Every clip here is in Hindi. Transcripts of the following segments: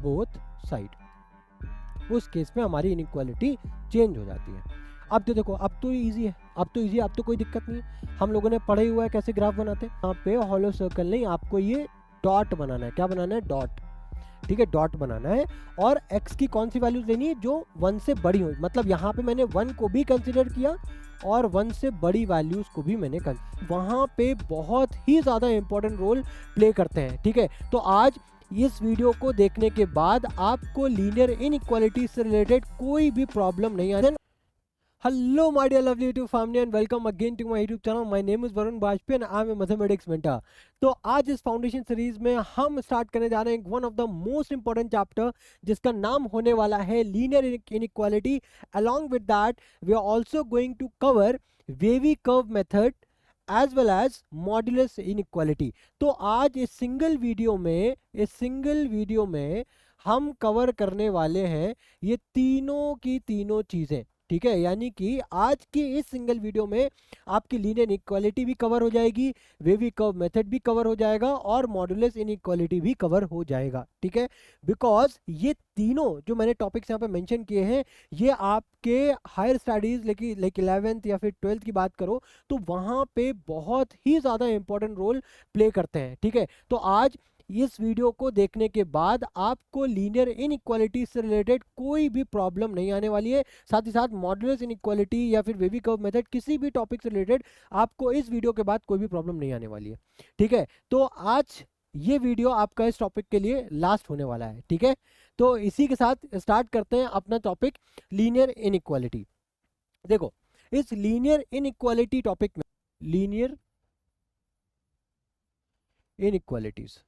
Both side. उस केस में हमारी इनइक्वालिटी चेंज हो जाती है। अब तो देखो, अब तो इजी है, अब तो कोई दिक्कत नहीं है। हम लोगों ने पढ़े हुआ है कैसे ग्राफ बनाते हैं। यहाँ पे हॉलो सर्कल नहीं, आपको ये डॉट बनाना है। क्या बनाना है? डॉट। ठीक है, डॉट बनाना है। और x की कौन सी वैल्यूज लेनी है? जो 1 से बड़ी हो। मतलब यहाँ पे मैंने 1 को भी कंसिडर किया और 1 से बड़ी वैल्यूज को भी मैंने वहाँ पे बहुत ही ज़्यादा इंपॉर्टेंट रोल प्ले करते हैं। ठीक है, तो आज इस वीडियो को देखने के बाद आपको लीनियर इनइक्वालिटी से रिलेटेड कोई भी प्रॉब्लम नहीं आने। Hello my dear lovely YouTube family and welcome again to my YouTube channel. My name is Varun Bajpayee and I am a mathematics mentor. तो आज इस फाउंडेशन सीरीज में हम स्टार्ट करने जा रहे हैं one of the most important chapter जिसका नाम होने वाला है linear inequality. Along with that we are also going to cover wavy curve method as well as modulus inequality. तो आज इस सिंगल वीडियो में हम कवर करने वाले हैं ये तीनों की तीनों चीजें। ठीक है, यानी कि आज की इस सिंगल वीडियो में आपकी लीनियर इनइक्वालिटी भी कवर हो जाएगी, वेवी कर्व मेथड भी कवर हो जाएगा और मॉड्यूलस इनइक्वालिटी भी कवर हो जाएगा। ठीक है, बिकॉज ये तीनों जो मैंने टॉपिक्स यहाँ पे मेंशन किए हैं ये आपके हायर स्टडीज लाइक 11th या फिर 12th की बात करो तो वहाँ पे बहुत ही ज़्यादा इंपॉर्टेंट रोल प्ले करते हैं। ठीक है, तो आज इस वीडियो को देखने के बाद आपको लीनियर इनइक्वालिटी से रिलेटेड कोई भी प्रॉब्लम नहीं आने वाली है। साथ ही साथ मॉड्यूलस इनइक्वालिटी या फिर वेवी कर्व मेथड किसी भी टॉपिक से रिलेटेड आपको इस वीडियो के बाद कोई भी प्रॉब्लम नहीं आने वाली है। ठीक है, तो आज ये वीडियो आपका इस टॉपिक के लिए लास्ट होने वाला है। ठीक है, तो इसी के साथ स्टार्ट करते हैं अपना टॉपिक लीनियर इनइक्वालिटी। देखो, इस लीनियर इनइक्वालिटी टॉपिक में लीनियर इनइक्वालिटीज,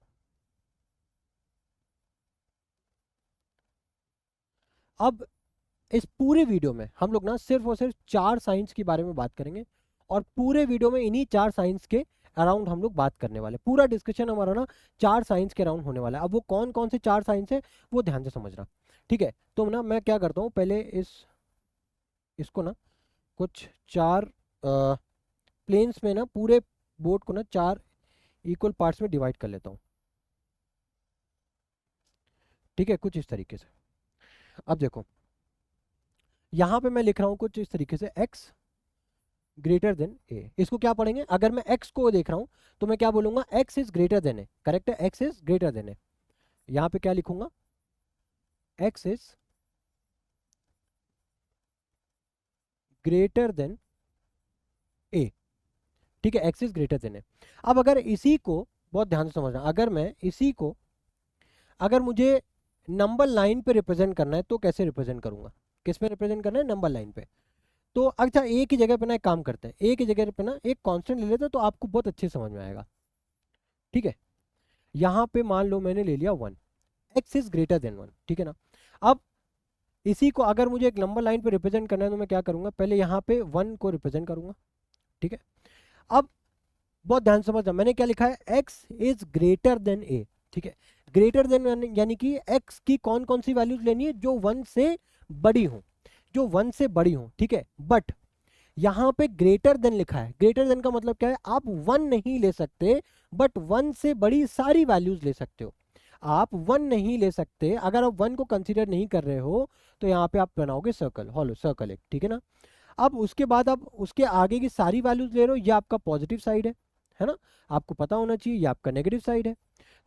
अब इस पूरे वीडियो में हम लोग ना सिर्फ और सिर्फ 4 साइंस के बारे में बात करेंगे और पूरे वीडियो में इन्हीं 4 साइंस के अराउंड हम लोग बात करने वाले। पूरा डिस्कशन हमारा ना 4 साइंस के अराउंड होने वाला है। अब वो कौन कौन से 4 साइंस है वो ध्यान से समझना। ठीक है, तो ना मैं क्या करता हूँ, पहले इसको ना कुछ 4 प्लेन्स में ना पूरे बोर्ड को ना 4 इक्वल पार्ट्स में डिवाइड कर लेता हूँ। ठीक है, कुछ इस तरीके से। अब देखो, यहां पे मैं लिख रहा हूं कुछ इस तरीके से x ग्रेटर देन ए। इसको क्या पढ़ेंगे? अगर मैं x को देख रहा हूं तो मैं क्या बोलूंगा? x is greater then A. Correct है, x इज ग्रेटर देन ए। यहां पे क्या लिखूंगा? x इज ग्रेटर देन ए। ठीक है, x इज ग्रेटर देन ए। अब अगर इसी को बहुत ध्यान से समझना, अगर मैं इसी को अगर मुझे नंबर लाइन पे रिप्रेजेंट करना है तो कैसे रिप्रेजेंट करूंगा? किस पे रिप्रेजेंट करना है? नंबर लाइन पे। तो अच्छा, एक ही जगह पे ना एक काम करते हैं, एक ही जगह पे ना एक कांस्टेंट ले लेते हैं तो आपको बहुत अच्छे समझ में आएगा। ठीक है, यहाँ पे मान लो मैंने ले लिया 1, x इज ग्रेटर देन 1। ठीक है ना, अब इसी को अगर मुझे एक नंबर लाइन पे रिप्रेजेंट करना है तो मैं क्या करूंगा? पहले यहाँ पे 1 को रिप्रेजेंट करूंगा। ठीक है, अब बहुत ध्यान से समझना, मैंने क्या लिखा है? x is greater then a। ठीक है, ग्रेटर देन यानी कि x की कौन कौन सी वैल्यूज लेनी है? जो 1 से बड़ी हो, जो 1 से बड़ी हो। ठीक है, बट यहां पे ग्रेटर देन लिखा है। ग्रेटर देन का मतलब क्या है? आप 1 नहीं ले सकते बट 1 से बड़ी सारी वैल्यूज ले सकते हो। आप 1 नहीं ले सकते, अगर आप 1 को कंसीडर नहीं कर रहे हो तो यहाँ पे आप बनाओगे सर्कल, हॉलो सर्कल एक। ठीक है ना, अब उसके बाद आप उसके आगे की सारी वैल्यूज ले रहे हो, ये आपका पॉजिटिव साइड है ना, आपको पता होना चाहिए ये आपका नेगेटिव साइड है।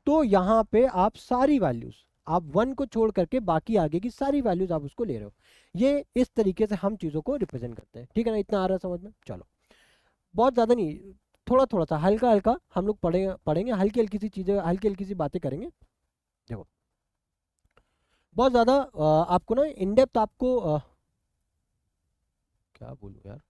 तो यहाँ पे आप सारी वैल्यूज, आप 1 को छोड़ करके बाकी आगे की सारी वैल्यूज आप उसको ले रहे हो। ये इस तरीके से हम चीज़ों को रिप्रेजेंट करते हैं। ठीक है ना, इतना आ रहा है समझ में? चलो, बहुत ज़्यादा नहीं, थोड़ा थोड़ा सा हल्का हल्का हम लोग पढ़ेंगे हल्की हल्की सी चीज़ें, हल्की हल्की सी बातें करेंगे। देखो, बहुत ज़्यादा आपको ना इन डेप्थ आपको क्या बोलूँ यार,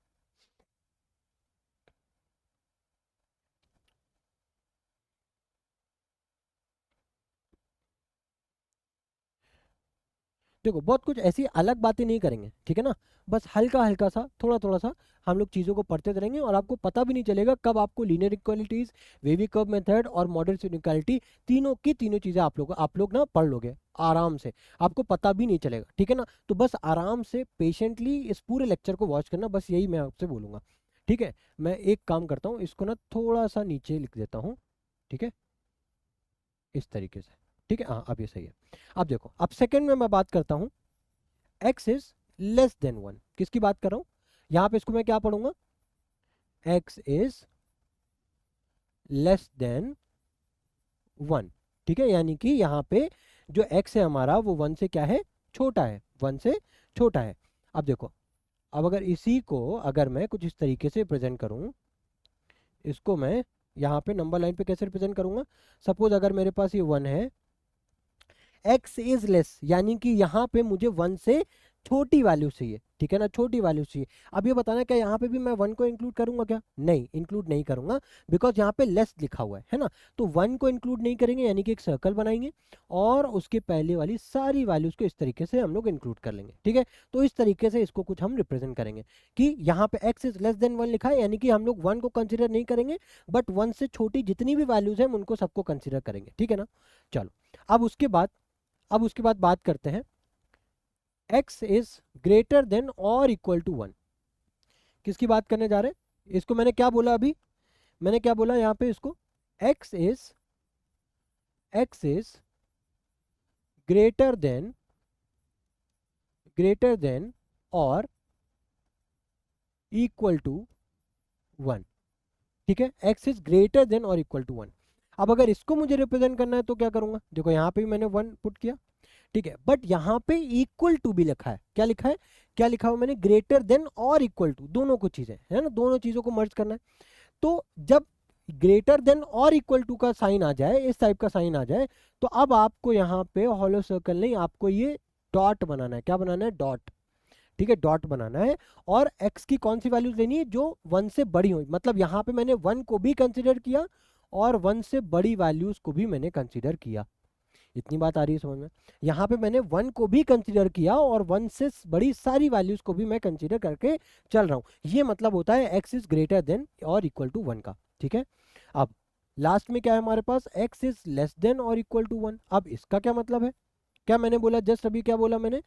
देखो बहुत कुछ ऐसी अलग बातें नहीं करेंगे। ठीक है ना, बस हल्का हल्का सा थोड़ा थोड़ा सा हम लोग चीज़ों को पढ़ते रहेंगे और आपको पता भी नहीं चलेगा कब आपको linear equalities, wavy curve method और मॉडल इनइक्वालिटी तीनों की तीनों चीज़ें आप लोग ना पढ़ लोगे आराम से, आपको पता भी नहीं चलेगा। ठीक है ना, तो बस आराम से पेशेंटली इस पूरे लेक्चर को वॉच करना, बस यही मैं आपसे बोलूँगा। ठीक है, मैं एक काम करता हूँ, इसको ना थोड़ा सा नीचे लिख देता हूँ। ठीक है, इस तरीके से। ठीक है, हाँ अब ये सही है। अब देखो, अब सेकंड में मैं बात करता हूँ x इज लेस देन 1। किसकी बात कर रहा हूँ यहाँ पे? इसको मैं क्या पढ़ूंगा? x is less then 1। ठीक है, यानी कि यहाँ पे जो x है हमारा वो 1 से क्या है? छोटा है, 1 से छोटा है। अब देखो, अब अगर इसी को अगर मैं कुछ इस तरीके से प्रेजेंट करूँ, इसको मैं यहाँ पे नंबर लाइन पे कैसे रिप्रेजेंट करूँगा? सपोज अगर मेरे पास ये 1 है, x इज लेस, यानी कि यहाँ पे मुझे 1 से छोटी वैल्यू चाहिए, ठीक है ना, छोटी वैल्यू चाहिए। अब ये बताना क्या यहाँ पे भी मैं 1 को इंक्लूड करूंगा क्या? नहीं, इंक्लूड नहीं करूंगा, बिकॉज यहाँ पे लेस लिखा हुआ है ना। तो 1 को इंक्लूड नहीं करेंगे, यानी कि एक सर्कल बनाएंगे और उसके पहले वाली सारी वैल्यूज को इस तरीके से हम लोग इंक्लूड कर लेंगे। ठीक है, तो इस तरीके से इसको कुछ हम रिप्रेजेंट करेंगे कि यहाँ पे x इज लेस देन 1 लिखा है, यानी कि हम लोग 1 को कंसिडर नहीं करेंगे, बट 1 से छोटी जितनी भी वैल्यूज हैं उनको सबको कंसिडर करेंगे। ठीक है ना, चलो अब उसके बाद बात करते हैं x इज ग्रेटर देन और इक्वल टू 1। किसकी बात करने जा रहे हैं? इसको मैंने क्या बोला अभी? मैंने क्या बोला यहाँ पे? इसको x इज ग्रेटर देन और इक्वल टू 1। ठीक है, x इज ग्रेटर देन और इक्वल टू 1। अब अगर इसको मुझे रिप्रेजेंट करना है तो क्या करूंगा? देखो यहाँ पे भी मैंने 1 पुट किया, ठीक है, बट यहाँ पे इक्वल टू भी लिखा है। क्या लिखा है? क्या लिखा हुआ मैंने? ग्रेटर देन और इक्वल टू, दोनों को चीजें है ना, दोनों चीजों को मर्ज करना है। तो जब ग्रेटर देन और इक्वल टू का साइन आ जाए, इस टाइप का साइन आ जाए, तो अब आपको यहाँ पे हॉलो सर्कल नहीं, आपको ये डॉट बनाना है। क्या बनाना है? डॉट। ठीक है, डॉट बनाना है। और x की कौन सी वैल्यूज लेनी है? जो 1 से बड़ी हो, मतलब यहाँ पे मैंने 1 को भी कंसिडर किया और 1 से बड़ी वैल्यूज को भी मैंने कंसिडर किया। इतनी बात आ रही है समझ में? यहाँ पे मैंने 1 को भी कंसीडर किया और 1 से बड़ी सारी वैल्यूज को भी मैं कंसीडर करके चल रहा हूँ। ये मतलब होता है x इज ग्रेटर देन और इक्वल टू 1 का। ठीक है, अब लास्ट में क्या है हमारे पास? x इज लेस देन और इक्वल टू 1। अब इसका क्या मतलब है? क्या मैंने बोला जस्ट अभी? क्या बोला मैंने?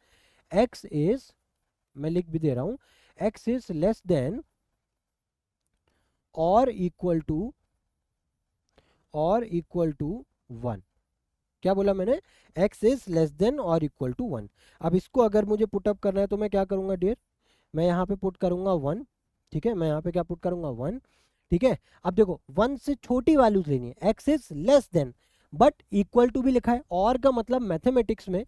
x इज, मैं लिख भी दे रहा हूँ, x इज लेस देन और इक्वल टू 1। क्या बोला मैंने? x इज लेस देन और इक्वल टू 1। अब इसको अगर मुझे पुटअप करना है तो मैं क्या करूंगा डियर? मैं यहाँ पे पुट करूंगा 1। ठीक है, मैं यहाँ पे क्या पुट करूंगा? 1। ठीक है, अब देखो 1 से छोटी वैल्यूज लेनी है, x is less than but equal to भी लिखा है। और का मतलब मैथमेटिक्स में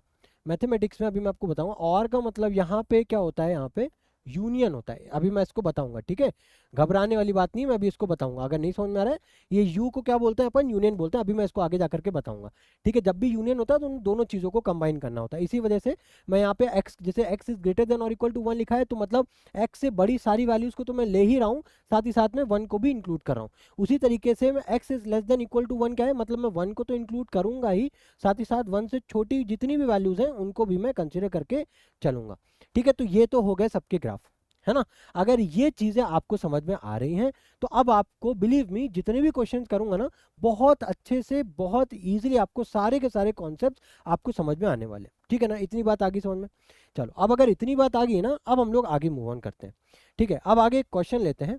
अभी मैं आपको बताऊंगा, और का मतलब यहाँ पे क्या होता है? यहाँ पे यूनियन होता है। अभी मैं इसको बताऊंगा, ठीक है, घबराने वाली बात नहीं, मैं अभी इसको बताऊंगा। अगर नहीं समझ में आ रहा है, ये यू को क्या बोलते हैं अपन? यूनियन बोलते हैं। अभी मैं इसको आगे जाकर के बताऊंगा। ठीक है, जब भी यूनियन होता है तो उन दोनों चीजों को कंबाइन करना होता है। इसी वजह से मैं यहाँ पे x, जैसे x इज ग्रेटर देन और इक्वल टू 1 लिखा है, तो मतलब x से बड़ी सारी वैल्यूज को तो मैं ले ही रहा हूँ, साथ ही साथ में 1 को भी इंक्लूड कर रहा हूँ। उसी तरीके से मैं x is less than equal to 1 क्या है? मतलब मैं 1 को तो इंक्लूड करूंगा ही, साथ ही साथ 1 से छोटी जितनी भी वैल्यूज हैं उनको भी मैं कंसिडर करके चलूंगा। ठीक है, तो ये तो हो गए सबके ग्राफ, है ना। अगर ये चीजें आपको समझ में आ रही हैं तो अब आपको बिलीव मी, जितने भी क्वेश्चन करूंगा ना, बहुत अच्छे से, बहुत इजीली आपको सारे के सारे कॉन्सेप्ट आपको समझ में आने वाले। ठीक है ना, इतनी बात आ गई समझ में? चलो, अब अगर इतनी बात आ गई ना, अब हम लोग आगे मूव ऑन करते हैं। ठीक है, अब आगे एक क्वेश्चन लेते हैं।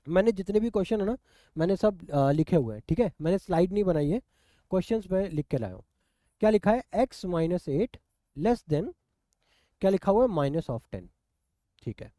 मैंने जितने भी क्वेश्चन है ना, मैंने सब लिखे हुए हैं। ठीक है, मैंने स्लाइड नहीं बनाई है, क्वेश्चन में लिख के लाया हूँ। क्या लिखा है? x-8 लेस देन, क्या लिखा हुआ है? -10। ठीक है,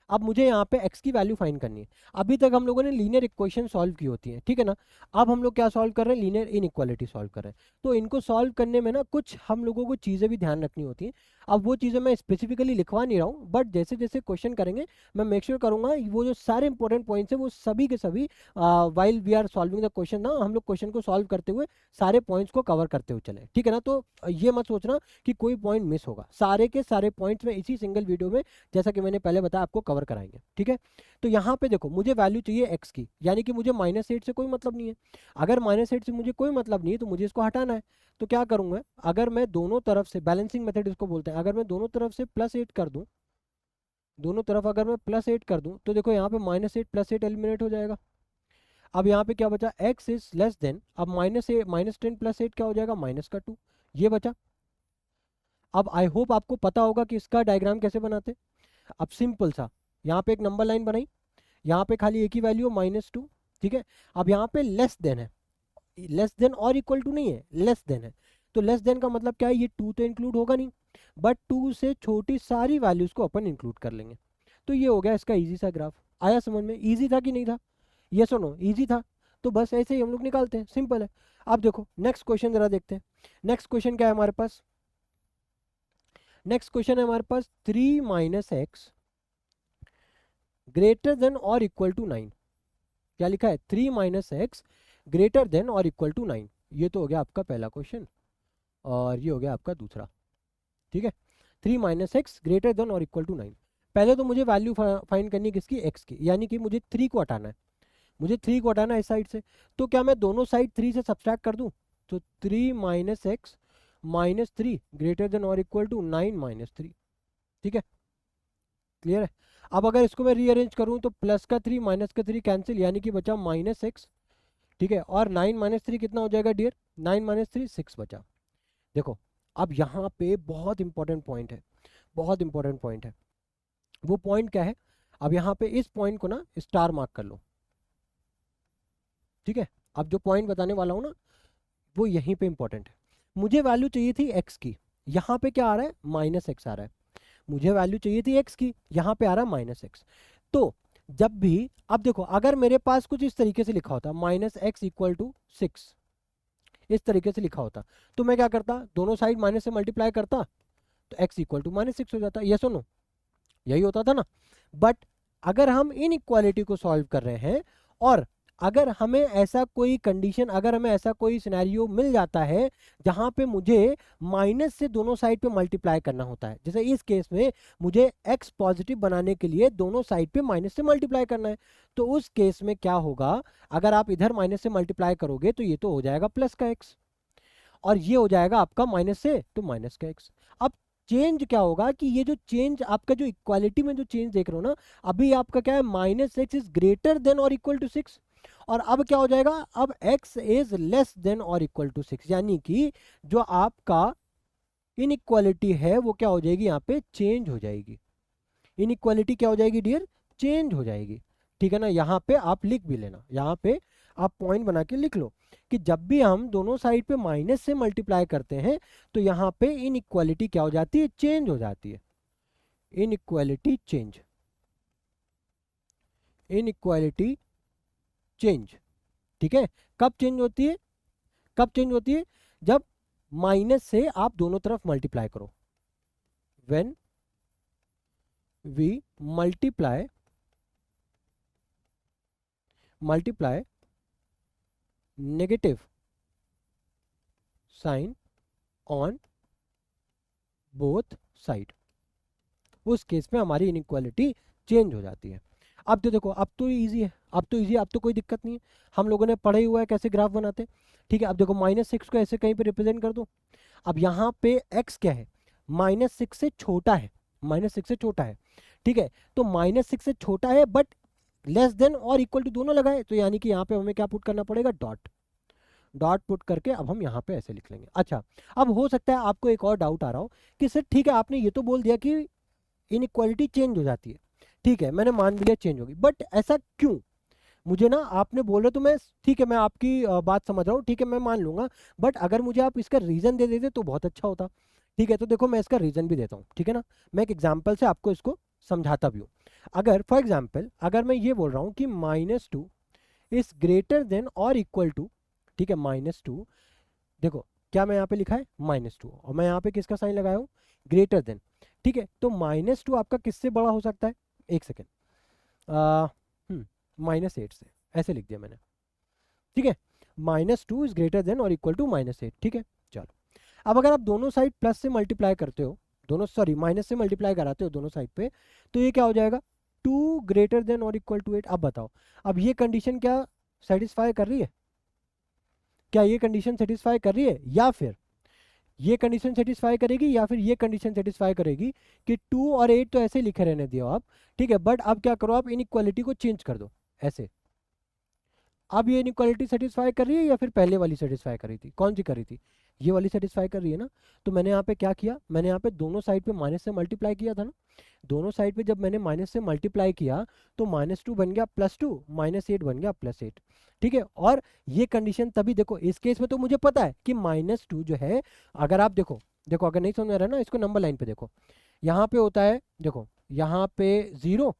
अब मुझे यहाँ पे x की वैल्यू फाइंड करनी है। अभी तक हम लोगों ने लीनियर इक्वेशन सॉल्व की होती है, ठीक है ना। अब हम लोग क्या सॉल्व कर रहे हैं? लीनियर इनइक्वालिटी सॉल्व कर रहे हैं। तो इनको सॉल्व करने में ना कुछ हम लोगों को चीज़ें भी ध्यान रखनी होती हैं। अब वो चीज़ें मैं स्पेसिफिकली लिखवा नहीं रहा हूँ, बट जैसे जैसे क्वेश्चन करेंगे मैं मेक श्योर करूँगा वो जो सारे इंपॉर्टेंट पॉइंट्स हैं वो सभी के सभी while we are solving the question ना, हम लोग क्वेश्चन को सॉल्व करते हुए सारे पॉइंट्स को कवर करते हुए चले, ठीक है ना। तो ये मत सोचना कि कोई पॉइंट मिस होगा, सारे के सारे पॉइंट्स में इसी सिंगल वीडियो में, जैसा कि मैंने पहले बताया, आपको कवर कराएंगे। ठीक है, तो यहाँ पे देखो, मुझे वैल्यू चाहिए x की, यानी कि मुझे -8 से कोई मतलब नहीं है। अगर -8 से मुझे कोई मतलब नहीं है तो मुझे इसको हटाना है। तो क्या करूंगा? अगर मैं दोनों तरफ से, बैलेंसिंग मेथड इसको बोलते हैं, अगर मैं दोनों तरफ से +8 कर दूं, दोनों तरफ अगर मैं +8 कर दूं, तो देखो यहाँ पे -8 +8 एलिमिनेट हो जाएगा। अब यहाँ पे क्या बचा? x इज लेस देन, अब -10 +8 क्या हो जाएगा? -2, ये बचा। अब आई होप आपको पता होगा कि इसका डायग्राम कैसे बनाते। अब सिंपल सा, यहाँ पे एक नंबर लाइन बनाई, यहाँ पे खाली एक ही वैल्यू -2, ठीक है। अब यहाँ पे लेस देन है, लेस देन और इक्वल टू नहीं है, लेस देन है। तो लेस देन का मतलब क्या है, ये 2 तो इंक्लूड होगा नहीं, बट 2 से छोटी सारी वैल्यूज को अपन इंक्लूड कर लेंगे। तो ये हो गया इसका इजी सा ग्राफ। आया समझ में? इजी था कि नहीं था? ये सुनो, इजी था। तो बस ऐसे ही हम लोग निकालते हैं, सिंपल है। अब देखो नेक्स्ट क्वेश्चन जरा देखते हैं। नेक्स्ट क्वेश्चन क्या है हमारे पास? नेक्स्ट क्वेश्चन है हमारे पास 3 माइनस एक्स ग्रेटर देन और इक्वल टू 9। क्या लिखा है? 3 माइनस एक्स ग्रेटर देन और इक्वल टू 9। ये तो हो गया आपका पहला क्वेश्चन, और ये हो गया आपका दूसरा। ठीक है, 3 माइनस एक्स ग्रेटर देन और इक्वल टू 9। पहले तो मुझे वैल्यू फाइंड करनी है किसकी? एक्स की, यानी कि मुझे 3 को हटाना है। मुझे 3 को हटाना है इस साइड से। तो क्या मैं दोनों साइड 3 से सब्सट्रैक्ट कर दूं? तो 3 minus x minus 3 greater than और इक्वल टू 9 माइनस 3। ठीक है, क्लियर है? अब अगर इसको मैं रीअरेंज करूं तो प्लस का 3 माइनस का 3 कैंसिल, यानी कि बचा माइनस एक्स। ठीक है, और 9 माइनस 3 कितना हो जाएगा डियर? 9 माइनस 3 6 बचा। देखो अब यहाँ पे बहुत इंपॉर्टेंट पॉइंट है, बहुत इंपॉर्टेंट पॉइंट है। वो पॉइंट क्या है? अब यहाँ पे इस पॉइंट को ना स्टार मार्क कर लो। ठीक है, अब जो पॉइंट बताने वाला हूँ ना, वो यहीं पे इंपॉर्टेंट है। मुझे वैल्यू चाहिए थी एक्स की, यहाँ पे क्या आ रहा है? माइनस एक्स आ रहा है। मुझे वैल्यू चाहिए थी एक्स की, यहाँ पे आ रहा है माइनस एक्स। तो जब भी, अब देखो अगर मेरे पास कुछ इस तरीके से लिखा होता माइनस एक्स इक्वल टू 6, इस तरीके से लिखा होता, तो मैं क्या करता? दोनों साइड माइनस से मल्टीप्लाई करता, तो एक्स इक्वल टू माइनस 6 हो जाता। ये सुनो, यही होता था ना। बट अगर हम इन इक्वालिटी को सॉल्व कर रहे हैं, और अगर हमें ऐसा कोई कंडीशन, अगर हमें ऐसा कोई सिनेरियो मिल जाता है जहां पे मुझे माइनस से दोनों साइड पे मल्टीप्लाई करना होता है, जैसे इस केस में मुझे एक्स पॉजिटिव बनाने के लिए दोनों साइड पे माइनस से मल्टीप्लाई करना है, तो उस केस में क्या होगा? अगर आप इधर माइनस से मल्टीप्लाई करोगे तो ये तो हो जाएगा प्लस का एक्स, और ये हो जाएगा आपका माइनस से तो माइनस का एक्स। अब चेंज क्या होगा कि ये जो चेंज आपका, जो इक्वालिटी में जो चेंज देख रहे हो ना, अभी आपका क्या है? Minus x is greater than और इक्वल टू 6, और अब क्या हो जाएगा? अब x इज लेस देन और इक्वल टू 6, यानी कि जो आपका इनइक्वालिटी है वो क्या हो जाएगी? यहाँ पे चेंज हो जाएगी। इनइक्वालिटी क्या हो जाएगी डियर? चेंज हो जाएगी। ठीक है ना? यहाँ पे आप लिख भी लेना, यहाँ पे आप पॉइंट बना के लिख लो कि जब भी हम दोनों साइड पे माइनस से मल्टीप्लाई करते हैं तो यहाँ पे इनइक्वालिटी क्या हो जाती है? चेंज हो जाती है। Inequality change, inequality change. ठीक है, कब चेंज होती है? कब चेंज होती है? जब माइनस से आप दोनों तरफ मल्टीप्लाई करो। When we multiply negative sign on both side, उस केस में हमारी इनइक्वालिटी चेंज हो जाती है। अब तो देखो, अब तो इजी है, अब तो इजी है, अब तो कोई दिक्कत नहीं है। हम लोगों ने पढ़ा ही हुआ है कैसे ग्राफ बनाते हैं। ठीक है, अब देखो माइनस 6 को ऐसे कहीं पे रिप्रेजेंट कर दो। अब यहाँ पे x क्या है? माइनस 6 से छोटा है, माइनस 6 से छोटा है। ठीक है, तो माइनस 6 से छोटा है बट लेस देन और इक्वल टू दोनों लगाए, तो यानी कि यहाँ पे हमें क्या पुट करना पड़ेगा? डॉट। डॉट पुट करके अब हम यहाँ पे ऐसे लिख लेंगे। अच्छा, अब हो सकता है आपको एक और डाउट आ रहा हो कि सर ठीक है, आपने ये तो बोल दिया कि इनइक्वालिटी चेंज हो जाती है, ठीक है मैंने मान लिया चेंज होगी, बट ऐसा क्यों? मुझे ना आपने बोला तो मैं, ठीक है मैं आपकी बात समझ रहा हूँ, ठीक है मैं मान लूंगा, बट अगर मुझे आप इसका रीजन दे देते तो बहुत अच्छा होता। ठीक है, तो देखो मैं इसका रीजन भी देता हूँ, ठीक है ना? मैं एक एग्जाम्पल से आपको इसको समझाता भी हूँ। अगर फॉर एग्जाम्पल अगर मैं ये बोल रहा हूँ कि -2 इज ग्रेटर देन और इक्वल टू, ठीक है -2, देखो क्या मैं यहाँ पे लिखा है? -2, और मैं यहाँ पे किसका साइन लगाया हूँ? Greater than. ठीक है, तो -2 आपका किससे बड़ा हो सकता है? एक सेकेंड, -8 से, ऐसे लिख दिया मैंने। ठीक है, -2 इज ग्रेटर देन और इक्वल टू -8। ठीक है, चलो अब अगर आप दोनों साइड प्लस से मल्टीप्लाई करते हो, दोनों सॉरी माइनस से मल्टीप्लाई कराते हो दोनों साइड पे, तो ये क्या हो जाएगा? 2 ग्रेटर देन और इक्वल टू 8। अब बताओ, अब ये कंडीशन क्या सेटिस्फाई कर रही है? क्या ये कंडीशन सेटिस्फाई कर रही है, या फिर ये कंडीशन सेटिस्फाई करेगी, या फिर ये कंडीशन सेटिस्फाई करेगी कि 2 और 8 तो ऐसे लिखे रहने दियो आप, ठीक है, बट अब क्या करो, आप इनइक्वालिटी को चेंज कर दो ऐसे। अब ये इनइक्वालिटी सेटिस्फाई कर रही है या फिर पहले वाली सेटिस्फाई कर रही थी? कौन सी कर रही थी? ये वाली सेटिस्फाई कर रही है ना। तो मैंने यहाँ पे क्या किया, मैंने यहाँ पे दोनों साइड पे माइनस से मल्टीप्लाई किया था ना। दोनों साइड पे जब मैंने माइनस से मल्टीप्लाई किया तो -2 बन गया +2, -8 बन गया +8। ठीक है, और ये कंडीशन तभी देखो, इस केस में तो मुझे पता है कि -2 जो है, अगर आप देखो देखो अगर नहीं समझ में आ रहा है ना, इसको नंबर लाइन पे देखो। यहाँ पे होता है, देखो यहाँ पे 0,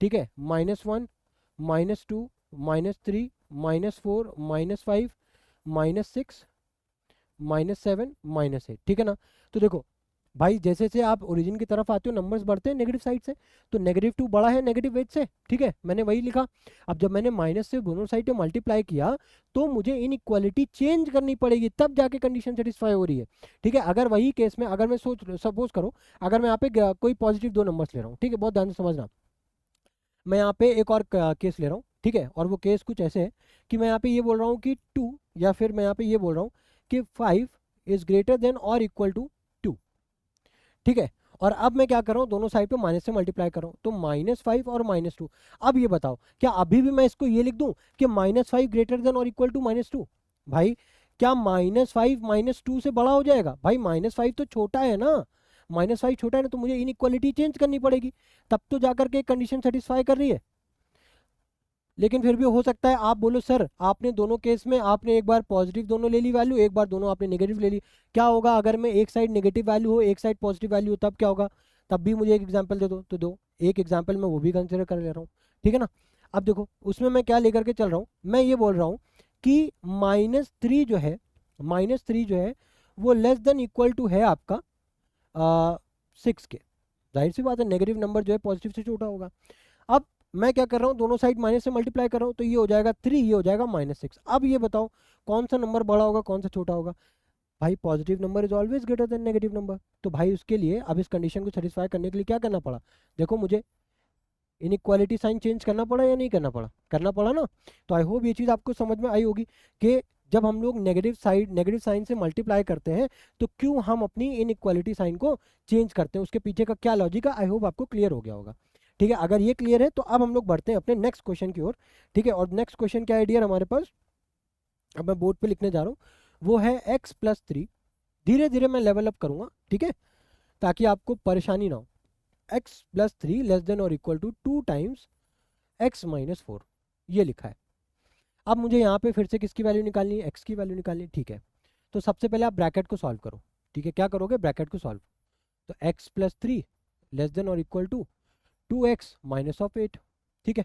ठीक है, -1, -2, -3, -4, -5, -6, -7, -8, ठीक है ना। तो देखो भाई, जैसे जैसे आप ओरिजिन की तरफ आते हो नंबर्स बढ़ते हैं नेगेटिव साइड से, तो -2 बड़ा है -8 से, ठीक है, मैंने वही लिखा। अब जब मैंने माइनस से दोनों साइड पे मल्टीप्लाई किया तो मुझे इनइक्वालिटी चेंज करनी पड़ेगी, तब जाके कंडीशन सेटिस्फाई हो रही है। ठीक है, अगर वही केस में, अगर मैं सपोज करो, अगर मैं यहाँ पे कोई पॉजिटिव दो नंबर्स ले रहा हूँ, ठीक है, बहुत ध्यान से समझना। मैं यहाँ पे एक और केस ले रहा हूँ, ठीक है, और वो केस कुछ ऐसे है कि मैं यहाँ पे ये बोल रहा हूँ कि 2, या फिर मैं यहाँ पे ये बोल रहा हूँ कि 5 इज ग्रेटर देन और इक्वल टू 2, ठीक है। और अब मैं क्या कर रहा हूँ, दोनों साइड पे माइनस से मल्टीप्लाई कर रहा हूँ, तो -5 और -2। अब ये बताओ, क्या अभी भी मैं इसको ये लिख दूं कि -5 ग्रेटर देन और इक्वल टू -2? भाई क्या -5 -2 से बड़ा हो जाएगा? भाई -5 तो छोटा है ना, -5 छोटा है ना, तो मुझे इनइक्वालिटी चेंज करनी पड़ेगी, तब तो जाकर के कंडीशन सेटिस्फाई कर रही है। लेकिन फिर भी हो सकता है आप बोलो सर, आपने दोनों केस में आपने एक बार पॉजिटिव दोनों ले ली वैल्यू, एक बार दोनों आपने नेगेटिव ले ली। क्या होगा अगर मैं एक साइड नेगेटिव वैल्यू हो, एक साइड पॉजिटिव वैल्यू हो, तब क्या होगा? तब भी मुझे एक एग्जांपल दे दो, तो दो एक एग्जांपल मैं वो भी कंसिडर कर ले रहा हूँ, ठीक है ना। अब देखो उसमें मैं क्या लेकर के चल रहा हूँ, मैं ये बोल रहा हूँ कि -3 जो है, -3 जो है वो लेस देन इक्वल टू है आपका 6 के। जाहिर सी बात है, नेगेटिव नंबर जो है पॉजिटिव से छोटा होगा। अब मैं क्या कर रहा हूँ, दोनों साइड माइनस से मल्टीप्लाई कर रहा हूँ, तो ये हो जाएगा 3, ये हो जाएगा -6। अब ये बताओ कौन सा नंबर बड़ा होगा, कौन सा छोटा होगा? भाई positive number is always greater than negative number. तो भाई उसके लिए अब इस कंडीशन को सेटिस्फाई करने के लिए क्या करना पड़ा? देखो मुझे इनइक्वालिटी साइन चेंज करना पड़ा या नहीं करना पड़ा? करना पड़ा ना। तो आई होप ये चीज़ आपको समझ में आई होगी कि जब हम लोग नेगेटिव साइन से मल्टीप्लाई करते हैं तो क्यों हम अपनी इनइक्वालिटी साइन को चेंज करते हैं, उसके पीछे का क्या लॉजिक है, आई होप आपको क्लियर हो गया होगा। ठीक है, अगर ये क्लियर है तो अब हम लोग बढ़ते हैं अपने नेक्स्ट क्वेश्चन की ओर। ठीक है, और नेक्स्ट क्वेश्चन क्या है डियर हमारे पास, अब मैं बोर्ड पे लिखने जा रहा हूँ, वो है x+3। धीरे धीरे मैं लेवल अप करूंगा, ठीक है, ताकि आपको परेशानी ना हो। x+3 लेस देन और इक्वल टू 2 टाइम्स x-4, ये लिखा है। अब मुझे यहाँ पे फिर से किसकी वैल्यू निकालनी है? x की वैल्यू निकालनी है, ठीक है। तो सबसे पहले आप ब्रैकेट को सॉल्व करो, ठीक है, क्या करोगे? ब्रैकेट को सॉल्व। तो x+3 लेस देन और इक्वल टू 2x-8, ठीक है,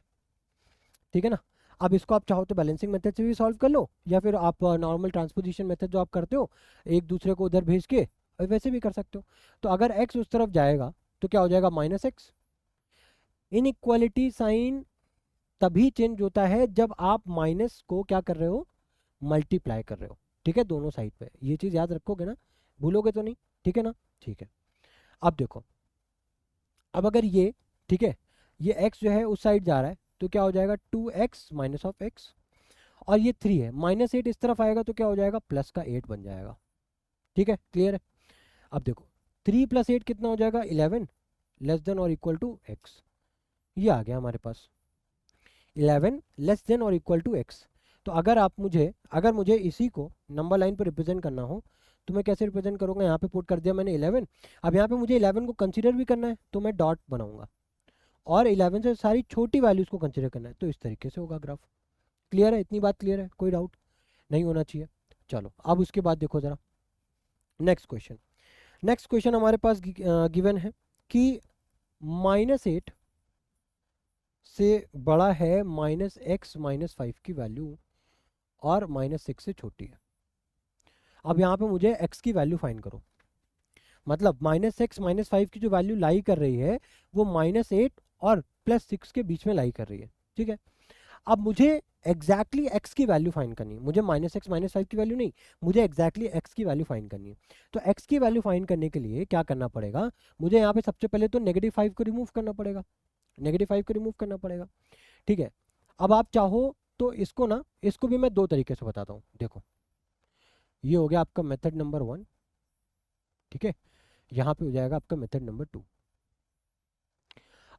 ठीक है ना। अब इसको आप चाहो तो बैलेंसिंग मेथड से भी सॉल्व कर लो, या फिर आप नॉर्मल ट्रांसपोजिशन मेथड जो आप करते हो, एक दूसरे को उधर भेज के वैसे भी कर सकते हो। तो अगर x उस तरफ जाएगा तो क्या हो जाएगा? -x। इनइक्वालिटी साइन तभी चेंज होता है जब आप माइनस को क्या कर रहे हो? मल्टीप्लाई कर रहे हो, ठीक है, दोनों साइड पे। ये चीज़ याद रखोगे ना, भूलोगे तो नहीं, ठीक है ना। ठीक है, अब देखो, अब अगर ये, ठीक है, ये x जो है उस साइड जा रहा है तो क्या हो जाएगा? 2x -x। और ये 3 है, -8 इस तरफ आएगा तो क्या हो जाएगा? प्लस का 8 बन जाएगा, ठीक है, क्लियर है। अब देखो 3 + 8 कितना हो जाएगा? 11 लेस देन और इक्वल टू x। ये आ गया हमारे पास 11 लेस देन और इक्वल टू x। तो अगर मुझे इसी को नंबर लाइन पर रिप्रेजेंट करना हो तो मैं कैसे रिप्रेजेंट करूँगा? यहाँ पे पुट कर दिया मैंने 11। अब यहाँ पे मुझे 11 को कंसीडर भी करना है तो मैं डॉट बनाऊंगा, और 11 से सारी छोटी वैल्यूज़ को कंसीडर करना है, तो इस तरीके से होगा ग्राफ। क्लियर है? इतनी बात क्लियर है? कोई डाउट नहीं होना चाहिए। चलो अब उसके बाद देखो ज़रा नेक्स्ट क्वेश्चन हमारे पास गिवन है कि -8 से बड़ा है -x-5 की वैल्यू, और -6 से छोटी है। अब यहाँ पे मुझे x की वैल्यू फाइंड करो। मतलब -x-5 की जो वैल्यू लाई कर रही है वो -8 और +6 के बीच में लाई कर रही है, ठीक है। अब मुझे एग्जैक्टली x की वैल्यू फाइंड करनी है, मुझे -x-5 की वैल्यू नहीं, मुझे एग्जैक्टली x की वैल्यू फाइंड करनी है। तो x की वैल्यू फाइंड करने के लिए क्या करना पड़ेगा? मुझे यहाँ पे सबसे पहले तो -5 को रिमूव करना पड़ेगा, -5 को रिमूव करना पड़ेगा, ठीक है। अब आप चाहो तो इसको ना, इसको भी मैं दो तरीके से बताता हूँ। देखो ये हो गया आपका मेथड नंबर 1, ठीक है, यहाँ पे हो जाएगा आपका मेथड नंबर 2।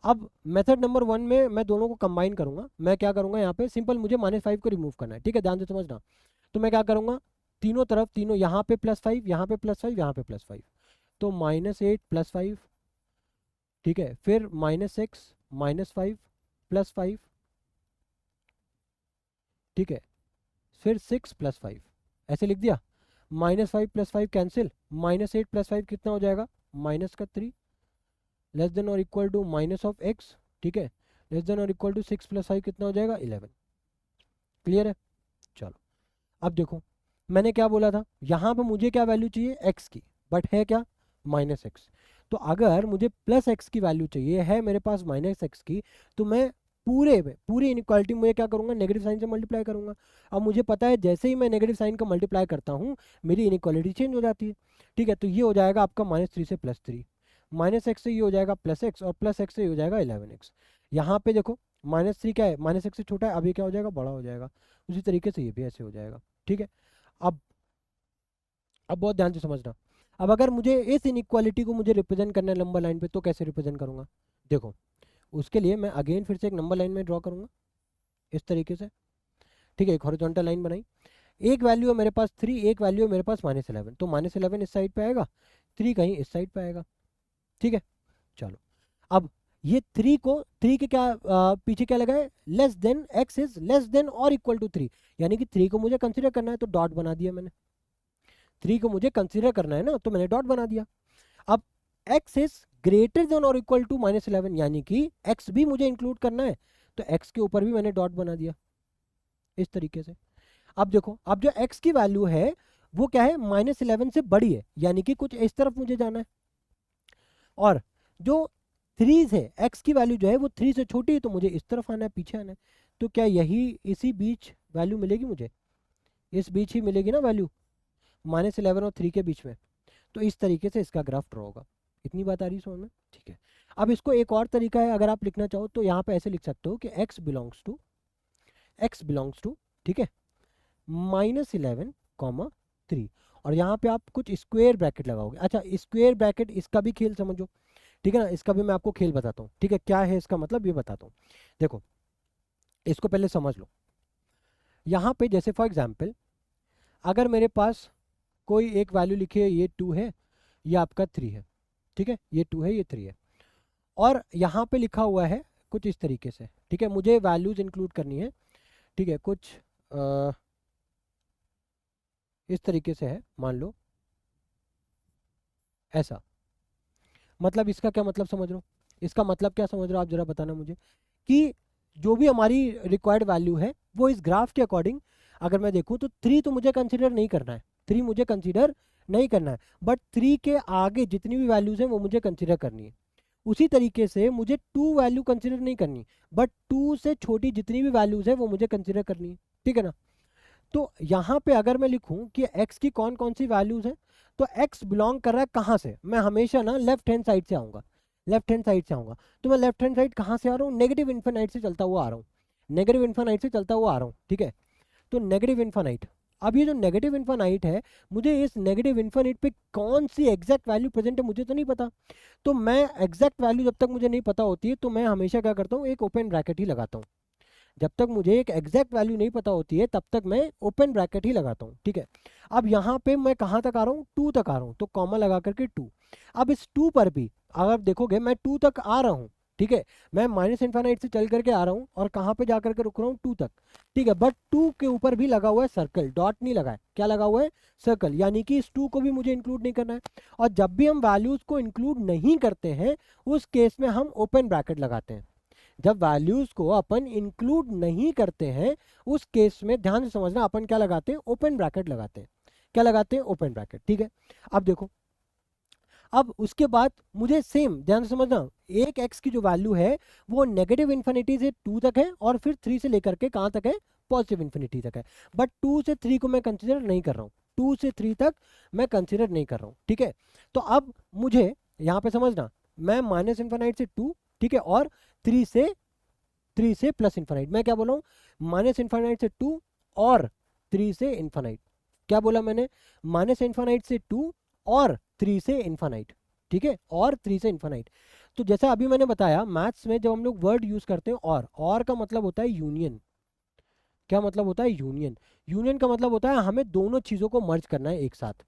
अब मेथड नंबर 1 में मैं दोनों को कंबाइन करूंगा। मैं क्या करूंगा, यहाँ पे सिंपल मुझे -5 को रिमूव करना है, ठीक है, ध्यान से समझना। तो मैं क्या करूंगा, तीनों तरफ, तीनों यहाँ पे +5, यहाँ पे +5, यहाँ पे +5, तो -8 +5, ठीक है, फिर -6 -5 +5, ठीक है, फिर 6 +5, ऐसे लिख दिया। -5 +5 कैंसिल, -8 +5 कितना हो जाएगा, -3, लेस देन और इक्वल टू -(x), ठीक है, लेस देन और इक्वल टू 6 + 5 कितना हो जाएगा, 11। क्लियर है? चलो अब देखो, मैंने क्या बोला था, यहाँ पे मुझे क्या वैल्यू चाहिए, x की, बट है क्या, -x। तो अगर मुझे +x की वैल्यू चाहिए, है मेरे पास -x की, तो मैं पूरी इनइक्वालिटी मुझे क्या करूँगा, नेगेटिव साइन से मल्टीप्लाई करूँगा। अब मुझे पता है जैसे ही मैं नेगेटिव साइन का मल्टीप्लाई करता हूँ मेरी इनइक्वालिटी चेंज हो जाती है, ठीक है। तो ये हो जाएगा आपका -3 से +3, -x से ये हो जाएगा +x, और +x से ये हो जाएगा 11x। यहाँ पे देखो -3 क्या है, -x से छोटा है, अब ये क्या हो जाएगा, बड़ा हो जाएगा। उसी तरीके से ये भी ऐसे हो जाएगा, ठीक है। अब बहुत ध्यान से समझना। अब अगर मुझे इस इनइक्वालिटी को मुझे रिप्रेजेंट करना है नंबर लाइन पे, तो कैसे रिप्रेजेंट करूँगा, देखो उसके लिए मैं अगेन फिर से एक नंबर लाइन में ड्रॉ करूँगा इस तरीके से, ठीक है। एक हॉरिजॉन्टल लाइन बनाई, एक वैल्यू है मेरे पास 3, एक वैल्यू है मेरे पास -11, तो -11 इस साइड पे आएगा, 3 कहीं इस साइड पे आएगा, ठीक है। चलो अब ये 3 के क्या पीछे क्या लगा है, less than, x is less than और इक्वल टू 3, यानी कि 3 को मुझे कंसीडर करना है, तो डॉट बना दिया मैंने। 3 को मुझे कंसीडर करना है ना, तो मैंने डॉट बना दिया। अब x इज ग्रेटर देन और इक्वल टू -11, यानी कि x भी मुझे इंक्लूड करना है, तो x के ऊपर भी मैंने डॉट बना दिया इस तरीके से। अब देखो, अब जो x की वैल्यू है वो क्या है, -11 से बड़ी है, यानी कि कुछ इस तरफ मुझे जाना है। और जो 3 है, x की वैल्यू जो है वो 3 से छोटी है, तो मुझे इस तरफ आना है, पीछे आना है। तो क्या यही इसी बीच वैल्यू मिलेगी मुझे, इस बीच ही मिलेगी ना वैल्यू, -11 और 3 के बीच में। तो इस तरीके से इसका ग्राफ ड्रॉ होगा। इतनी बात आ रही है समझ में, ठीक है। अब इसको एक और तरीका है, अगर आप लिखना चाहो तो यहाँ पे ऐसे लिख सकते हो कि x बिलोंग्स टू, ठीक है, -11, 3, और यहाँ पे आप कुछ स्क्वायर ब्रैकेट लगाओगे। अच्छा, स्क्वायर ब्रैकेट, इसका भी खेल समझो, ठीक है ना, इसका भी मैं आपको खेल बताता हूँ, ठीक है, क्या है इसका मतलब ये बताता हूँ। देखो इसको पहले समझ लो। यहाँ पे जैसे फॉर एग्जाम्पल अगर मेरे पास कोई एक वैल्यू लिखी है, ये 2 है, ये आपका 3 है, ठीक है, ये 2 है, ये 3 है, और यहाँ पे लिखा हुआ है कुछ इस तरीके से, ठीक है। मुझे वैल्यूज इंक्लूड करनी है, ठीक है, कुछ इस तरीके से है, मान लो ऐसा। मतलब इसका क्या मतलब समझ रहे हो, इसका मतलब क्या समझ रहे हो आप, जरा बताना मुझे, कि जो भी हमारी रिक्वायर्ड वैल्यू है वो इस ग्राफ के अकॉर्डिंग अगर मैं देखूं तो 3 तो मुझे कंसीडर नहीं करना है, 3 मुझे कंसीडर नहीं करना है, बट 3 के आगे जितनी भी वैल्यूज हैं वो मुझे कंसीडर करनी है। उसी तरीके से मुझे 2 वैल्यू कंसीडर नहीं करनी, बट 2 से छोटी जितनी भी वैल्यूज है वो मुझे कंसीडर करनी है, ठीक है ना। तो यहाँ पे अगर मैं लिखूं कि x की कौन कौन सी वैल्यूज हैं, तो x बिलोंग कर रहा है कहाँ से, मैं हमेशा ना लेफ्ट हैंड साइड से आऊँगा, लेफ्ट हैंड साइड से आऊँगा। तो मैं लेफ्ट हैंड साइड कहाँ से आ रहा हूँ, नेगेटिव इन्फिनाइट से चलता हुआ आ रहा हूँ, नेगेटिव इन्फिनाइट से चलता हुआ आ रहा हूँ, ठीक है। तो नेगेटिव इन्फिनाइट, अब ये जो नेगेटिव इन्फिनाइट है, मुझे इस नेगेटिव इन्फिनाइट पे कौन सी एग्जैक्ट वैल्यू प्रेजेंट है मुझे तो नहीं पता। तो मैं एग्जैक्ट वैल्यू जब तक मुझे नहीं पता होती है, तो मैं हमेशा क्या करता हूँ, एक ओपन ब्रैकेट ही लगाता हूँ। जब तक मुझे एक एग्जैक्ट वैल्यू नहीं पता होती है तब तक मैं ओपन ब्रैकेट ही लगाता हूँ, ठीक है। अब यहाँ पे मैं कहाँ तक आ रहा हूँ, 2 तक आ रहा हूँ, तो कॉमा लगा करके 2। अब इस 2 पर भी अगर देखोगे मैं 2 तक आ रहा हूँ, ठीक है, मैं -इन्फिनाइट से चल करके आ रहा हूँ और कहाँ पे जा करके रुक रहा हूँ, 2 तक, ठीक है। बट 2 के ऊपर भी लगा हुआ है सर्कल, डॉट नहीं लगा है, क्या लगा हुआ है, सर्कल, यानी कि इस 2 को भी मुझे इंक्लूड नहीं करना है। और जब भी हम वैल्यूज को इंक्लूड नहीं करते हैं उस केस में हम ओपन ब्रैकेट लगाते हैं। जब वैल्यूज को अपन इंक्लूड नहीं करते हैं उस केस में ध्यान से समझना, अपन क्या लगाते हैं, ओपन ब्रैकेट लगाते हैं। क्या लगाते हैं, ओपन ब्रैकेट, ठीक है। अब देखो, अब उसके बाद मुझे सेम ध्यान से समझना, एक x की जो वैल्यू है वो नेगेटिव इन्फिनिटी से 2 तक है और फिर 3 से लेकर के कहाँ तक है, पॉजिटिव इन्फिनिटी तक है। बट 2 से 3 को मैं कंसिडर नहीं कर रहा हूँ, 2 से 3 तक मैं कंसिडर नहीं कर रहा हूँ, ठीक है। तो अब मुझे यहाँ पे समझना, मैं -इन्फिनाइट से 2, ठीक है, और 3 से प्लस इन्फिनाइट, मैं क्या बोला हूँ, -इन्फिनाइट से 2 और 3 से इन्फिनाइट। क्या बोला मैंने, -इन्फिनाइट से 2 और 3 से इन्फिनाइट, ठीक है, और 3 से इन्फिनाइट। तो जैसा अभी मैंने बताया मैथ्स में जब हम लोग वर्ड यूज करते हैं और का मतलब होता है यूनियन, क्या मतलब होता है? यूनियन। यूनियन का मतलब होता है हमें दोनों चीज़ों को मर्ज करना है एक साथ,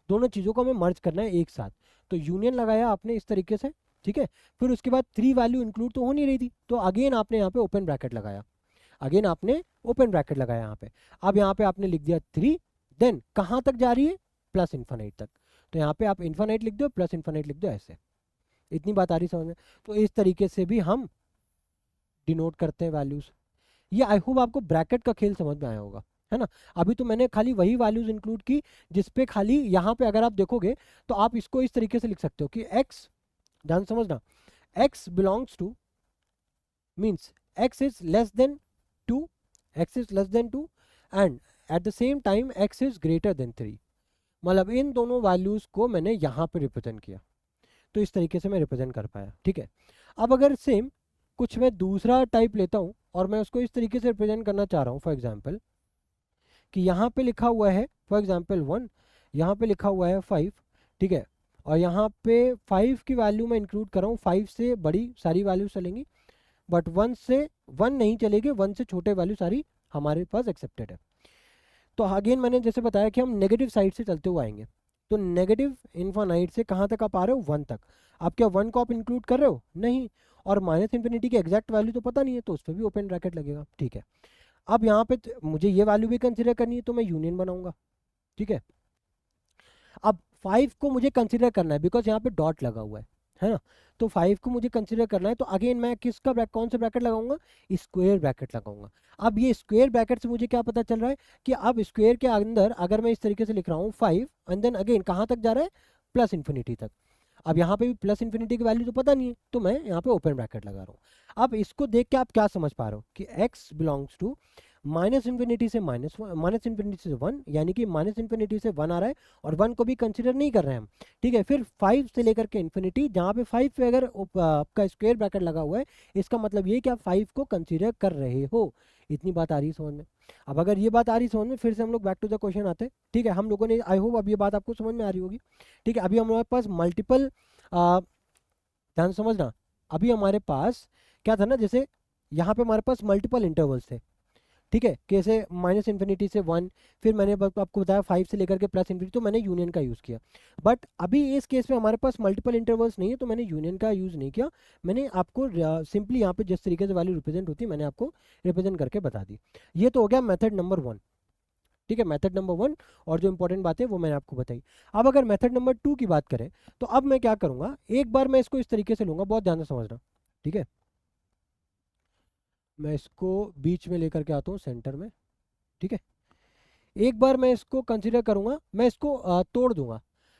दोनों चीज़ों को हमें मर्ज करना है एक साथ। तो यूनियन लगाया आपने इस तरीके से, ठीक है। फिर उसके बाद 3 वैल्यू इंक्लूड तो हो नहीं रही थी, तो अगेन आपने यहाँ पे ओपन ब्रैकेट लगाया, अगेन आपने ओपन ब्रैकेट लगाया यहाँ पे। अब यहाँ पे आपने लिख दिया 3, देन कहाँ तक जा रही है? प्लस इन्फानाइट तक। तो यहाँ पे आप इन्फानाइट लिख दो, प्लस इन्फानाइट लिख दो, ऐसे। इतनी बात आ रही समझ में? तो इस तरीके से भी हम डिनोट करते हैं वैल्यूज। ये आई होप आपको ब्रैकेट का खेल समझ में आया होगा, है ना। अभी तो मैंने खाली वही वैल्यूज इंक्लूड की जिसपे खाली यहाँ पे अगर आप देखोगे तो आप इसको इस तरीके से लिख सकते हो कि x, ध्यान से समझना, x belongs to, means x is less than 2, x is less than 2 and at the same time x is greater than 3। मतलब इन दोनों वैल्यूज को मैंने यहाँ पे रिप्रेजेंट किया, तो इस तरीके से मैं रिप्रेजेंट कर पाया, ठीक है। अब अगर सेम कुछ मैं दूसरा टाइप लेता हूँ और मैं उसको इस तरीके से रिप्रेजेंट करना चाह रहा हूँ, फॉर एग्जाम्पल कि यहाँ पे लिखा हुआ है फॉर एग्जाम्पल 1, यहाँ पे लिखा हुआ है 5, ठीक है। और यहाँ पे 5 की वैल्यू मैं इंक्लूड कर रहा हूँ, 5 से बड़ी सारी वैल्यू चलेंगी, बट 1 से 1 नहीं चलेगी, 1 से छोटे वैल्यू सारी हमारे पास एक्सेप्टेड है। तो अगेन मैंने जैसे बताया कि हम नेगेटिव साइड से चलते हुए आएंगे, तो नेगेटिव इन्फानाइट से कहाँ तक आप आ रहे हो? 1 तक। आप क्या 1 को आप इंक्लूड कर रहे हो? नहीं। और माइनस इन्फिनिटी की एग्जैक्ट वैल्यू तो पता नहीं है, तो उस पर भी ओपन ब्रैकेट लगेगा, ठीक है। अब यहाँ पे मुझे ये वैल्यू भी कंसिडर करनी है, तो मैं यूनियन बनाऊंगा, ठीक है। अब 5 को मुझे कंसिडर करना है बिकॉज यहाँ पे डॉट लगा हुआ है ना। तो 5 को मुझे कंसिडर करना है, तो अगेन मैं किसका कौन सा ब्रैकेट लगाऊंगा? स्क्वायर ब्रैकेट लगाऊंगा। अब ये स्क्वायर ब्रैकेट से मुझे क्या पता चल रहा है कि अब स्क्वायर के अंदर अगर मैं इस तरीके से लिख रहा हूँ 5 एंड देन अगेन कहाँ तक जा रहा है? प्लस इन्फिनिटी तक। अब यहाँ पे भी प्लस इन्फिनिटी की वैल्यू तो पता नहीं है, तो मैं यहाँ पे ओपन ब्रैकेट लगा रहा हूँ। अब इसको देख के आप क्या समझ पा रहे हो कि x belongs to minus infinity से माइनस इन्फिनिटी से 1, यानी कि माइनस इन्फिनिटी से 1 आ रहा है और 1 को भी कंसिडर नहीं कर रहे हैं हम, ठीक है। फिर 5 से लेकर के इन्फिनिटी, जहाँ पे 5 पे अगर आपका स्क्वायर ब्रैकेट लगा हुआ है, इसका मतलब ये कि आप 5 को कंसिडर कर रहे हो। इतनी बात आ रही है समझ में? अब अगर ये बात आ रही है समझ में, फिर से हम लोग बैक टू द क्वेश्चन आते हैं, ठीक है। हम लोगों ने, आई होप अब ये बात आपको समझ में आ रही होगी, ठीक है। अभी हमारे पास मल्टीपल, ध्यान समझना, अभी हमारे पास क्या था ना, जैसे यहाँ पे हमारे पास मल्टीपल इंटरवल्स थे, ठीक है। कैसे? माइनस इन्फिनिटी से 1, फिर मैंने आपको बताया 5 से लेकर के प्लस इन्फिनिटी, तो मैंने यूनियन का यूज़ किया। बट अभी इस केस में हमारे पास मल्टीपल इंटरवल्स नहीं है, तो मैंने यूनियन का यूज़ नहीं किया। मैंने आपको सिंपली यहाँ पे जिस तरीके से वैल्यू रिप्रेजेंट होती है मैंने आपको रिप्रेजेंट करके बता दी। ये तो हो गया मेथड नंबर 1, ठीक है, मेथड नंबर 1। और जो इंपॉर्टेंट बात है वो मैंने आपको बताई। अब अगर मेथड नंबर 2 की बात करें, तो अब मैं क्या करूँगा, एक बार मैं इसको इस तरीके से लूँगा, बहुत ध्यान से समझना, ठीक है। मैं इसको बीच में लेकर के आता हूँ, सेंटर में, ठीक है। एक बार मैं इसको कंसिडर करूंगा, मैं इसको तोड़ दूंगा।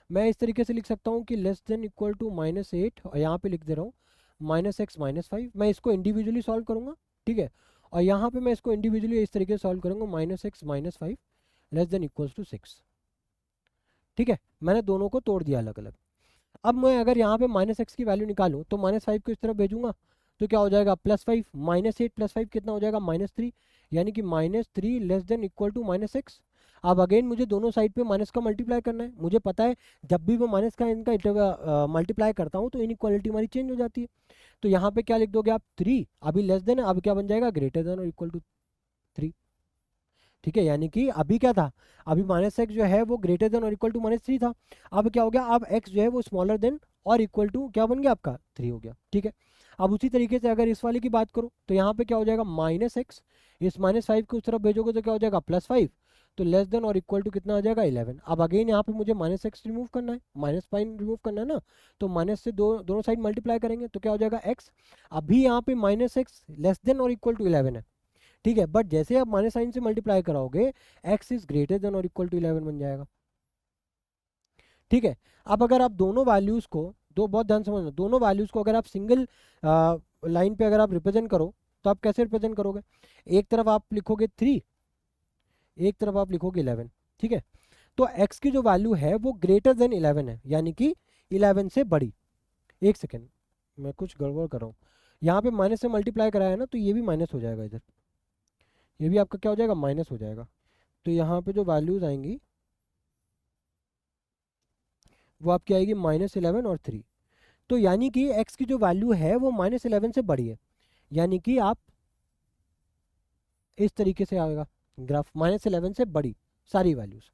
मैं इस तरीके से लिख सकता हूँ कि लेस देन इक्वल टू -8, और यहाँ पे लिख दे रहा हूँ -x -5। मैं इसको इंडिविजुअली सॉल्व करूंगा, ठीक है। और यहाँ पे मैं इसको इंडिविजुअली इस तरीके से सॉल्व करूंगा, -x -5 less than equals to 6, ठीक है। मैंने दोनों को तोड़ दिया अलग अलग। अब मैं अगर यहाँ पे -x की वैल्यू निकालूँ तो -5 को इस तरफ भेजूंगा, तो क्या हो जाएगा? +5, -8 + 5 कितना हो जाएगा? -3, यानी कि -3 less than equal to -x। अब अगेन मुझे दोनों साइड पे माइनस का मल्टीप्लाई करना है। मुझे पता है जब भी मैं माइनस का इनका मल्टीप्लाई करता हूँ तो इनइक्वालिटी हमारी चेंज हो जाती है। तो यहाँ पे क्या लिख दोगे आप? 3, अभी लेस देन है, अब क्या बन जाएगा? ग्रेटर देन और इक्वल टू 3, ठीक है। यानी कि अभी क्या था? अभी -x जो है वो ग्रेटर देन और इक्वल टू -3 था। अब क्या हो गया? अब x जो है वो स्मॉलर देन और इक्वल टू क्या बन गया आपका? 3 हो गया, ठीक है। अब उसी तरीके से अगर इस वाले की बात करो तो यहाँ पे क्या हो जाएगा? -x, इस -5 को उस तरफ भेजोगे तो क्या हो जाएगा? +5, तो लेस देन और इक्वल टू कितना आ जाएगा? 11। अब अगेन यहाँ पे मुझे -x रिमूव करना है, -5 रिमूव करना है ना, तो माइनस से दोनों साइड मल्टीप्लाई करेंगे तो क्या हो जाएगा? x। अभी यहाँ पे -x लेस देन और इक्वल टू 11 है, ठीक है। बट जैसे आप माइनस साइन से मल्टीप्लाई कराओगे, x इज ग्रेटर देन और इक्वल टू 11 बन जाएगा, ठीक है। अब अगर आप दोनों वैल्यूज को, दो, बहुत ध्यान समझना, दोनों वैल्यूज को अगर आप सिंगल लाइन पे अगर आप रिप्रेजेंट करो तो आप कैसे रिप्रेजेंट करोगे? एक तरफ आप लिखोगे 3, एक तरफ आप लिखोगे 11, ठीक है। तो x की जो वैल्यू है वो ग्रेटर देन 11 है, यानी कि 11 से बड़ी। एक सेकेंड, मैं कुछ गड़बड़ कर रहा हूँ, यहाँ पे माइनस से मल्टीप्लाई कराया है ना, तो ये भी माइनस हो जाएगा इधर, ये भी आपका क्या हो जाएगा? माइनस हो जाएगा। तो यहाँ पे जो वैल्यूज आएंगी वो आपकी आएगी -11 और 3। तो यानी कि x की जो वैल्यू है वो -11 से बड़ी है, यानी कि आप इस तरीके से आएगा ग्राफ, -11 से बड़ी सारी वैल्यूज।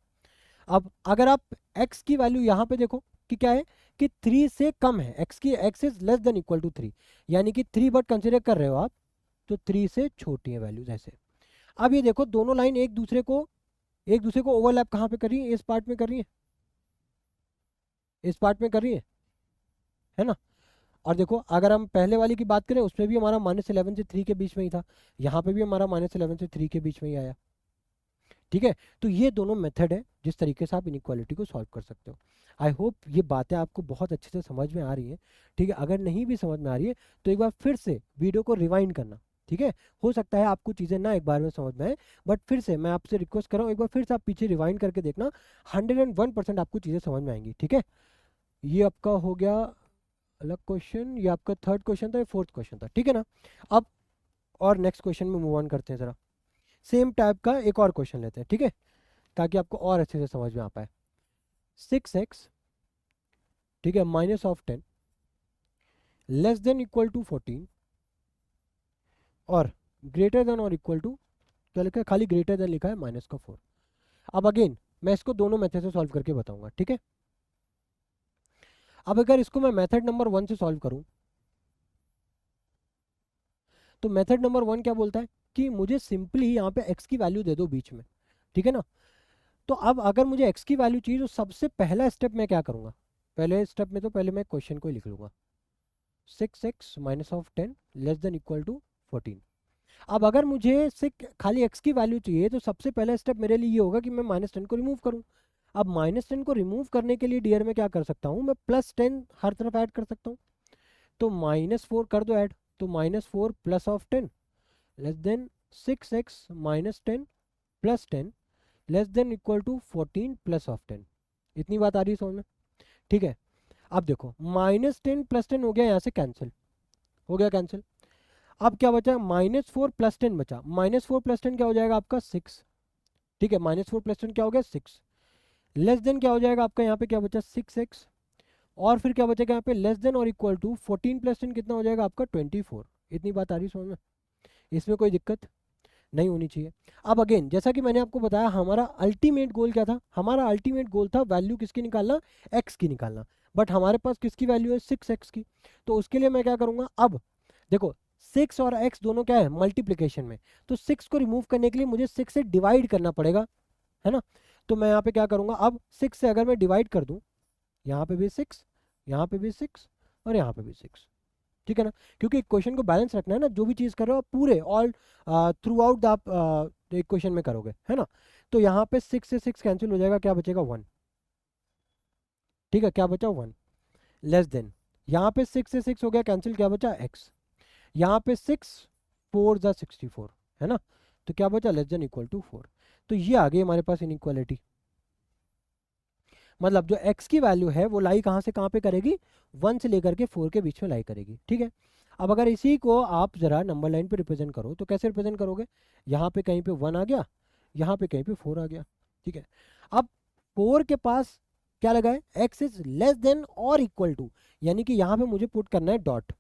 अब अगर आप x की वैल्यू यहाँ पे देखो कि क्या है कि 3 से कम है, x is less than equal to 3, यानी कि 3 बट कंसिडर कर रहे हो आप, तो 3 से छोटी है वैल्यूज ऐसे। अब ये देखो दोनों लाइन एक दूसरे को ओवरलैप कहाँ पे कर रही है, इस पार्ट में कर रही है, इस पार्ट में कर रही है ना। और देखो अगर हम पहले वाली की बात करें उसमें भी हमारा -11 से 3 के बीच में ही था, यहाँ पे भी हमारा -11 से 3 के बीच में ही आया। ठीक है, तो ये दोनों मेथड है जिस तरीके से आप इनइक्वालिटी को सॉल्व कर सकते हो। आई होप ये बातें आपको बहुत अच्छे से समझ में आ रही हैं। ठीक है, अगर नहीं भी समझ में आ रही है तो एक बार फिर से वीडियो को रिवाइंड करना। ठीक है, हो सकता है आपको चीज़ें ना एक बार में समझ में आए, बट फिर से मैं आपसे रिक्वेस्ट कर रहा हूँ एक बार फिर से आप पीछे रिवाइंड करके देखना, 101% आपको चीज़ें समझ में आएंगी। ठीक है, ये आपका हो गया अलग क्वेश्चन, ये आपका थर्ड क्वेश्चन था, ये फोर्थ क्वेश्चन था। ठीक है ना, अब और नेक्स्ट क्वेश्चन में मूव ऑन करते हैं ज़रा। सेम टाइप का एक और क्वेश्चन लेते हैं, ठीक है, ताकि आपको और अच्छे से समझ में आ पाए। 6x, ठीक है, -10 लेस देन इक्वल टू 14 और ग्रेटर देन और इक्वल टू, क्या लिखा है, खाली ग्रेटर देन लिखा है -4। अब अगेन मैं इसको दोनों मेथड से सॉल्व करके बताऊंगा। ठीक है, अब अगर इसको मैं मेथड नंबर 1 से सॉल्व करूं तो मेथड नंबर 1 क्या बोलता है कि मुझे सिंपली यहाँ पे x की वैल्यू दे दो बीच में। ठीक है ना, तो अब अगर मुझे x की वैल्यू चाहिए तो सबसे पहला स्टेप मैं क्या करूँगा, पहले स्टेप में तो पहले मैं क्वेश्चन को ही लिख लूँगा, 6x -10 less than equal to 14। अब अगर मुझे खाली x की वैल्यू चाहिए तो सबसे पहला स्टेप मेरे लिए ये होगा कि मैं -10 को रिमूव करूँ। अब -10 को रिमूव करने के लिए डियर में क्या कर सकता हूँ, मैं +10 हर तरफ ऐड कर सकता हूँ, तो -4 कर दो ऐड, तो -4 plus of 10 less than 6x -10 plus 10 less than equal to 14 plus of 10। इतनी बात आ रही है समझ में। ठीक है, अब देखो -10 प्लस 10 हो गया, यहाँ से कैंसिल हो गया, कैंसिल। अब क्या बचा, -4 प्लस 10 बचा, -4 प्लस 10 क्या हो जाएगा आपका 6। ठीक है, -4 प्लस 10 क्या हो गया 6, लेस देन क्या हो जाएगा आपका यहाँ पे क्या बचा 6x, और फिर क्या बचेगा यहाँ पे लेस देन और इक्वल टू 14 प्लस 10 कितना हो जाएगा आपका 24। इतनी बात आ रही है समझ में, इसमें कोई दिक्कत नहीं होनी चाहिए। अब अगेन जैसा कि मैंने आपको बताया हमारा अल्टीमेट गोल क्या था, हमारा अल्टीमेट गोल था वैल्यू किसकी निकालना, x की निकालना, बट हमारे पास किसकी वैल्यू है 6x की। तो उसके लिए मैं क्या करूँगा, अब देखो 6 और x दोनों क्या है मल्टीप्लिकेशन में, तो 6 को रिमूव करने के लिए मुझे 6 से डिवाइड करना पड़ेगा, है ना। तो मैं यहाँ पे क्या करूँगा, अब 6 से अगर मैं डिवाइड कर दूँ, यहाँ पे भी 6, यहाँ पे भी 6 और यहाँ पे भी 6। ठीक है ना, क्योंकि इक्वेशन को बैलेंस रखना है ना, जो भी चीज़ कर रहे हो आप पूरे ऑल थ्रू आउट द आप इक्वेशन में करोगे, है ना। तो यहाँ पे 6 से 6 कैंसिल हो जाएगा, क्या बचेगा 1। ठीक है, क्या बचा 1 लेस देन, यहाँ पे 6 से 6 हो गया कैंसिल, क्या बचा x, यहाँ पे 6 4 ज़ा 64, है ना, तो क्या बचा लेस देन इक्वल टू 4। तो ये आ गई हमारे पास इनइक्वालिटी, मतलब जो x की वैल्यू है वो लाई कहाँ से कहाँ पे करेगी, 1 से लेकर के 4 के बीच में लाई करेगी। ठीक है, अब अगर इसी को आप ज़रा नंबर लाइन पे रिप्रेजेंट करो तो कैसे रिप्रेजेंट करोगे, यहाँ पे कहीं पे 1 आ गया, यहाँ पे कहीं पे 4 आ गया। ठीक है, अब 4 के पास क्या लगा है, x इज लेस देन और इक्वल टू, यानी कि यहाँ पे मुझे पुट करना है डॉट,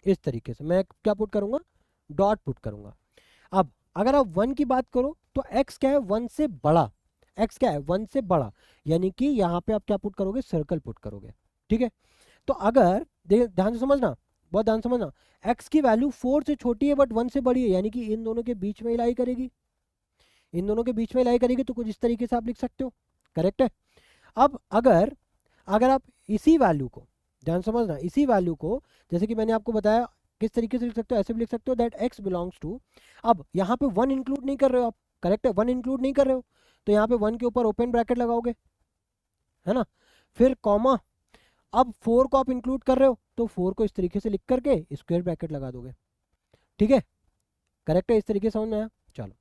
इस तरीके से मैं क्या पुट करूँगा, डॉट पुट करूँगा। अब अगर आप 1 की बात करो तो x क्या है 1 से बड़ा, x क्या है 1 से बड़ा, यानी कि यहाँ पे आप क्या पुट करोगे, सर्कल पुट करोगे। ठीक है, तो अगर ध्यान से समझना, बहुत ध्यान से समझना, x की वैल्यू 4 से छोटी है बट 1 से बड़ी है, यानी कि इन दोनों के बीच में लाई करेगी, इन दोनों के बीच में लाई करेगी, तो कुछ इस तरीके से आप लिख सकते हो, करेक्ट है। अब अगर अगर आप इसी वैल्यू को, ध्यान समझना, इसी वैल्यू को जैसे कि मैंने आपको बताया किस तरीके से लिख सकते हो, ऐसे भी लिख सकते हो दैट x बिलोंग्स टू, अब यहाँ पे 1 इंक्लूड नहीं कर रहे हो आप, करेक्ट है, 1 इंक्लूड नहीं कर रहे हो, तो यहाँ पे 1 के ऊपर ओपन ब्रैकेट लगाओगे, है ना, फिर कॉमा, अब 4 को आप इंक्लूड कर रहे हो तो 4 को इस तरीके से लिख करके स्क्वायर ब्रैकेट लगा दोगे। ठीक है, करेक्ट है, इस तरीके से समझ में आया। चलो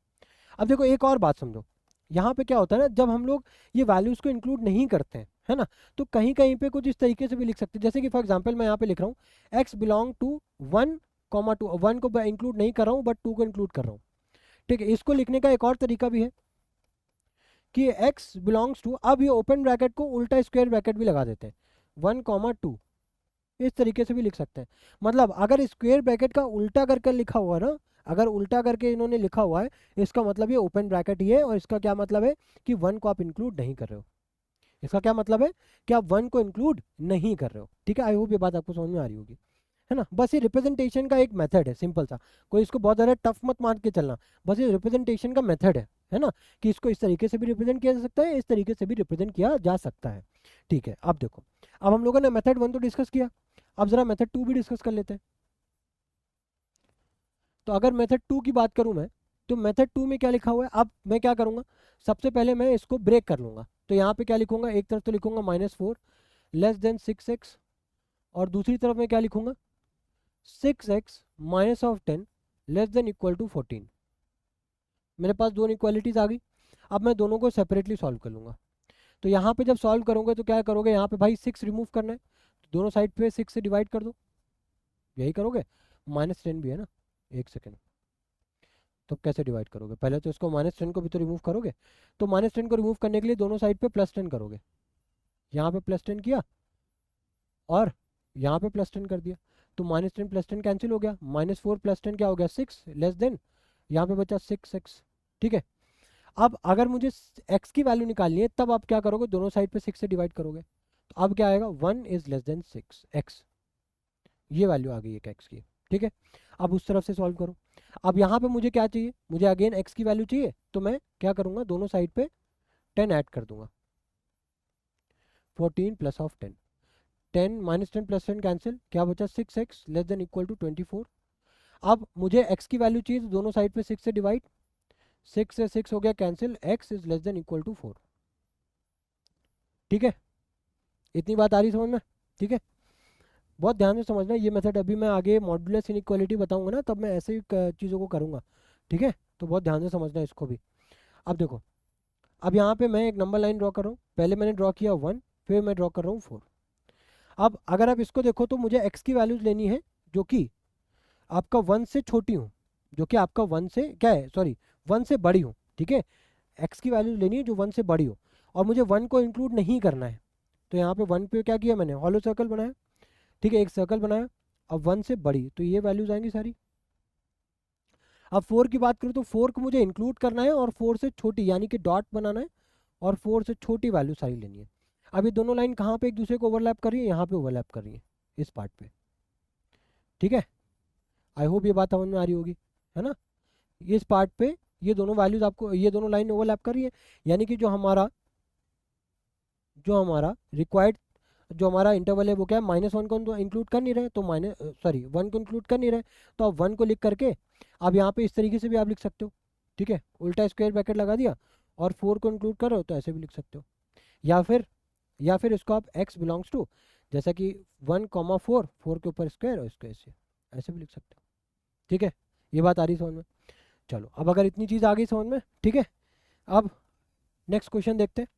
अब देखो एक और बात समझो, यहाँ पे क्या होता है ना, जब हम लोग ये वैल्यूज को इंक्लूड नहीं करते हैं, है ना, तो कहीं कहीं पे कुछ इस तरीके से भी लिख सकते हैं, जैसे कि फॉर एग्जांपल मैं यहाँ पे लिख रहा हूँ x बिलोंग टू 1 कॉमा 2, 1 को इंक्लूड नहीं कर रहा हूँ बट 2 को इंक्लूड कर रहा हूँ। ठीक है, इसको लिखने का एक और तरीका भी है कि x बिलोंग्स टू, अब ये ओपन ब्रैकेट को उल्टा स्क्वायर ब्रैकेट भी लगा देते हैं, 1 कॉमा 2, इस तरीके से भी लिख सकते हैं। मतलब अगर स्क्वायर ब्रैकेट का उल्टा करके लिखा हुआ है ना, अगर उल्टा करके इन्होंने लिखा हुआ है, इसका मतलब ये ओपन ब्रैकेट ही है, और इसका क्या मतलब है कि 1 को आप इंक्लूड नहीं कर रहे हो। इसका क्या मतलब है कि आप 1 को इंक्लूड नहीं कर रहे हो। ठीक है, आई होप ये बात आपको समझ में आ रही होगी, है ना। बस ये रिप्रेजेंटेशन का एक मेथड है, सिंपल सा। कोई इसको बहुत ज़्यादा टफ मत मान के चलना, बस ये रिप्रेजेंटेशन का मेथड है ना, कि इसको इस तरीके से भी रिप्रेजेंट किया जा सकता है, इस तरीके से भी रिप्रेजेंट किया जा सकता है। ठीक है, अब देखो, अब हम लोगों ने मेथड 1 तो डिस्कस किया, अब जरा मेथड 2 भी डिस्कस कर लेते हैं। तो अगर मेथड 2 की बात करूं मैं, तो मेथड 2 में क्या लिखा हुआ है, अब मैं क्या करूंगा, सबसे पहले मैं इसको ब्रेक कर लूंगा। तो यहाँ पे क्या लिखूंगा, एक तरफ तो लिखूंगा -4 लेस देन 6x, और दूसरी तरफ मैं क्या लिखूंगा, 6x minus of 10 less than equal to 14। मेरे पास दोनों इक्वालिटीज आ गई। अब मैं दोनों को सेपरेटली सॉल्व कर लूंगा। तो यहाँ पे जब सॉल्व करोगे तो क्या करोगे, यहाँ पे भाई 6 रिमूव करना है, तो दोनों साइड पे 6 से डिवाइड कर दो, यही करोगे। -10 भी है ना, एक सेकेंड, तो कैसे डिवाइड करोगे, पहले तो इसको -10 को भी तो रिमूव करोगे। तो -10 को रिमूव करने के लिए दोनों साइड पे +10 करोगे, यहाँ पे +10 किया और यहाँ पे +10 कर दिया, तो -10 +10 कैंसिल हो गया, -4 +10 क्या हो गया, 6 लेस देन, यहाँ पे बचा 6x। ठीक है, अब अगर मुझे x की वैल्यू निकालनी है, तब आप क्या करोगे, दोनों साइड पे 6 से डिवाइड करोगे, तो अब क्या आएगा, 1 इज लेस देन 6x, ये वैल्यू आ गई एक x की। ठीक है, अब उस तरफ से सॉल्व करो। अब यहाँ पे मुझे क्या चाहिए, मुझे अगेन x की वैल्यू चाहिए, तो मैं क्या करूँगा, दोनों साइड पे 10 ऐड कर दूंगा, 14 प्लस ऑफ 10, 10 -10 +10 कैंसिल, क्या बचा, 6x less than equal to 24। अब मुझे x की वैल्यू चाहिए, तो दोनों साइड पे 6 से डिवाइड, 6 से 6 हो गया cancel, x is less than equal to 4। ठीक है, इतनी बात आ रही समझ में। ठीक है, बहुत ध्यान से समझना ये मेथड, अभी मैं आगे मॉड्यूलस इनइक्वालिटी बताऊंगा ना, तब मैं ऐसे ही चीज़ों को करूँगा। ठीक है, तो बहुत ध्यान से समझना इसको भी। अब देखो, अब यहाँ पे मैं एक नंबर लाइन ड्रॉ कर रहा हूँ, पहले मैंने ड्रॉ किया 1, फिर मैं ड्रॉ कर रहा हूँ 4। अब अगर आप इसको देखो तो मुझे x की वैल्यूज लेनी है जो कि आपका 1 से छोटी हूँ, जो कि आपका 1 से क्या है, सॉरी 1 से बड़ी हूँ। ठीक है, x की वैल्यूज लेनी है जो 1 से बड़ी हो, और मुझे 1 को इंक्लूड नहीं करना है। तो यहाँ पे 1 पे क्या किया मैंने, हॉलो सर्कल बनाया। ठीक है, एक सर्कल बनाया, अब 1 से बड़ी, तो ये वैल्यूज आएंगी सारी। अब 4 की बात करूँ तो 4 को मुझे इंक्लूड करना है, और 4 से छोटी यानी कि डॉट बनाना है, और 4 से छोटी वैल्यू सारी लेनी है। अब ये दोनों लाइन कहाँ पे एक दूसरे को ओवरलैप कर रही है, यहाँ पे ओवरलैप कर रही है, इस पार्ट पे। ठीक है, आई होप ये बात समझ में आ रही होगी, है ना। इस पार्ट पे ये दोनों वैल्यूज आपको, ये दोनों लाइन ओवरलैप कर रही है, यानी कि जो हमारा रिक्वायर्ड, जो हमारा इंटरवल है वो क्या है, -1 को तो इंक्लूड कर नहीं रहे, तो 1 को इंक्लूड कर नहीं रहे, तो आप 1 को लिख करके आप यहाँ पे इस तरीके से भी आप लिख सकते हो। ठीक है, उल्टा स्क्वायर ब्रैकेट लगा दिया, और 4 को इंक्लूड कर रहे हो तो ऐसे भी लिख सकते हो, या फिर इसको आप x बिलोंग्स टू, जैसा कि 1,4, 4 के ऊपर स्क्वायर और इसको ऐसे भी लिख सकते हो। ठीक है, ये बात आ रही समझ में। चलो, अब अगर इतनी चीज़ आ गई समझ में, ठीक है, अब नेक्स्ट क्वेश्चन देखते हैं।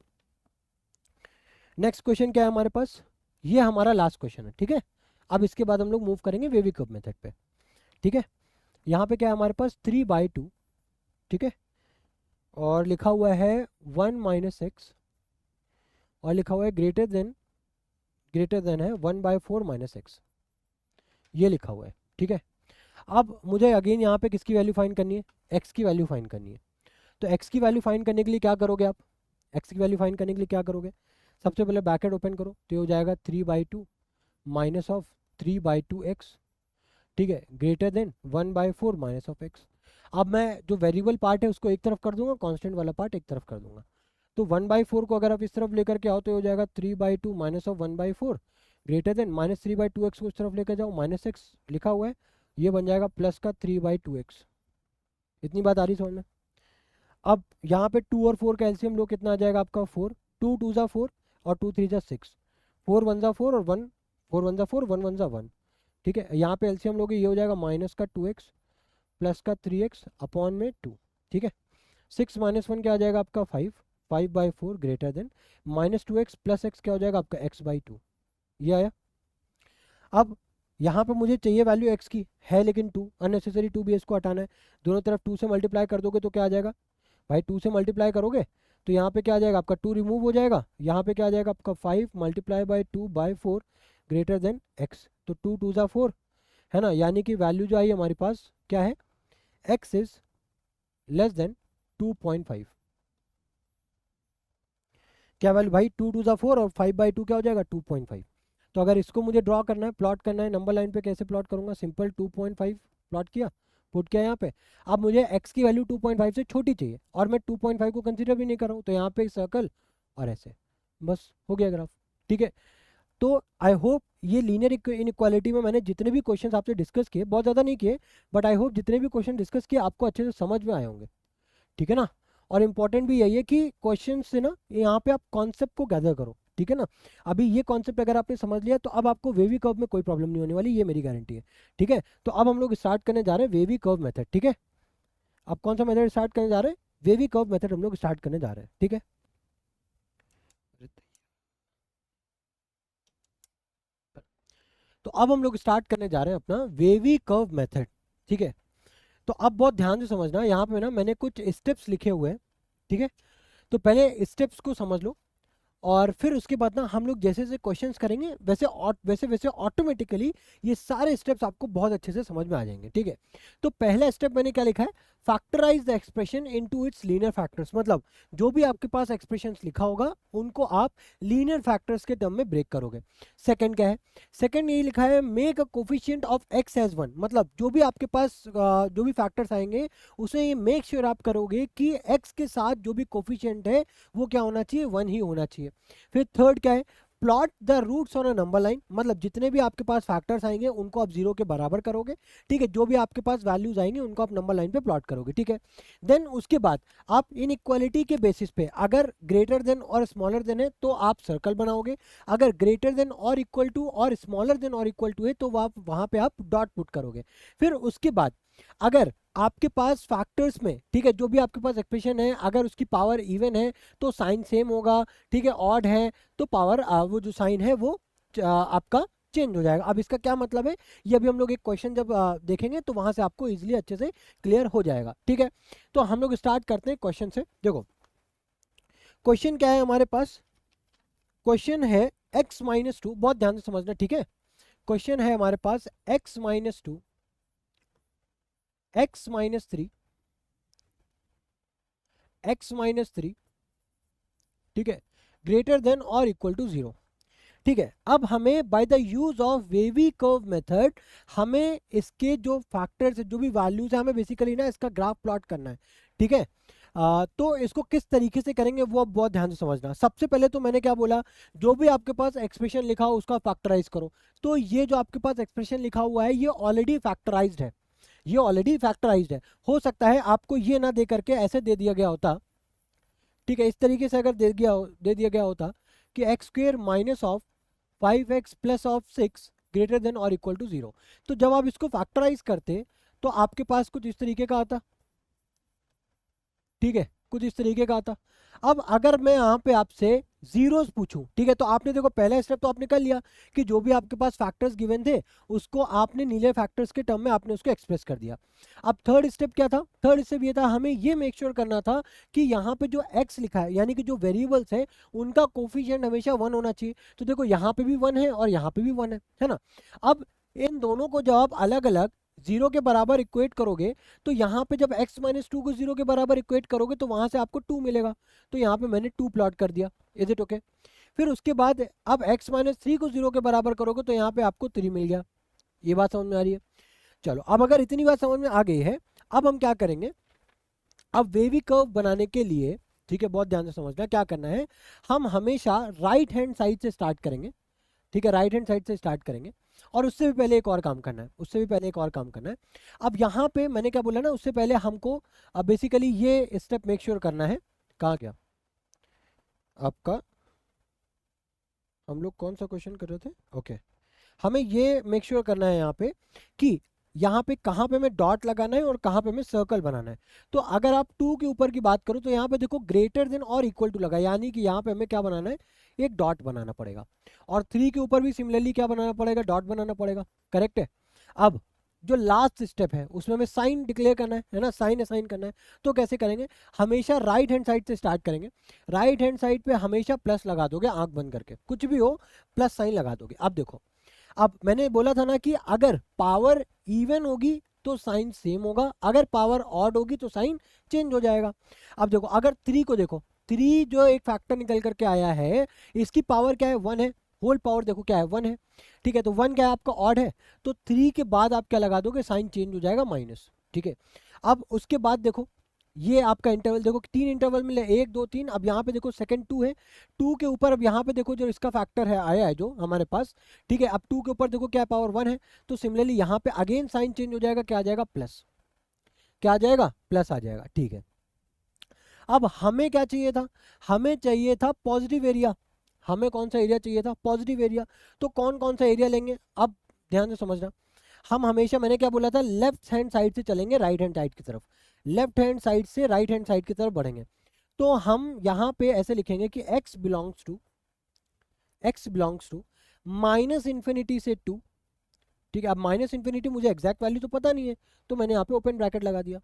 नेक्स्ट क्वेश्चन क्या है हमारे पास, ये हमारा लास्ट क्वेश्चन है। ठीक है, अब इसके बाद हम लोग मूव करेंगे वेवी कर्व मेथड पे। ठीक है, यहाँ पे क्या है हमारे पास, 3/2। ठीक है, और लिखा हुआ है 1 - x, और लिखा हुआ है ग्रेटर देन है 1/4 - x, ये लिखा हुआ है। ठीक है, अब मुझे अगेन यहाँ पे किसकी वैल्यू फाइंड करनी है, x की वैल्यू फाइंड करनी है। तो x की वैल्यू फाइंड करने के लिए क्या करोगे आप, x की वैल्यू फाइंड करने के लिए क्या करोगे, सबसे पहले ब्रैकेट ओपन करो, तो ये हो जाएगा 3/2 माइनस ऑफ 3/2x। ठीक है, greater than 1/4 minus of x। अब मैं जो वेरिएबल पार्ट है उसको एक तरफ कर दूंगा, कांस्टेंट वाला पार्ट एक तरफ कर दूंगा। तो 1/4 को अगर आप इस तरफ लेकर के आओ तो हो जाएगा 3/2 minus of 1/4 greater than -3/2x को इस तरफ लेकर जाओ, -x लिखा हुआ है, ये बन जाएगा प्लस का 3/2x। इतनी बात आ रही समझ में। अब यहाँ पे 2 और 4 का एलसीएम लो, कितना आ जाएगा आपका 4, 2 2 ज़ा 4 और 2 3 ज़ा 6, 4 1 ज़ा 4 और 1 4 1 ज़ा 4, 1 1 ज़ा 1। ठीक है, यहाँ पे एलसीएम लोगे, ये हो जाएगा माइनस का 2x प्लस का 3x अपॉन में 2। ठीक है, 6 - 1 क्या आ जाएगा आपका 5, 5/4 greater than -2x plus x क्या हो जाएगा आपका x/2, ये आया। अब यहाँ पे मुझे चाहिए वैल्यू x की है, लेकिन 2 अननेसेसरी 2 भी इसको हटाना है, दोनों तरफ 2 से मल्टीप्लाई कर दोगे तो क्या आ जाएगा भाई, 2 से मल्टीप्लाई करोगे तो यहाँ पे क्या आ जाएगा आपका 2 रिमूव हो जाएगा, यहाँ पे क्या आ जाएगा आपका 5 × 2/4 ग्रेटर देन x। तो 2 2 ज़ा 4 है ना, यानी कि वैल्यू जो आई हमारे पास क्या है, x इज लेस देन 2.5। क्या वैल्यू भाई, 2 2 ज़ा 4 और 5/2 क्या हो जाएगा 2.5। तो अगर इसको मुझे ड्रॉ करना है, प्लॉट करना है नंबर लाइन पे, कैसे प्लॉट करूंगा, सिंपल 2.5 प्लॉट किया, पुट किया यहाँ पे। अब मुझे x की वैल्यू 2.5 से छोटी चाहिए और मैं 2.5 को कंसीडर भी नहीं कर रहा हूँ, तो यहाँ पे सर्कल और ऐसे, बस हो गया ग्राफ। ठीक है, तो आई होप ये लीनियर इनइक्वालिटी में मैंने जितने भी क्वेश्चन आपसे डिस्कस किए, बहुत ज़्यादा नहीं किए, बट आई होप जितने भी क्वेश्चन डिस्कस किए आपको अच्छे से समझ में आए होंगे। ठीक है ना, और इम्पॉर्टेंट भी यही है कि क्वेश्चन से ना यहाँ पे आप कॉन्सेप्ट को गैदर करो। ठीक है ना, अभी ये कॉन्सेप्ट अगर आपने समझ लिया तो अब आपको वेवी कर्व में कोई प्रॉब्लम नहीं होने वाली, ये मेरी गारंटी है। ठीक है, तो अब हम लोग स्टार्ट करने जा रहे हैं वेवी कर्व मेथड। ठीक है, अब कौन सा मेथड स्टार्ट करने जा रहे हैं, वेवी कर्व मेथड हम लोग स्टार्ट करने जा रहे हैं। ठीक है, तो अब हम लोग स्टार्ट करने जा रहे हैं अपना वेवी कर्व मेथड। ठीक है, तो अब बहुत ध्यान से समझना, यहाँ पे ना मैंने कुछ स्टेप्स लिखे हुए हैं। ठीक है, तो पहले स्टेप्स को समझ लो और फिर उसके बाद ना हम लोग जैसे जैसे क्वेश्चंस करेंगे वैसे वैसे ऑटोमेटिकली ये सारे स्टेप्स आपको बहुत अच्छे से समझ में आ जाएंगे। ठीक है, तो पहला स्टेप मैंने क्या लिखा है, factorize the expression into its linear factors, मतलब जो भी आपके पास एक्सप्रेशंस लिखा होगा उनको आप लीनियर फैक्टर्स के टर्म में ब्रेक करोगे। सेकंड क्या है, सेकंड ये लिखा है make a coefficient of x as 1, मतलब जो भी आपके पास जो भी फैक्टर्स आएंगे उसे ये मेक श्योर आप करोगे कि x के साथ जो भी कोफिशिएंट है वो क्या होना चाहिए, 1 ही होना चाहिए। फिर थर्ड क्या है, plot the roots on a number line, मतलब जितने भी आपके पास फैक्टर्स आएंगे उनको आप जीरो के बराबर करोगे। ठीक है, जो भी आपके पास वैल्यूज आएंगे उनको आप नंबर लाइन पे प्लॉट करोगे। ठीक है, देन उसके बाद आप इनइक्वालिटी के बेसिस पे अगर ग्रेटर देन और स्मॉलर देन है तो आप सर्कल बनाओगे, अगर ग्रेटर देन और इक्वल टू और स्मॉलर देन और इक्वल टू है तो आप वहां पे आप डॉट पुट करोगे। फिर उसके बाद अगर आपके पास फैक्टर्स में, ठीक है, जो भी आपके पास एक्सप्रेशन है अगर उसकी पावर इवन है तो साइन सेम होगा। ठीक है, ऑड है तो पावर वो जो साइन है वो आपका चेंज हो जाएगा। अब इसका क्या मतलब है, ये अभी हम लोग एक क्वेश्चन जब देखेंगे तो वहां से आपको इजीली अच्छे से क्लियर हो जाएगा। ठीक है, तो हम लोग स्टार्ट करते हैं क्वेश्चन से। देखो क्वेश्चन क्या है हमारे पास, क्वेश्चन है x-2, बहुत ध्यान से समझना। ठीक है, क्वेश्चन है हमारे पास x-2 x-3 x-3, ठीक है, ग्रेटर देन और इक्वल टू 0। ठीक है, अब हमें by the use of wavy curve method हमें इसके जो फैक्टर्स जो भी वैल्यूज है हमें बेसिकली ना इसका ग्राफ प्लॉट करना है। ठीक है, तो इसको किस तरीके से करेंगे वो अब बहुत ध्यान से समझना। सबसे पहले तो मैंने क्या बोला, जो भी आपके पास एक्सप्रेशन लिखा हो उसका फैक्टराइज करो। तो ये जो आपके पास एक्सप्रेशन लिखा हुआ है ये ऑलरेडी फैक्टराइज्ड है, ये ऑलरेडी फैक्टराइज्ड है। हो सकता है आपको ये ना दे करके ऐसे दे दिया गया होता, ठीक है, इस तरीके से अगर दे दिया गया होता कि x square minus of 5x plus of 6 greater than और इक्वल टू 0, तो जब आप इसको फैक्टराइज करते तो आपके पास कुछ इस तरीके का आता। ठीक है, कुछ इस तरीके का आता। अब अगर मैं यहाँ पे आपसे जीरोस पूछूं, ठीक है, तो आपने देखो पहला स्टेप तो आपने कर लिया कि जो भी आपके पास फैक्टर्स गिवन थे उसको आपने नीले फैक्टर्स के टर्म में आपने उसको एक्सप्रेस कर दिया। अब थर्ड स्टेप क्या था, थर्ड स्टेप ये था हमें ये मेक श्योर करना था कि यहाँ पे जो x लिखा है यानी कि जो वेरिएबल्स है उनका कोफिशिएंट हमेशा 1 होना चाहिए। तो देखो यहाँ पे भी 1 है और यहाँ पे भी 1 है ना। अब इन दोनों को जब आप अलग अलग जीरो के बराबर इक्वेट करोगे तो यहाँ पे जब x-2 को जीरो के बराबर इक्वेट करोगे तो वहां से आपको 2 मिलेगा। तो यहाँ पे मैंने 2 प्लॉट कर दिया, इज इट ओके। फिर उसके बाद अब x-3 को जीरो के बराबर करोगे तो यहाँ पे आपको 3 मिल गया। ये बात समझ में आ रही है। चलो अब अगर इतनी बात समझ में आ गई है, अब हम क्या करेंगे, अब वेवी कर्व बनाने के लिए, ठीक है, बहुत ध्यान से समझना क्या करना है, हम हमेशा राइट हैंड साइड से स्टार्ट करेंगे। ठीक है, राइट हैंड साइड से स्टार्ट करेंगे और उससे भी पहले एक और काम करना है, उससे भी पहले एक और काम करना है। अब यहाँ पे मैंने क्या बोला ना, उससे पहले हमको बेसिकली ये स्टेप मेक श्योर करना है। कहाँ गया आपका, हम लोग कौन सा क्वेश्चन कर रहे थे, ओके। हमें ये मेक श्योर करना है यहाँ पे कि यहाँ पे कहाँ पे हमें डॉट लगाना है और कहाँ पे हमें सर्कल बनाना है। तो अगर आप 2 के ऊपर की बात करो तो यहाँ पे देखो ग्रेटर देन और इक्वल टू लगा, यानी कि यहाँ पे हमें क्या बनाना है, एक डॉट बनाना पड़ेगा। और 3 के ऊपर भी सिमिलरली क्या बनाना पड़ेगा, डॉट बनाना पड़ेगा। करेक्ट है। अब जो लास्ट स्टेप है उसमें हमें साइन डिक्लेयर करना है ना, साइन असाइन करना है। तो कैसे करेंगे, हमेशा राइट हैंड साइड से स्टार्ट करेंगे। राइट हैंड साइड पे हमेशा प्लस लगा दोगे, आंख बंद करके, कुछ भी हो प्लस साइन लगा दोगे। अब देखो अब मैंने बोला था ना कि अगर पावर इवन होगी तो साइन सेम होगा, अगर पावर ऑड होगी तो साइन चेंज हो जाएगा। अब देखो अगर 3 को देखो, 3 जो एक फैक्टर निकल करके आया है, इसकी पावर क्या है 1 है, होल पावर देखो क्या है 1 है, ठीक है। तो 1 क्या है आपका ऑड है, तो 3 के बाद आप क्या लगा दोगे, साइन चेंज हो जाएगा माइनस, ठीक है। अब उसके बाद देखो ये आपका इंटरवल देखो 3 इंटरवल मिले 1 2 3, अब यहाँ पे देखो सेकंड 2 है, 2 के ऊपर अब यहाँ पे देखो जो इसका फैक्टर है आया है जो हमारे पास, ठीक है। अब 2 के ऊपर देखो क्या पावर 1 है, तो सिमिलरली यहाँ पे अगेन साइन चेंज हो जाएगा, क्या आ जाएगा प्लस, क्या आ जाएगा प्लस आ जाएगा, ठीक है। अब हमें क्या चाहिए था, हमें चाहिए था पॉजिटिव एरिया, हमें कौन सा एरिया चाहिए था, पॉजिटिव एरिया। तो कौन कौन सा एरिया लेंगे, अब ध्यान से समझना। हम हमेशा, मैंने क्या बोला था, लेफ्ट हैंड साइड से चलेंगे राइट हैंड साइड की तरफ, लेफ्ट हैंड साइड से राइट हैंड साइड की तरफ बढ़ेंगे। तो हम यहाँ पे ऐसे लिखेंगे कि x belongs to minus infinity से 2, ठीक है। अब माइनस इन्फिनिटी मुझे एग्जैक्ट वैल्यू तो पता नहीं है, तो मैंने यहाँ पे ओपन ब्रैकेट लगा दिया,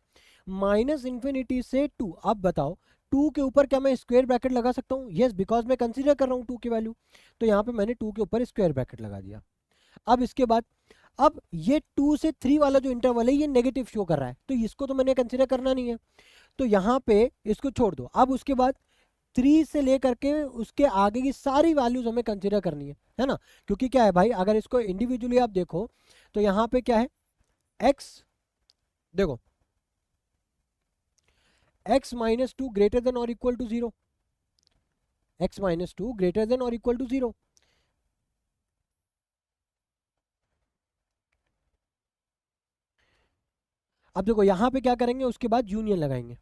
माइनस इन्फिनिटी से 2। अब बताओ 2 के ऊपर क्या मैं स्क्वायर ब्रैकेट लगा सकता हूँ, यस, बिकॉज मैं कंसीडर कर रहा हूँ 2 की वैल्यू, तो यहाँ पे मैंने 2 के ऊपर स्क्वायर ब्रैकेट लगा दिया। अब इसके बाद, अब ये 2 से 3 वाला जो इंटरवल है ये नेगेटिव शो कर रहा है, तो इसको तो मैंने कंसीडर करना नहीं है, तो यहाँ पे इसको छोड़ दो। अब उसके बाद 3 से लेकर के उसके आगे की सारी वैल्यूज हमें कंसीडर करनी है ना, क्योंकि क्या है भाई, अगर इसको इंडिविजुअली आप देखो तो यहाँ पे क्या है, x देखो x माइनस 2 ग्रेटर देन और equal to 0, x minus 2 greater than और इक्वल टू 0। अब देखो यहाँ पे क्या करेंगे, उसके बाद यूनियन लगाएंगे,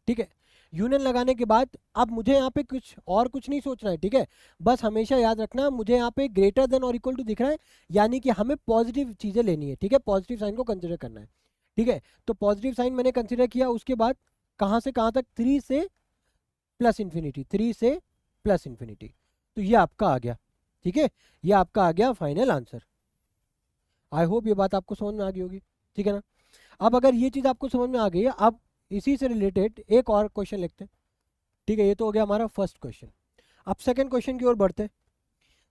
ठीक है। यूनियन लगाने के बाद अब मुझे यहाँ पे कुछ नहीं सोचना है, ठीक है। बस हमेशा याद रखना मुझे यहाँ पे ग्रेटर देन और इक्वल टू दिख रहा है, यानी कि हमें पॉजिटिव चीजें लेनी है, ठीक है, पॉजिटिव साइन को कंसिडर करना है, ठीक है। तो पॉजिटिव साइन मैंने कंसिडर किया, उसके बाद कहाँ से कहाँ तक, 3 से प्लस इन्फिनिटी, 3 से प्लस इन्फिनिटी, तो ये आपका आ गया, ठीक है। ये आपका आ गया फाइनल आंसर। आई होप ये बात आपको समझ में आ गई होगी, ठीक है ना। अब अगर ये चीज़ आपको समझ में आ गई है, अब इसी से रिलेटेड एक और क्वेश्चन लिखते हैं, ठीक है। ये तो हो गया हमारा फर्स्ट क्वेश्चन। अब सेकंड क्वेश्चन की ओर बढ़ते हैं।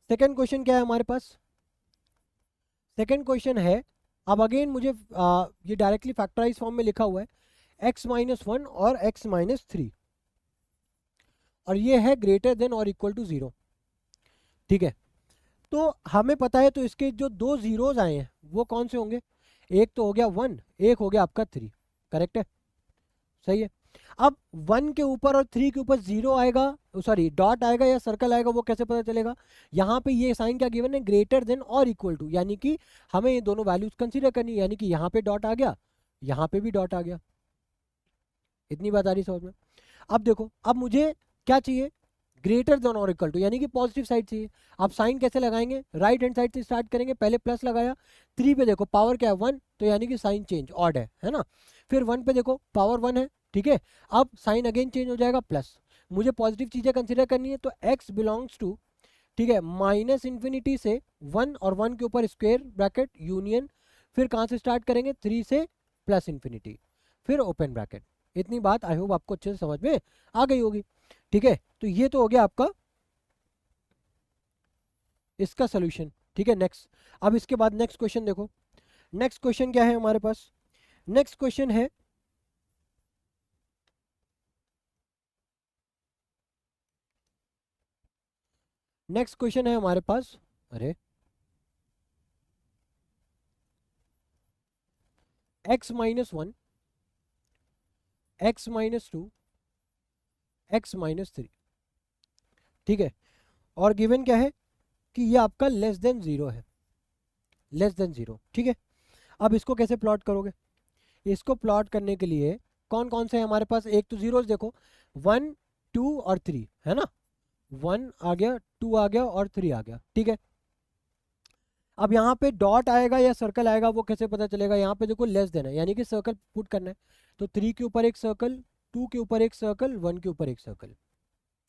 सेकंड क्वेश्चन क्या है हमारे पास, सेकंड क्वेश्चन है, अब अगेन मुझे ये डायरेक्टली फैक्टराइज फॉर्म में लिखा हुआ है x माइनस 1 और x माइनस 3, और ये है ग्रेटर देन और इक्वल टू 0, ठीक है। तो हमें पता है, तो इसके जो दो जीरोज आए हैं वो कौन से होंगे, एक तो हो गया 1, एक हो गया आपका 3, करेक्ट है, सही है। अब 1 के ऊपर और 3 के ऊपर 0 आएगा, सॉरी डॉट आएगा या सर्कल आएगा, वो कैसे पता चलेगा, यहाँ पे ये साइन क्या गिवन है, ग्रेटर देन और इक्वल टू, यानी कि हमें ये दोनों वैल्यूज कंसीडर करनी है, यानी कि यहाँ पे डॉट आ गया, यहाँ पे भी डॉट आ गया। इतनी बात आ रही समझ में। अब देखो, अब मुझे क्या चाहिए, ग्रेटर देन और इक्वल टू, यानी कि पॉजिटिव साइड चाहिए। अब साइन कैसे लगाएंगे, राइट हैंड साइड से स्टार्ट करेंगे, पहले प्लस लगाया, 3 पे देखो पावर क्या है 1, तो यानी कि साइन चेंज ऑड है ना। फिर 1 पे देखो पावर 1 है, ठीक है। अब साइन अगेन चेंज हो जाएगा प्लस, मुझे पॉजिटिव चीजें कंसिडर करनी है, तो x बिलोंग्स टू, ठीक है, माइनस इन्फिनिटी से 1 और 1 के ऊपर स्क्वायर ब्रैकेट यूनियन, फिर कहाँ से स्टार्ट करेंगे, 3 से प्लस इन्फिनिटी, फिर ओपन ब्रैकेट। इतनी बात आई होप आपको अच्छे से समझ में आ गई होगी, ठीक है। तो ये तो हो गया आपका इसका सोल्यूशन, ठीक है। नेक्स्ट, अब इसके बाद नेक्स्ट क्वेश्चन देखो, नेक्स्ट क्वेश्चन क्या है हमारे पास, नेक्स्ट क्वेश्चन है हमारे पास, अरे x minus 1, x minus 2, x minus 3, ठीक है। और गिवन क्या है कि ये आपका लेस देन 0 है, लेस देन 0, ठीक है। अब इसको कैसे प्लॉट करोगे, इसको प्लॉट करने के लिए कौन कौन से है हमारे पास, एक तो जीरोस देखो 1 2 और 3 है ना, 1 आ गया, 2 आ गया और 3 आ गया, ठीक है। अब यहाँ पे डॉट आएगा या सर्कल आएगा वो कैसे पता चलेगा, यहाँ पे देखो लेस देन है, यानी कि सर्कल पुट करना है, तो 3 के ऊपर एक सर्कल, 2 के ऊपर एक सर्कल, 1 के ऊपर एक सर्कल,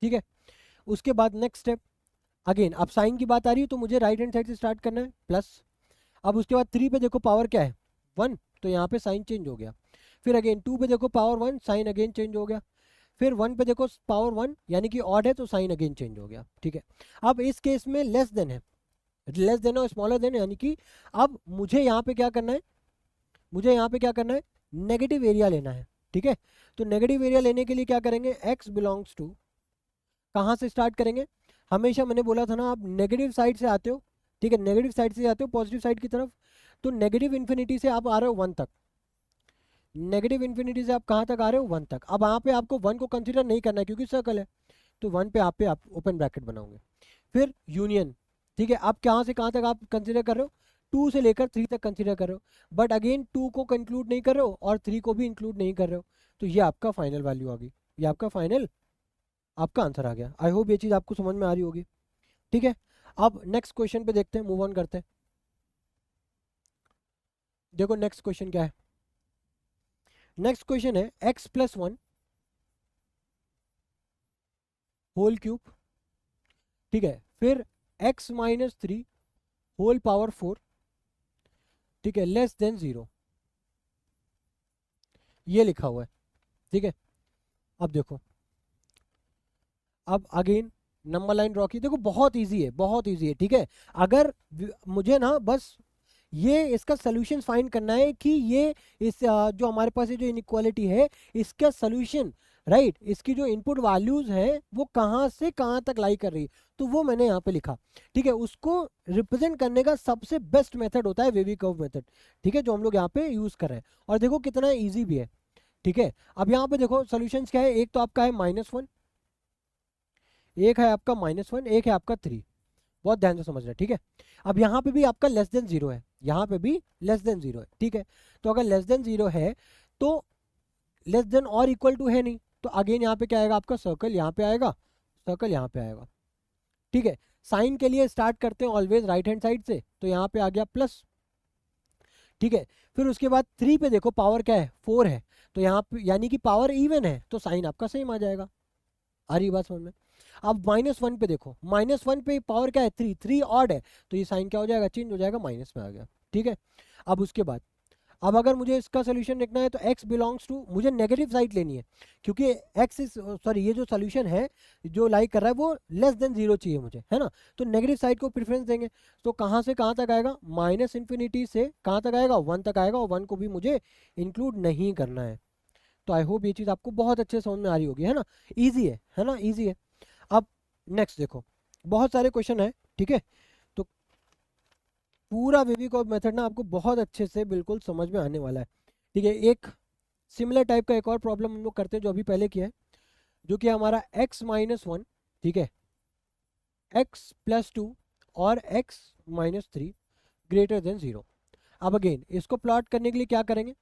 ठीक है। उसके बाद नेक्स्ट स्टेप, अगेन अब साइन की बात आ रही है तो मुझे राइट हैंड साइड से स्टार्ट करना है प्लस। अब उसके बाद 3 पे देखो पावर क्या है 1, तो यहाँ पे साइन चेंज हो गया। फिर अगेन 2 पे देखो पावर 1, साइन अगेन चेंज हो गया। फिर 1 पे देखो पावर 1 यानी कि ऑड है तो साइन अगेन चेंज हो गया, ठीक है। अब इस केस में लेस देन है, लेस देन और स्मॉलर देन, यानी कि अब मुझे यहाँ पे क्या करना है, मुझे यहाँ पे क्या करना है, नेगेटिव एरिया लेना है। ठीक है, तो नेगेटिव एरिया लेने के लिए क्या करेंगे, x बिलोंग्स टू, कहाँ से स्टार्ट करेंगे, हमेशा मैंने बोला था ना आप नेगेटिव साइड से आते हो। ठीक है, नेगेटिव साइड से आते हो पॉजिटिव साइड की तरफ, तो नेगेटिव इन्फिनिटी से आप आ रहे हो 1 तक, नेगेटिव इन्फिनिटी से आप कहाँ तक आ रहे हो, 1 तक। अब यहाँ पे आपको 1 को कंसिडर नहीं करना है क्योंकि सर्कल है, तो 1 पे आप ओपन ब्रैकेट बनाओगे, फिर यूनियन। ठीक है, अब कहाँ से कहाँ तक आप कंसिडर कर रहे हो, 2 से लेकर 3 तक कंसिडर कर रहे हो, बट अगेन 2 को कंक्लूड नहीं कर रहे हो और 3 को भी इंक्लूड नहीं कर रहे हो, तो ये आपका फाइनल वैल्यू आ गई, ये आपका फाइनल, आपका आंसर आ गया। आई होप ये चीज़ आपको समझ में आ रही होगी। ठीक है, अब नेक्स्ट क्वेश्चन पे देखते हैं, मूव ऑन करते हैं। देखो नेक्स्ट क्वेश्चन क्या है, नेक्स्ट क्वेश्चन है x+1 होल क्यूब। ठीक है, फिर x-3 होल पावर 4, ठीक है, लेस देन 0, ये लिखा हुआ है। ठीक है, अब देखो, अब अगेन नंबर लाइन ड्रॉ की, देखो बहुत इजी है, बहुत इजी है। ठीक है, अगर मुझे ना बस ये इसका सोल्यूशन फाइंड करना है कि ये इस जो हमारे पास ये जो इनइक्वालिटी है इसका सोल्यूशन, राइट, इसकी जो इनपुट वैल्यूज है वो कहाँ से कहाँ तक लाई कर रही है, तो वो मैंने यहाँ पे लिखा। ठीक है, उसको रिप्रेजेंट करने का सबसे बेस्ट मेथड होता है वेवी कर्व मेथड। ठीक है, जो हम लोग यहाँ पे यूज कर रहे हैं, और देखो कितना ईजी भी है। ठीक है, अब यहाँ पे देखो सोल्यूशन क्या है, एक तो आपका है -1, एक है आपका -1, एक है आपका 3, बहुत ध्यान से समझना। ठीक है, अब यहाँ पे भी आपका लेस देन 0 है, यहाँ पे भी लेस देन 0 है। ठीक है, तो अगर लेस देन 0 है तो लेस देन और इक्वल टू है नहीं, तो अगेन यहाँ पे क्या आएगा, आपका सर्कल यहाँ पे आएगा, सर्कल यहाँ पे आएगा। ठीक है, साइन के लिए स्टार्ट करते हैं ऑलवेज राइट हैंड साइड से, तो यहाँ पे आ गया प्लस। ठीक है, फिर उसके बाद 3 पे देखो पावर क्या है, 4 है, तो यहाँ पे यानी कि पावर इवन है, तो साइन आपका सेम आ जाएगा। आ रही बात समझ में। अब -1 पे देखो, -1 पे पावर क्या है, 3, 3 ऑड है, तो ये साइन क्या हो जाएगा, चेंज हो जाएगा, माइनस में आ गया। ठीक है, अब उसके बाद अब अगर मुझे इसका सोल्यूशन लिखना है तो x बिलोंग्स टू, मुझे नेगेटिव साइड लेनी है क्योंकि x इज सॉरी, ये जो सोल्यूशन है जो लाइक कर रहा है वो लेस देन 0 चाहिए मुझे, है ना, तो नेगेटिव साइड को प्रेफरेंस देंगे। तो कहाँ से कहाँ तक आएगा, -इन्फिनिटी से कहाँ तक आएगा, 1 तक आएगा, और 1 को भी मुझे इंक्लूड नहीं करना है। तो आई होप ये चीज़ आपको बहुत अच्छे समझ में आ रही होगी, है ना, ईजी है ना, ईजी है। अब नेक्स्ट देखो, बहुत सारे क्वेश्चन है। ठीक है, तो पूरा वेविकॉप मेथड ना आपको बहुत अच्छे से बिल्कुल समझ में आने वाला है। ठीक है, एक सिमिलर टाइप का एक और प्रॉब्लम हम लोग करते हैं जो अभी पहले किया है, जो कि हमारा x-1, ठीक है, x+2 और x-3 ग्रेटर देन 0। अब अगेन इसको प्लॉट करने के लिए क्या करेंगे,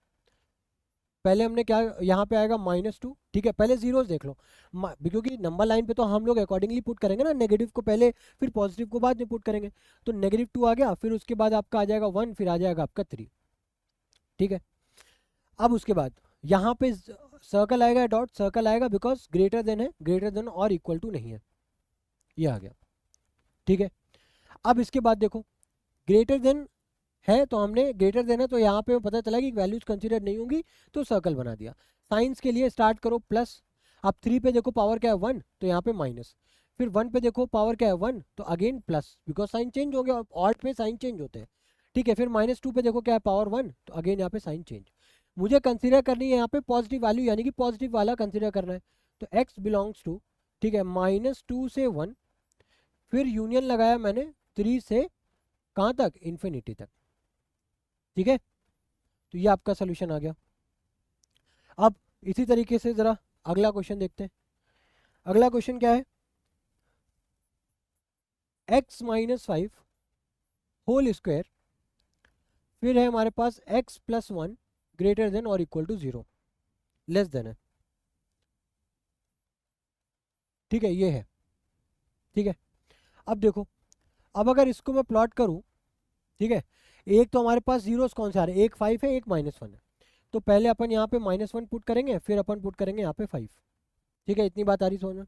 पहले हमने क्या, यहाँ पे आएगा -2। ठीक है, पहले जीरोस देख लो, क्योंकि नंबर लाइन पे तो हम लोग अकॉर्डिंगली पुट करेंगे ना, नेगेटिव को पहले फिर पॉजिटिव को बाद में पुट करेंगे, तो -2 आ गया, फिर उसके बाद आपका आ जाएगा 1, फिर आ जाएगा आपका 3। ठीक है, अब उसके बाद यहाँ पे सर्कल आएगा, डॉट सर्कल आएगा, बिकॉज ग्रेटर देन है, ग्रेटर देन और इक्वल टू नहीं है, ये आ गया। ठीक है, अब इसके बाद देखो ग्रेटर देन है, तो हमने ग्रेटर देन है तो यहाँ पे पता चला कि वैल्यूज कंसीडर नहीं होंगी, तो सर्कल बना दिया। साइंस के लिए स्टार्ट करो प्लस, अब 3 पे देखो पावर क्या है 1, तो यहाँ पे माइनस, फिर 1 पे देखो पावर क्या है 1, तो again plus, because sign change हो गया, ऑड पे साइन चेंज होते हैं। ठीक है, फिर -2 पे देखो क्या है पावर 1, तो अगेन यहाँ पे साइन चेंज। मुझे कंसीडर करनी है यहाँ पे पॉजिटिव वैल्यू, यानी कि पॉजिटिव वाला कंसीडर करना है, तो x बिलोंग्स टू, ठीक है, -2 से 1, फिर यूनियन लगाया मैंने 3 से कहाँ तक, इन्फिनिटी तक। ठीक है, तो ये आपका सोल्यूशन आ गया। अब इसी तरीके से जरा अगला क्वेश्चन देखते हैं। अगला क्वेश्चन क्या है, x-5 होल स्क्वायर, फिर है हमारे पास x+1 ग्रेटर देन और इक्वल टू 0, लेस देन है। ठीक है, ये है। ठीक है, अब देखो, अब अगर इसको मैं प्लॉट करूं, ठीक है, एक तो हमारे पास जीरोस कौन से आ रहे हैं, एक 5 है, एक -1 है, तो पहले अपन यहाँ पे -1 पुट करेंगे, फिर अपन पुट करेंगे यहाँ पे 5। ठीक है, इतनी बात आ रही समझ में।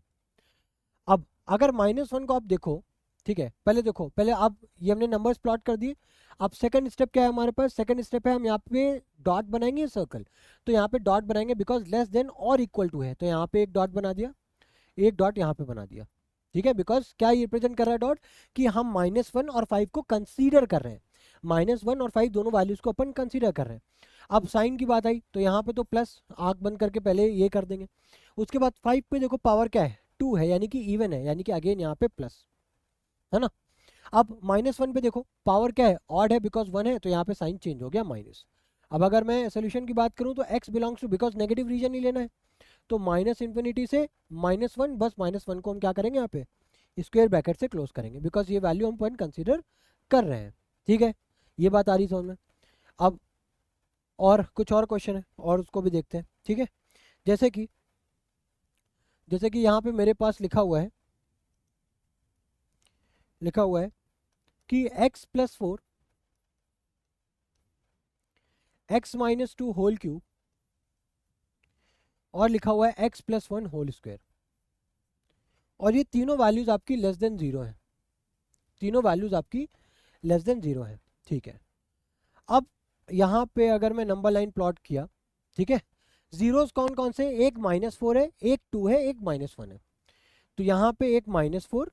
अब अगर -1 को आप देखो, ठीक है, पहले देखो, पहले आप ये हमने नंबर्स प्लॉट कर दिए। अब सेकंड स्टेप क्या है हमारे पास, सेकंड स्टेप है हम यहाँ पे डॉट बनाएंगे सर्कल, तो यहाँ पे डॉट बनाएंगे बिकॉज लेस देन और इक्वल टू है, तो यहाँ पे एक डॉट बना दिया, एक डॉट यहाँ पे बना दिया। ठीक है, बिकॉज क्या ये रिप्रेजेंट कर रहा है डॉट, कि हम -1 और 5 को कंसीडर कर रहे हैं, -1 और 5 दोनों वैल्यूज को अपन कंसीडर कर रहे हैं। अब साइन की बात आई तो यहाँ पे तो प्लस, आंख बंद करके पहले ये कर देंगे। उसके बाद 5 पे देखो पावर क्या है, 2 है, यानी कि इवन है, यानी कि अगेन यहाँ पे प्लस है ना। अब -1 पे देखो पावर क्या है, ऑड है, बिकॉज 1 है, तो यहाँ पे साइन चेंज हो गया माइनस। अब अगर मैं सोल्यूशन की बात करूँ तो x belongs to, because negative reason ही लेना है, तो -∞ से -1, बस -1 को हम क्या करेंगे यहाँ पे स्क्वायर ब्रैकेट से क्लोज करेंगे, बिकॉज ये वैल्यू हम पॉइंट कंसीडर कर रहे हैं। ठीक है, ये बात आ रही समझ में। अब और कुछ और क्वेश्चन है और उसको भी देखते हैं। ठीक है, जैसे कि यहाँ पे मेरे पास लिखा हुआ है कि x + 4 x - 2 होल क्यूब, और लिखा हुआ है x + 1 होल स्क्वायर, और ये तीनों वैल्यूज आपकी लेस देन 0 है, तीनों वैल्यूज आपकी लेस देन 0 है। ठीक है, अब यहाँ पे अगर मैं नंबर लाइन प्लॉट किया, ठीक है, जीरोस कौन कौन से, एक -4 है, एक 2 है, एक -1 है, तो यहाँ पे एक -4,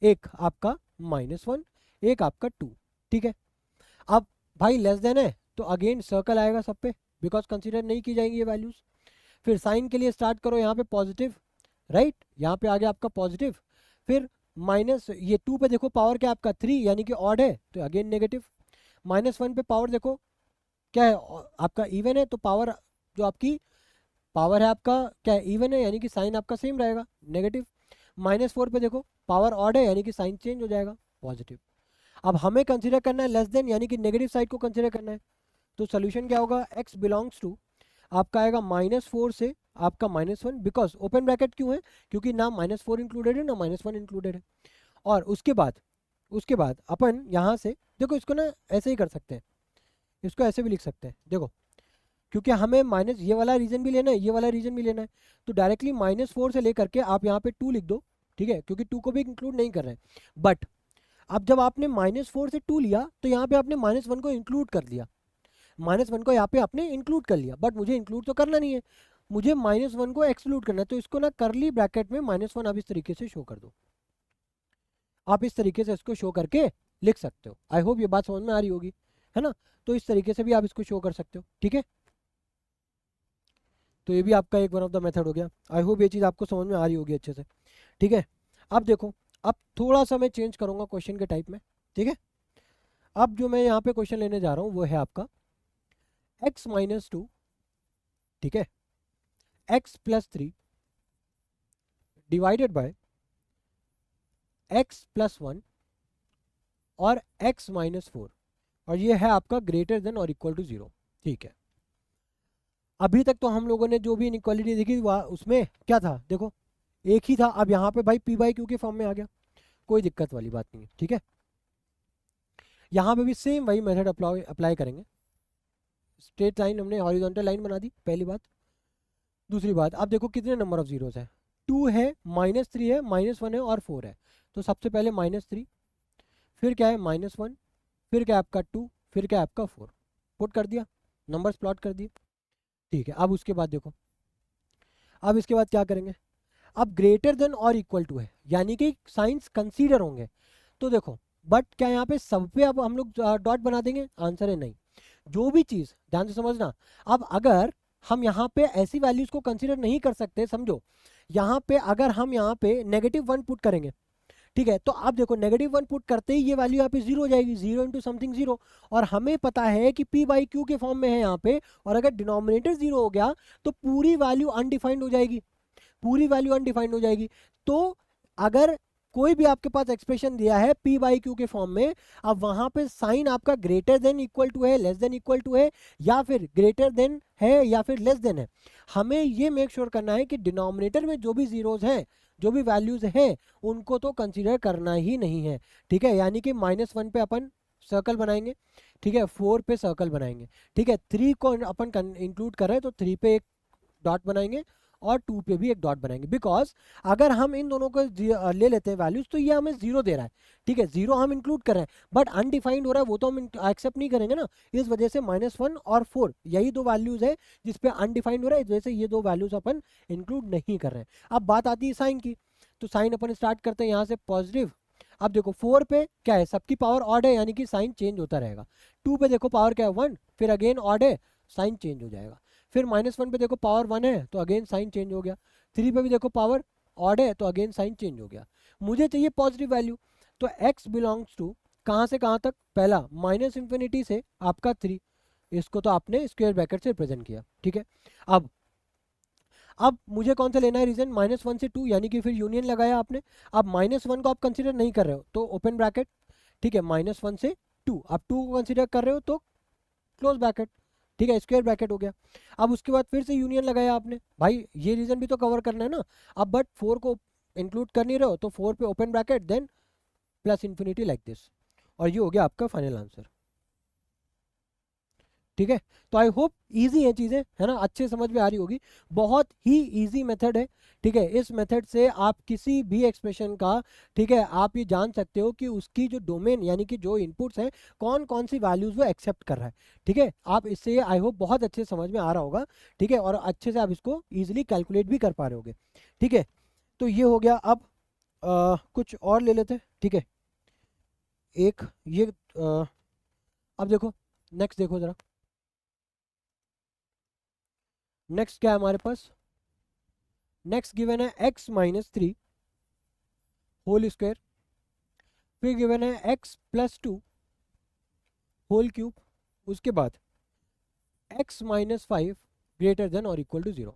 एक आपका -1, एक आपका 2। ठीक है, अब भाई लेस देन है तो अगेन सर्कल आएगा सब पे, बिकॉज कंसीडर नहीं की जाएंगी ये वैल्यूज। फिर साइन के लिए स्टार्ट करो यहाँ पे पॉजिटिव, राइट, यहाँ पे आ गया आपका पॉजिटिव, फिर माइनस ये 2 पे देखो पावर क्या आपका 3, यानी कि ऑड है, तो अगेन नेगेटिव। -1 पे पावर देखो क्या है, आपका इवन है, तो पावर जो आपकी पावर है आपका क्या है, इवन है, यानी कि साइन आपका सेम रहेगा, नेगेटिव। -4 पे देखो पावर ऑड है, यानी कि साइन चेंज हो जाएगा, पॉजिटिव। अब हमें कंसीडर करना है लेस देन, यानी कि नेगेटिव साइड को कंसीडर करना है, तो सोल्यूशन क्या होगा, x बिलोंग्स टू आपका आएगा -4 से आपका -1, बिकॉज ओपन ब्रैकेट क्यों है, क्योंकि ना -4 इंक्लूडेड है ना -1 इंक्लूडेड है। और उसके बाद अपन यहाँ से देखो, इसको ना ऐसे ही कर सकते हैं, इसको ऐसे भी लिख सकते हैं, देखो, क्योंकि हमें माइनस ये वाला रीजन भी लेना है, ये वाला रीजन भी लेना है, तो डायरेक्टली -4 से लेकर के आप यहाँ पे 2 लिख दो। ठीक है, क्योंकि 2 को भी इंक्लूड नहीं कर रहे हैं, बट अब जब आपने -4 से 2 लिया तो यहाँ पे आपने -1 को इंक्लूड कर दिया, -1 को यहाँ पे आपने इंक्लूड कर लिया, बट मुझे इंक्लूड तो करना नहीं है, मुझे -1 को एक्सक्लूड करना है, तो इसको ना करली ब्रैकेट में -1 आप इस तरीके से शो कर दो, आप इस तरीके से इसको शो करके लिख सकते हो। आई होप ये बात समझ में आ रही होगी, है ना, तो इस तरीके से भी आप इसको शो कर सकते हो। ठीक है, तो ये भी आपका एक वन ऑफ द मेथड हो गया। आई होप ये चीज़ आपको समझ में आ रही होगी अच्छे से। ठीक है, अब देखो, अब थोड़ा सा मैं चेंज करूँगा क्वेश्चन के टाइप में। ठीक है, अब जो मैं यहाँ पे क्वेश्चन लेने जा रहा हूँ वो है आपका x - 2, ठीक है, x + 3 डिवाइडेड बाय x + 1 और x - 4, और ये है आपका ग्रेटर देन और इक्वल टू 0। ठीक है, अभी तक तो हम लोगों ने जो भी इनइक्वालिटी देखी उसमें क्या था, देखो एक ही था। अब यहाँ पे भाई p/q के फॉर्म में आ गया, कोई दिक्कत वाली बात नहीं है। ठीक है, यहाँ पे भी सेम वही मेथड अप्लाई करेंगे। स्ट्रेट लाइन हमने हॉरिजॉन्टल लाइन बना दी, पहली बात। दूसरी बात, अब देखो कितने नंबर ऑफ जीरोस है, 2 है, -3 है, -1 है और 4 है, तो सबसे पहले -3, फिर क्या है -1, फिर क्या है आपका 2, फिर क्या है आपका 4, पुट कर दिया, नंबर्स प्लॉट कर दिए। ठीक है, अब उसके बाद देखो, अब इसके बाद क्या करेंगे, अब ग्रेटर देन और इक्वल टू है, यानी कि साइंस कंसीडर होंगे, तो देखो बट क्या यहाँ पे सब पे अब हम लोग डॉट बना देंगे, आंसर है नहीं। जो भी चीज़ ध्यान से समझना, अब अगर हम यहाँ पे ऐसी वैल्यूज को कंसीडर नहीं कर सकते, समझो यहाँ पे अगर हम यहाँ पे -1 पुट करेंगे, ठीक है, तो आप देखो -1 पुट करते ही ये वैल्यू यहाँ पे 0 हो जाएगी, 0 इंटू समथिंग 0, और हमें पता है कि p/q के फॉर्म में है यहाँ पे, और अगर डिनोमिनेटर 0 हो गया तो पूरी वैल्यू अनडिफाइंड हो जाएगी, पूरी वैल्यू अनडिफाइंड हो जाएगी। तो अगर कोई भी आपके पास एक्सप्रेशन दिया है p/q के फॉर्म में, अब वहां पे साइन आपका ग्रेटर देन इक्वल टू है, लेस देन इक्वल टू है, या फिर ग्रेटर देन है या फिर लेस देन है, हमें ये मेक श्योर करना है कि डिनोमिनेटर में जो भी जीरोज हैं, जो भी वैल्यूज हैं, उनको तो कंसीडर करना ही नहीं है। ठीक है, यानी कि -1 पे अपन सर्कल बनाएंगे, ठीक है, 4 पे सर्कल बनाएंगे, ठीक है, 3 को अपन इंक्लूड कर रहे हैं तो 3 पे एक डॉट बनाएंगे और 2 पे भी एक डॉट बनाएंगे, बिकॉज अगर हम इन दोनों को ले लेते हैं वैल्यूज तो ये हमें 0 दे रहा है। ठीक है, 0 हम इंक्लूड कर रहे हैं बट अनडिफाइंड हो रहा है, वो तो हम एक्सेप्ट नहीं करेंगे ना, इस वजह से -1 और 4 यही दो वैल्यूज है जिसपे अनडिफाइंड हो रहा है, इस वजह से ये दो वैल्यूज अपन इंक्लूड नहीं कर रहे हैं। अब बात आती है साइन की, तो साइन अपन स्टार्ट करते हैं यहाँ से पॉजिटिव। अब देखो 4 पे क्या है, सबकी पावर ऑड है यानी कि साइन चेंज होता रहेगा। 2 पे देखो पावर क्या है 1, फिर अगेन ऑड है, साइन चेंज हो जाएगा। फिर -1 पे देखो पावर 1 है तो अगेन साइन चेंज हो गया। 3 पे भी देखो पावर ऑड है तो अगेन साइन चेंज हो गया। मुझे चाहिए पॉजिटिव वैल्यू, तो x बिलोंग्स टू कहाँ से कहाँ तक, पहला -∞ से आपका 3, इसको तो आपने स्क्वायर ब्रैकेट से रिप्रेजेंट किया, ठीक है। अब मुझे कौन सा लेना है रीजन, -1 से 2, यानी कि फिर यूनियन लगाया आपने। अब -1 को आप कंसीडर नहीं कर रहे हो तो ओपन ब्रैकेट, ठीक है, -1 से 2, अब 2 को कंसीडर कर रहे हो तो क्लोज ब्रैकेट, ठीक है, स्क्वायर ब्रैकेट हो गया। अब उसके बाद फिर से यूनियन लगाया आपने, भाई ये रीजन भी तो कवर करना है ना। अब बट 4 को इंक्लूड कर नहीं रहे हो तो 4 पे open bracket then +∞ like this, और ये हो गया आपका फाइनल आंसर, ठीक है। तो आई होप इजी है चीज़ें, है ना, अच्छे समझ में आ रही होगी। बहुत ही इजी मेथड है, ठीक है। इस मेथड से आप किसी भी एक्सप्रेशन का, ठीक है, आप ये जान सकते हो कि उसकी जो डोमेन यानी कि जो इनपुट्स हैं कौन कौन सी वैल्यूज वो एक्सेप्ट कर रहा है, ठीक है। आप इससे आई होप बहुत अच्छे समझ में आ रहा होगा, ठीक है, और अच्छे से आप इसको ईजिली कैलकुलेट भी कर पा रहे होगे, ठीक है। तो ये हो गया। अब कुछ और ले लेते हैं, ठीक है। एक ये अब देखो नेक्स्ट, देखो जरा नेक्स्ट क्या है हमारे पास। नेक्स्ट गिवन है x-3 होल स्क्वायर, फिर गिवन है x+2 होल क्यूब, उसके बाद x-5 ग्रेटर देन और इक्वल टू 0।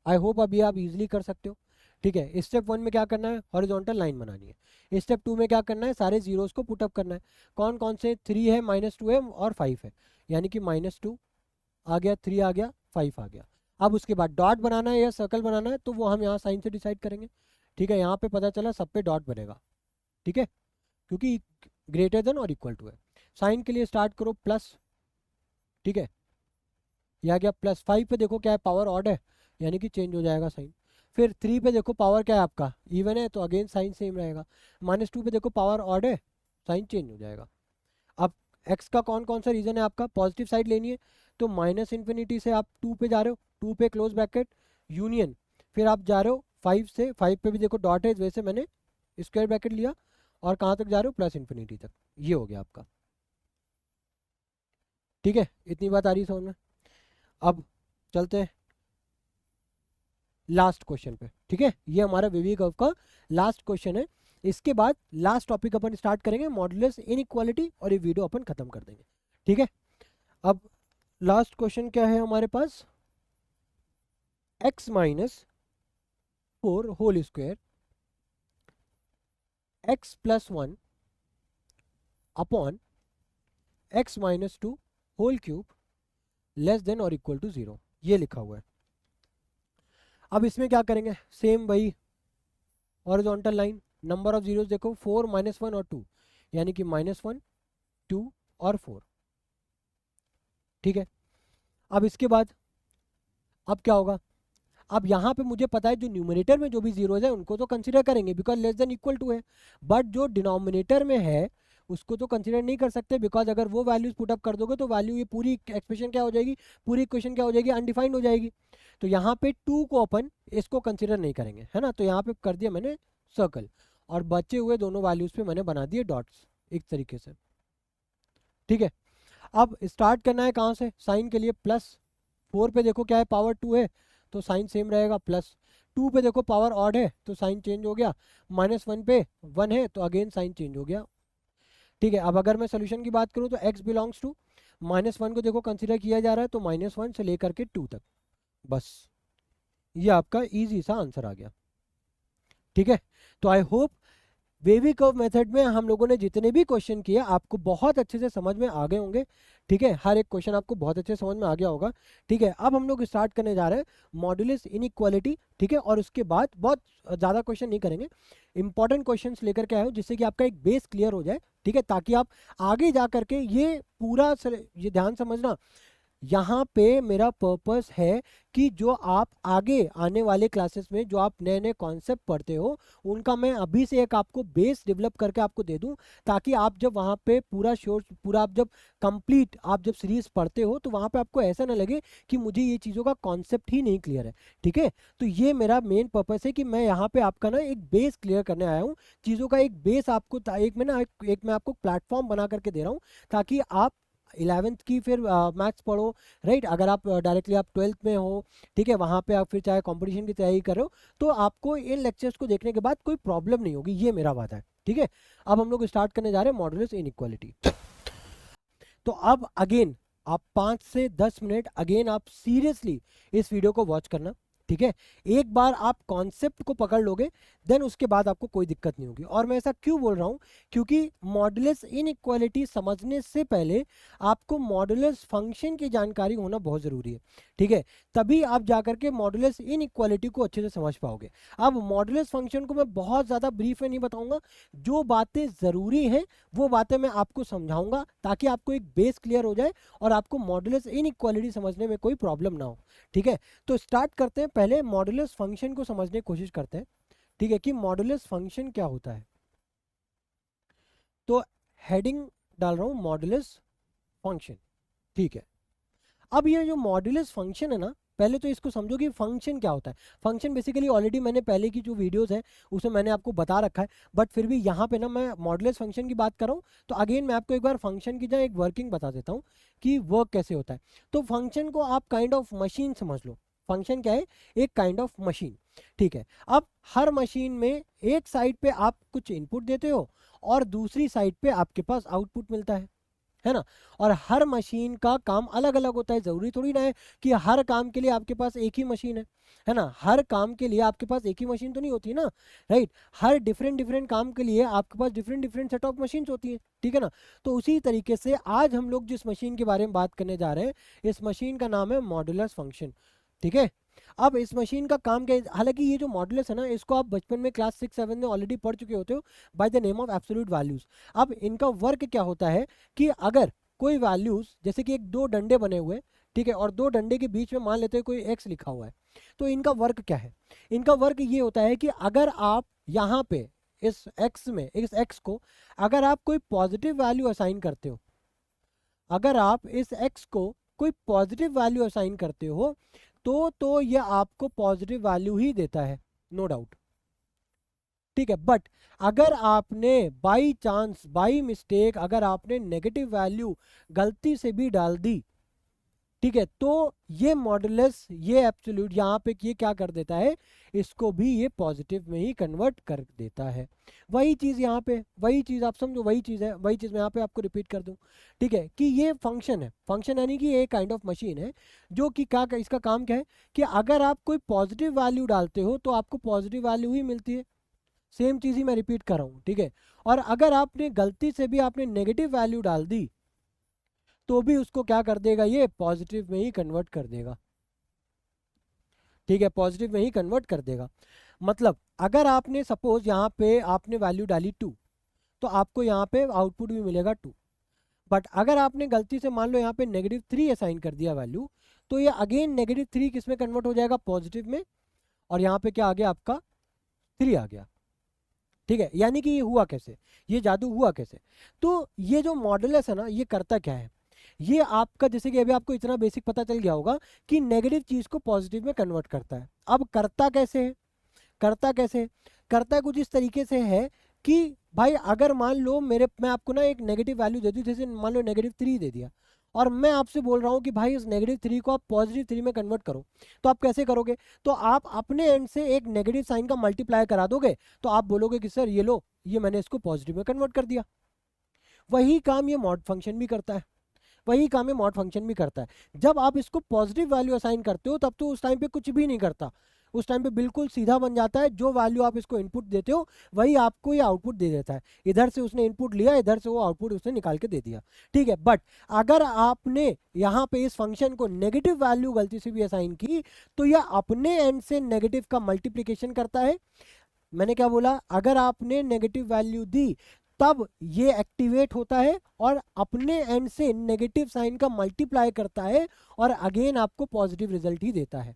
आई होप अभी आप इजीली कर सकते हो, ठीक है। स्टेप 1 में क्या करना है, हॉरिजॉन्टल लाइन बनानी है। स्टेप 2 में क्या करना है, सारे जीरोस को पुटअप करना है। कौन कौन से, 3 है, -2 है और 5 है, यानी कि -2 आ गया, 3 आ गया, 5 आ गया। अब उसके बाद डॉट बनाना है या सर्कल बनाना है तो वो हम यहाँ साइन से डिसाइड करेंगे, ठीक है। यहाँ पे पता चला सब पे डॉट बनेगा, ठीक है, क्योंकि ग्रेटर देन और इक्वल टू है। साइन के लिए स्टार्ट करो प्लस, ठीक है, यह आ गया +5 पे देखो क्या है, पावर ऑड है यानी कि चेंज हो जाएगा साइन। फिर 3 पे देखो पावर क्या है आपका, इवन है तो अगेन साइन सेम रहेगा। -2 पे देखो पावर ऑड है, साइन चेंज हो जाएगा। अब x का कौन कौन सा रीजन है आपका, पॉजिटिव साइड लेनी है तो -∞ से आप 2 पे जा रहे हो, 2 पे क्लोज ब्रैकेट यूनियन, फिर आप जा रहे हो 5 से, 5 पे भी देखो डॉट है, वैसे मैंने स्क्वायर ब्रैकेट लिया और कहाँ तक जा रहे हो, +∞ तक। ये हो गया आपका, ठीक है। इतनी बात आ रही है समझ में। अब चलते हैं लास्ट क्वेश्चन पे, ठीक है। ये हमारा वेवी कर्व का लास्ट क्वेश्चन है। इसके बाद लास्ट टॉपिक अपन स्टार्ट करेंगे मॉडुलस इनइक्वालिटी, और ये वीडियो अपन खत्म कर देंगे, ठीक है। अब लास्ट क्वेश्चन क्या है हमारे पास, x-4 whole square x+1 upon x-2 whole cube less than और इक्वल टू 0, ये लिखा हुआ है। अब इसमें क्या करेंगे, सेम वही horizontal line, number of zeros देखो 4, -1 और 2, यानी कि -1, 2 और 4, ठीक है। अब इसके बाद अब क्या होगा, अब यहाँ पे मुझे पता है जो न्यूमरेटर में जो भी जीरोज है उनको तो कंसीडर करेंगे because less than equal to है, बट जो डिनोमिनेटर में है उसको तो कंसीडर नहीं कर सकते, बिकॉज अगर वो वैल्यूज पुट अप कर दोगे तो वैल्यू ये पूरी एक्सप्रेशन क्या हो जाएगी, पूरी इक्वेशन क्या हो जाएगी, अनडिफाइंड हो जाएगी। तो यहाँ पे 2 को अपन इसको कंसीडर नहीं करेंगे, है ना। तो यहाँ पे कर दिया मैंने सर्कल, और बचे हुए दोनों वैल्यूज पे मैंने बना दिए डॉट्स एक तरीके से, ठीक है। अब स्टार्ट करना है कहाँ से, साइन के लिए +4 पे देखो क्या है, पावर 2 है तो साइन सेम रहेगा, +2 पे देखो पावर ऑड है तो साइन चेंज हो गया, -1 पे 1 है तो अगेन साइन चेंज हो गया, ठीक है। अब अगर मैं सोल्यूशन की बात करूँ तो x बिलोंग्स टू -1 को देखो कंसीडर किया जा रहा है तो -1 से लेकर के 2 तक, बस ये आपका इजी सा आंसर आ गया, ठीक है। तो I hope wavy curve method में हम लोगों ने जितने भी क्वेश्चन किए आपको बहुत अच्छे से समझ में आ गए होंगे, ठीक है। हर एक क्वेश्चन आपको बहुत अच्छे से समझ में आ गया होगा, ठीक है। अब हम लोग स्टार्ट करने जा रहे हैं मॉडुलस इनइक्वालिटी, ठीक है, और उसके बाद बहुत ज़्यादा क्वेश्चन नहीं करेंगे, इंपॉर्टेंट क्वेश्चंस लेकर के आए हो जिससे कि आपका एक बेस क्लियर हो जाए, ठीक है, ताकि आप आगे जा करके ये पूरा ये ध्यान समझना, यहाँ पे मेरा पर्पस है कि जो आप आगे आने वाले क्लासेस में जो आप नए नए कॉन्सेप्ट पढ़ते हो उनका मैं अभी से एक आपको बेस डेवलप करके आपको दे दूं, ताकि आप जब वहाँ पे पूरा आप जब कंप्लीट आप जब सीरीज पढ़ते हो तो वहाँ पे आपको ऐसा ना लगे कि मुझे ये चीज़ों का कॉन्सेप्ट ही नहीं क्लियर है। ठीक है, तो ये मेरा मेन पर्पस है कि मैं यहाँ पे आपका ना एक बेस क्लियर करने आया हूँ, चीज़ों का एक बेस आपको एक मैं आपको प्लेटफॉर्म बना करके दे रहा हूँ, ताकि आप 11th की फिर मैथ्स पढ़ो, राइट। अगर आप डायरेक्टली आप 12th में हो, ठीक है, वहाँ पे आप फिर चाहे कंपटीशन की तैयारी कर रहे हो, तो आपको इन लेक्चर्स को देखने के बाद कोई प्रॉब्लम नहीं होगी, ये मेरा वादा है। ठीक है, अब हम लोग स्टार्ट करने जा रहे हैं मॉडुलस इनइक्वालिटी। तो अब अगेन आप 5 से 10 मिनट अगेन आप सीरियसली इस वीडियो को वॉच करना। ठीक है, एक बार आप कॉन्सेप्ट को पकड़ लोगे देन उसके बाद आपको कोई दिक्कत नहीं होगी। और मैं ऐसा क्यों बोल रहा हूं, क्योंकि मॉडुलस इनइक्वालिटी समझने से पहले आपको मॉडुलस फंक्शन की जानकारी होना बहुत जरूरी है। ठीक है, तभी आप जाकर के मॉडुलस इनइक्वालिटी को अच्छे से समझ पाओगे। अब मॉडुलस फंक्शन को मैं बहुत ज्यादा ब्रीफ में नहीं बताऊंगा, जो बातें जरूरी हैं वो बातें मैं आपको समझाऊंगा, ताकि आपको एक बेस क्लियर हो जाए और आपको मॉडुलस इनइक्वालिटी समझने में कोई प्रॉब्लम ना हो। ठीक है, तो स्टार्ट करते हैं, पहले मॉडुलस फंक्शन को समझने की कोशिश करते हैं। ठीक है, कि मॉडुलस फंक्शन क्या होता है। तो हेडिंग डाल रहा हूं मॉडुलस फंक्शन। ठीक है, अब ये जो मॉडुलस फंक्शन है ना, पहले तो इसको समझो कि फंक्शन क्या होता है। फंक्शन बेसिकली ऑलरेडी मैंने पहले की जो वीडियोस है उसमें मैंने आपको बता रखा है, बट फिर भी यहाँ पे ना मैं मॉडुलस फंक्शन की बात कर रहा हूँ, तो अगेन मैं आपको एक बार फंक्शन की जगह एक वर्किंग बता देता हूँ कि वर्क कैसे होता है। तो फंक्शन को आप काइंड ऑफ मशीन समझ लो। फंक्शन क्या है, एक काइंड ऑफ मशीन। ठीक है, अब हर मशीन में एक साइड पे आप कुछ इनपुट देते हो और दूसरी साइड पे आपके पास आउटपुट मिलता है ना। और हर मशीन का काम अलग अलग होता है, जरूरी थोड़ी ना है कि हर काम के लिए आपके पास एक ही मशीन है ना। हर काम के लिए आपके पास एक ही मशीन तो नहीं होती ना, राइट। हर डिफरेंट डिफरेंट काम के लिए आपके पास different different set of machines होती है। ठीक है ना, तो उसी तरीके से आज हम लोग जिस मशीन के बारे में बात करने जा रहे हैं, इस मशीन का नाम है मॉडुलस फंक्शन। ठीक है, अब इस मशीन का काम क्या है, हालांकि ये जो मॉडुलस है ना, इसको आप बचपन में क्लास 6-7 में ऑलरेडी पढ़ चुके होते हो by the name of absolute values. अब इनका वर्क क्या होता है कि अगर कोई वैल्यूज, जैसे कि एक दो डंडे बने हुए, ठीक है, और दो डंडे के बीच में मान लेते हैं कोई एक्स लिखा हुआ है, तो इनका वर्क क्या है। इनका वर्क ये होता है कि अगर आप यहाँ पे इस एक्स को अगर आप कोई पॉजिटिव वैल्यू असाइन करते हो, अगर आप इस एक्स को कोई पॉजिटिव वैल्यू असाइन करते हो, तो ये आपको पॉजिटिव वैल्यू ही देता है, नो डाउट। ठीक है, बट अगर आपने बाई चांस बाई मिस्टेक अगर आपने नेगेटिव वैल्यू गलती से भी डाल दी, ठीक है, तो ये मॉडुलस ये एब्सोल्यूट यहाँ पे ये क्या कर देता है, इसको भी ये पॉजिटिव में ही कन्वर्ट कर देता है। वही चीज यहाँ पे, वही चीज आप समझो, वही चीज है, वही चीज मैं यहाँ पे आपको रिपीट कर दूं। ठीक है, कि ये फंक्शन है, फंक्शन यानी कि एक काइंड ऑफ मशीन है जो कि क्या इसका काम क्या है कि अगर आप कोई पॉजिटिव वैल्यू डालते हो तो आपको पॉजिटिव वैल्यू ही मिलती है। सेम चीज ही मैं रिपीट कर रहा हूँ। ठीक है, और अगर आपने गलती से भी आपने नेगेटिव वैल्यू डाल दी तो भी उसको क्या कर देगा, ये पॉजिटिव में ही कन्वर्ट कर देगा। ठीक है, पॉजिटिव में ही कन्वर्ट कर देगा। मतलब अगर आपने सपोज यहाँ पे आपने वैल्यू डाली 2, तो आपको यहाँ पे आउटपुट भी मिलेगा 2। बट अगर आपने गलती से मान लो यहाँ पे -3 असाइन कर दिया वैल्यू, तो ये अगेन -3 किस में कन्वर्ट हो जाएगा, पॉजिटिव में। और यहाँ पे क्या आ गया, आपका 3 आ गया। ठीक है, यानी कि ये हुआ कैसे, ये जादू हुआ कैसे। तो ये जो मॉडुलस है ना, ये करता क्या है, ये आपका जैसे कि अभी आपको इतना बेसिक पता चल गया होगा कि नेगेटिव चीज को पॉजिटिव में कन्वर्ट करता है। अब करता कैसे है, करता कैसे है? करता कुछ इस तरीके से है कि भाई अगर मान लो मैं आपको ना एक नेगेटिव वैल्यू दे दूं, जैसे मान लो -3 दे दिया, और मैं आपसे बोल रहा हूं कि भाई इस -3 को आप +3 में कन्वर्ट करो, तो आप कैसे करोगे, तो आप अपने एंड से एक नेगेटिव साइन का मल्टीप्लाई करा दोगे, तो आप बोलोगे कि सर ये लो, ये मैंने इसको पॉजिटिव में कन्वर्ट कर दिया। वही काम ये मॉड फंक्शन भी करता है, वही काम ये मॉड फंक्शन भी करता है। जब आप इसको पॉजिटिव वैल्यू असाइन करते हो तब तो उस टाइम पे कुछ भी नहीं करता, उस टाइम पे बिल्कुल सीधा बन जाता है। जो वैल्यू आप इसको इनपुट देते हो वही आपको ये आउटपुट दे देता है। इधर से उसने इनपुट लिया, इधर से वो आउटपुट उसने निकाल के दे दिया। ठीक है, बट अगर आपने यहाँ पे इस फंक्शन को नेगेटिव वैल्यू गलती से भी असाइन की, तो यह अपने एंड से नेगेटिव का मल्टीप्लीकेशन करता है। मैंने क्या बोला, अगर आपने नेगेटिव वैल्यू दी तब ये एक्टिवेट होता है और अपने एंड से नेगेटिव साइन का मल्टीप्लाई करता है और अगेन आपको पॉजिटिव रिजल्ट ही देता है।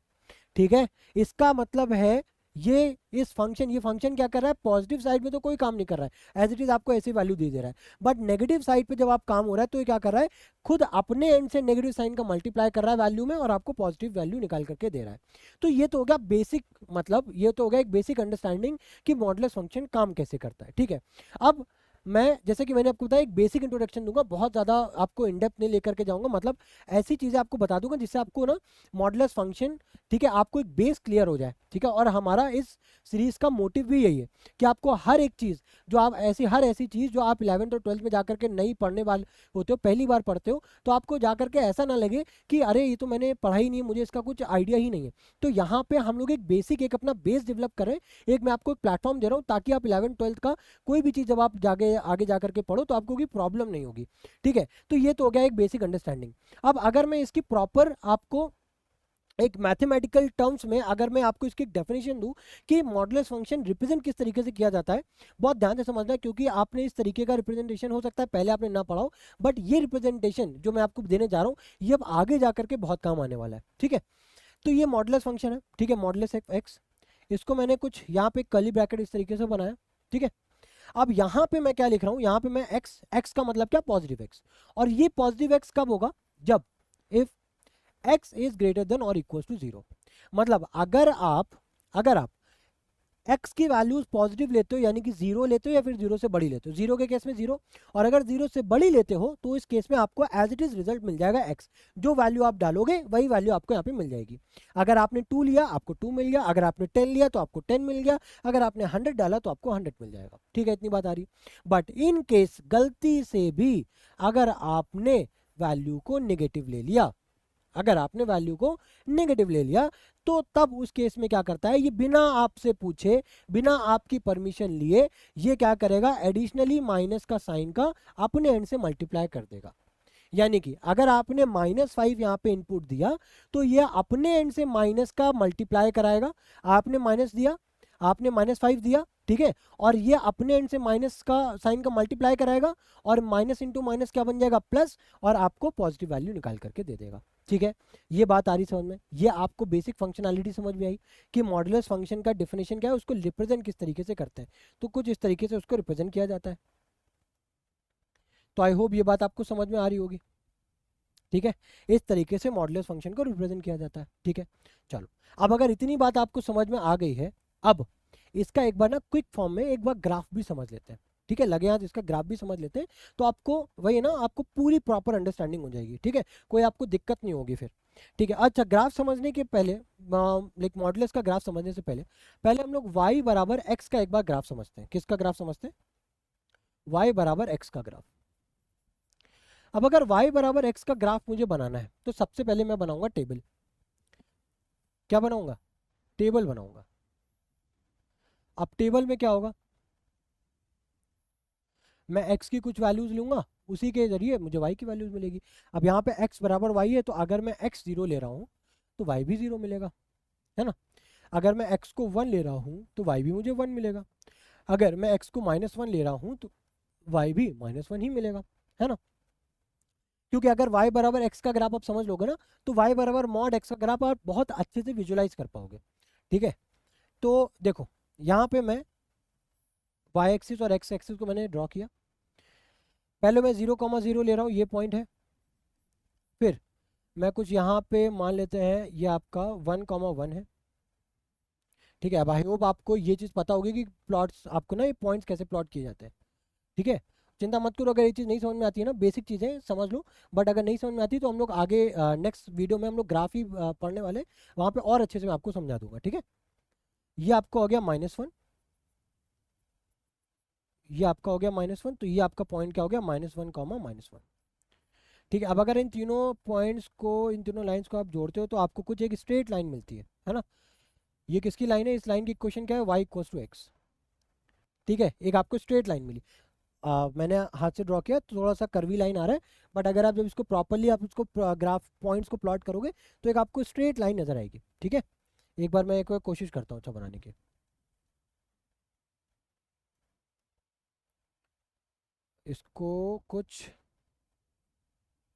ठीक है, इसका मतलब है ये ये फंक्शन क्या कर रहा है, पॉजिटिव साइड में तो कोई काम नहीं कर रहा है, एज इट इज आपको ऐसी वैल्यू दे रहा है, बट नेगेटिव साइड पे जब आप काम हो रहा है तो ये क्या कर रहा है, खुद अपने एंड से नेगेटिव साइन का मल्टीप्लाई कर रहा है वैल्यू में और आपको पॉजिटिव वैल्यू निकाल करके दे रहा है। तो ये तो हो गया बेसिक, मतलब ये तो हो गया एक बेसिक अंडरस्टैंडिंग कि मॉडुलस फंक्शन काम कैसे करता है। ठीक है, अब मैं जैसे कि मैंने आपको बताया एक बेसिक इंट्रोडक्शन दूंगा, बहुत ज़्यादा आपको इन डेप्थ नहीं लेकर के जाऊंगा, मतलब ऐसी चीज़ें आपको बता दूंगा जिससे आपको ना मॉडुलस फंक्शन, ठीक है, आपको एक बेस क्लियर हो जाए। ठीक है, और हमारा इस सीरीज़ का मोटिव भी यही है कि आपको हर एक चीज़ जो आप हर ऐसी चीज़ जो आप 11th और 12th में जाकर के नहीं पढ़ने वाले होते हो, पहली बार पढ़ते हो, तो आपको जाकर के ऐसा ना लगे कि अरे ये तो मैंने पढ़ा ही नहीं, मुझे इसका कुछ आइडिया ही नहीं है। तो यहाँ पे हम लोग एक बेसिक, एक अपना बेस डेवलप करें, एक मैं आपको एक प्लेटफॉर्म दे रहा हूँ ताकि आप 11th 12th का कोई भी चीज़ जब आप आगे जा करके पढ़ो तो आपको कोई प्रॉब्लम नहीं होगी। ठीक है, तो ये तो हो गया एक बेसिक अंडरस्टैंडिंग। अब अगर मैं इसकी प्रॉपर आपको एक मैथमेटिकल टर्म्स में अगर मैं आपको इसकी डेफिनेशन दूं कि मॉडुलस फंक्शन रिप्रेजेंट किस तरीके से किया जाता है, बहुत ध्यान से समझना है क्योंकि आपने इस तरीके का रिप्रेजेंटेशन हो सकता है पहले आपने ना पढ़ा हो, बट ये रिप्रेजेंटेशन जो मैं आपको देने जा रहा हूँ ये अब आगे जा करके बहुत काम आने वाला है। ठीक है, तो ये मॉडुलस फंक्शन है, ठीक है, मॉडुलस एक्स, इसको मैंने कुछ यहाँ पे कर्ली ब्रैकेट इस तरीके से बनाया। ठीक है, अब यहाँ पे मैं क्या लिख रहा हूँ, यहाँ पे मैं एक्स, एक्स का मतलब क्या, पॉजिटिव एक्स, और ये पॉजिटिव एक्स कब होगा, जब if x is greater than और इक्वल टू 0। मतलब अगर आप x की वैल्यूज पॉजिटिव लेते हो यानी कि 0 लेते हो या फिर 0 से बड़ी लेते हो, 0 के केस में 0, और अगर 0 से बड़ी लेते हो तो इस केस में आपको एज इट इज रिजल्ट मिल जाएगा x, जो वैल्यू आप डालोगे वही वैल्यू आपको यहाँ पे मिल जाएगी। अगर आपने 2 लिया आपको 2 मिल गया, अगर आपने 10 लिया तो आपको 10 मिल गया, अगर आपने 100 डाला तो आपको 100 मिल जाएगा। ठीक है, इतनी बात आ रही। बट इन केस गलती से भी अगर आपने वैल्यू को नेगेटिव ले लिया, अगर आपने वैल्यू को नेगेटिव ले लिया तो तब उस केस में क्या करता है, ये बिना आपसे पूछे, बिना आपकी परमिशन लिए ये क्या करेगा, एडिशनली माइनस का साइन का अपने एंड से मल्टीप्लाई कर देगा। यानी कि अगर आपने -5 यहाँ पे इनपुट दिया तो ये अपने एंड से माइनस का मल्टीप्लाई कराएगा, आपने माइनस दिया, आपने -5 दिया, ठीक है, और ये अपने एंड से माइनस का साइन का मल्टीप्लाई कराएगा और माइनस इंटू माइनस क्या बन जाएगा, प्लस, और आपको पॉजिटिव वैल्यू निकाल करके दे देगा। ठीक है, ये बात आ रही समझ में, ये आपको बेसिक फंक्शनैलिटी समझ में आई कि मॉडुलस फंक्शन का डेफिनेशन क्या है, उसको रिप्रेजेंट किस तरीके से करते हैं, तो कुछ इस तरीके से उसको रिप्रेजेंट किया जाता है। तो आई होप ये बात आपको समझ में आ रही होगी। ठीक है, इस तरीके से मॉडुलस फंक्शन को रिप्रेजेंट किया जाता है। ठीक है, चलो, अब अगर इतनी बात आपको समझ में आ गई है, अब इसका एक बार ना क्विक फॉर्म में एक बार ग्राफ भी समझ लेते हैं। ठीक है, लगे हाथ इसका ग्राफ भी समझ लेते हैं तो आपको वही है ना, आपको पूरी प्रॉपर अंडरस्टैंडिंग हो जाएगी। ठीक है, कोई आपको दिक्कत नहीं होगी फिर। ठीक है, अच्छा, ग्राफ समझने के पहले, लाइक मॉडुलस का ग्राफ समझने से पहले पहले हम लोग y बराबर x का एक बार ग्राफ समझते हैं। किसका ग्राफ समझते हैं, y बराबर x का ग्राफ। अब अगर y बराबर x का ग्राफ मुझे बनाना है तो सबसे पहले मैं बनाऊंगा टेबल। क्या बनाऊंगा, टेबल बनाऊंगा। अब टेबल में क्या होगा, मैं x की कुछ वैल्यूज लूंगा, उसी के जरिए मुझे y की वैल्यूज मिलेगी। अब यहाँ पे x बराबर y है तो अगर मैं x 0 ले रहा हूँ तो y भी 0 मिलेगा, है ना। अगर मैं x को 1 ले रहा हूँ तो y भी मुझे 1 मिलेगा, अगर मैं x को -1 ले रहा हूँ तो y भी -1 ही मिलेगा, है ना। क्योंकि अगर y बराबर x का ग्राफ आप समझ लोगे ना तो y बराबर मॉड x का ग्राफ आप बहुत अच्छे से विजुलाइज कर पाओगे। ठीक है, तो देखो यहाँ पे मैं y एक्सिस और x एक्सिस को मैंने ड्रॉ किया। पहले मैं 0,0 ले रहा हूँ, ये पॉइंट है। फिर मैं कुछ यहाँ पे मान लेते हैं ये आपका 1,1 है। ठीक है, अब आई होप आपको ये चीज़ पता होगी कि प्लॉट्स आपको ना ये पॉइंट्स कैसे प्लॉट किए जाते हैं। ठीक है, चिंता मत करो, अगर ये चीज़ नहीं समझ में आती है ना, बेसिक चीज़ें समझ लो, बट अगर नहीं समझ में आती तो हम लोग आगे नेक्स्ट वीडियो में हम लोग ग्राफ ही पढ़ने वाले, वहाँ पे और अच्छे से मैं आपको समझा दूंगा। ठीक है, ये आपका हो गया -1, ये आपका हो गया -1, तो ये आपका पॉइंट क्या हो गया, -1, -1। ठीक है, अब अगर इन तीनों पॉइंट्स को, इन तीनों लाइंस को आप जोड़ते हो तो आपको कुछ एक स्ट्रेट लाइन मिलती है ना। ये किसकी लाइन है, इस लाइन की इक्वेशन क्या है, y इक्वल्स टू x। ठीक है, एक आपको स्ट्रेट लाइन मिली। मैंने हाथ से ड्रॉ किया तो थोड़ा सा कर्वी लाइन आ रहा है, बट अगर आप जब इसको प्रॉपरली आप इसको ग्राफ पॉइंट्स को प्लॉट करोगे तो एक आपको स्ट्रेट लाइन नजर आएगी। ठीक है, एक बार मैं एक बार कोशिश करता हूँ अच्छा बनाने की। इसको कुछ,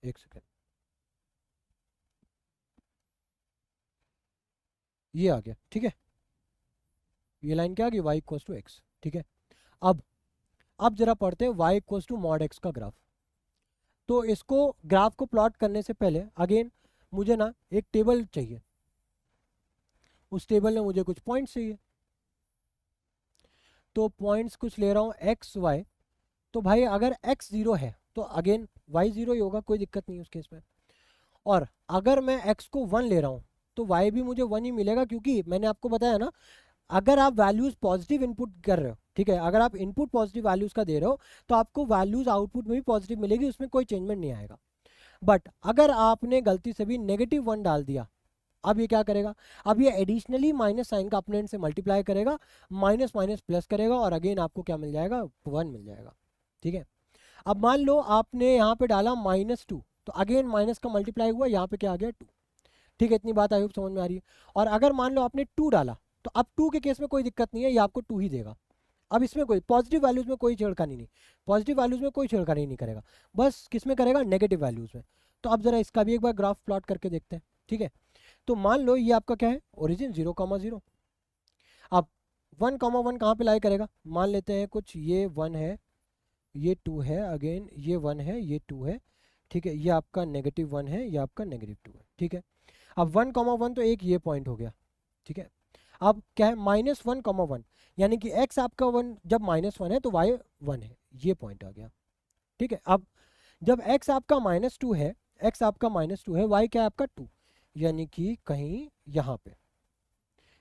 एक सेकेंड, ये आ गया, ठीक है, ये लाइन क्या आ गई, y इक्वल्स टू एक्स, ठीक है। अब अब जरा पढ़ते हैं y equals to mod x का ग्राफ। तो इसको ग्राफ को प्लॉट करने से पहले अगेन मुझे ना एक टेबल चाहिए, उस टेबल में मुझे कुछ पॉइंट्स चाहिए। तो पॉइंट्स कुछ ले रहा हूँ एक्स वाई। तो भाई अगर x जीरो है तो अगेन y जीरो ही होगा, कोई दिक्कत नहीं उस केस में। और अगर मैं x को 1 ले रहा हूँ तो y भी मुझे 1 ही मिलेगा, क्योंकि मैंने आपको बताया ना, अगर आप वैल्यूज पॉजिटिव इनपुट कर रहे हो, ठीक है, अगर आप इनपुट पॉजिटिव वैल्यूज का दे रहे हो तो आपको वैल्यूज आउटपुट में भी पॉजिटिव मिलेगी, उसमें कोई चेंजमेंट नहीं आएगा। बट अगर आपने गलती से भी -1 डाल दिया, अब ये क्या करेगा, अब ये एडिशनली माइनस साइन का अपने एंड से मल्टीप्लाई करेगा, माइनस माइनस प्लस करेगा, और अगेन आपको क्या मिल जाएगा, 1 मिल जाएगा, ठीक है। अब मान लो आपने यहाँ पे डाला -2, तो अगेन माइनस का मल्टीप्लाई हुआ, यहाँ पे क्या आ गया 2, ठीक है। इतनी बात आई होप समझ में आ रही है। और अगर मान लो आपने 2 डाला, तो अब 2 के केस में कोई दिक्कत नहीं है, ये आपको 2 ही देगा। अब इसमें कोई पॉजिटिव वैल्यूज में कोई छेड़खानी नहीं, पॉजिटिव वैल्यूज में कोई छेड़खानी नहीं करेगा, बस किस में करेगा, नेगेटिव वैल्यूज में। तो अब जरा इसका भी एक बार ग्राफ प्लॉट करके देखते हैं, ठीक है। तो मान लो ये आपका क्या है, ओरिजिन 0,0। अब 1,1 कहाँ पे लाई करेगा, मान लेते हैं कुछ ये 1 है, ये 2 है, अगेन ये 1 है, ये 2 है, ठीक है, ये आपका -1 है, ये आपका -2 है, ठीक है। अब 1,1 तो एक ये पॉइंट हो गया, ठीक है। अब क्या है, -1,1, यानी कि x आपका 1 जब -1 है तो y 1 है, ये पॉइंट आ गया, ठीक है। अब जब x आपका -2 है, x आपका -2 है, y क्या है आपका 2, यानी कि कहीं यहाँ पे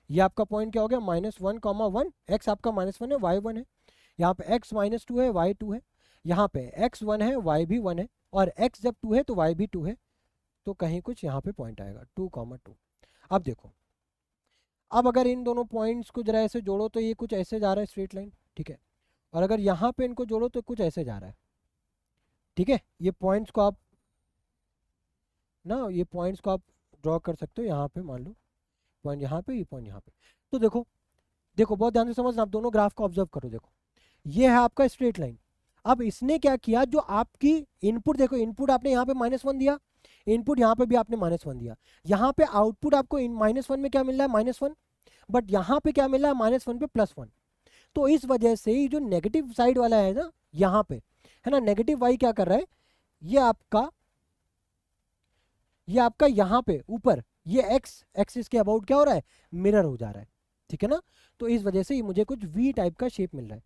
ये आपका पॉइंट क्या हो गया, -1,1, x आपका -1 है, y 1 है, यहाँ पे x -2 है, y 2 है, यहाँ पे x 1 है, y भी 1 है, और x जब 2 है तो y भी 2 है, तो कहीं कुछ यहाँ पे पॉइंट आएगा 2,2। अब देखो, अब अगर इन दोनों पॉइंट्स को जरा ऐसे जोड़ो तो ये कुछ ऐसे जा रहा है स्ट्रेट लाइन, ठीक है। और अगर यहाँ पे इनको जोड़ो तो कुछ ऐसे जा रहा है, ठीक है। ये पॉइंट्स को आप ना, ये पॉइंट्स को आप ड्रॉ कर सकते हो, यहाँ पे मान लो पॉइंट यहाँ पे, ये पॉइंट यहाँ पे। तो देखो, देखो बहुत ध्यान से समझना, आप दोनों ग्राफ को ऑब्जर्व करो, देखो ये है आपका स्ट्रेट लाइन। अब इसने क्या किया, जो आपकी इनपुट, देखो इनपुट आपने यहाँ पे -1 दिया, इनपुट यहाँ पे भी आपने -1 दिया, यहाँ पे आउटपुट आपको -1 में क्या मिल रहा है, -1, बट यहाँ पे क्या मिल रहा है, -1 पे +1। तो इस वजह से ये जो नेगेटिव साइड वाला है ना, यहाँ पे है ना, नेगेटिव वाई क्या कर रहा है, ये आपका यहाँ पे ऊपर ये एक्स एक्सिस के अबाउट क्या हो रहा है, मिरर हो जा रहा है, ठीक है ना। तो इस वजह से ये मुझे कुछ वी टाइप का शेप मिल रहा है,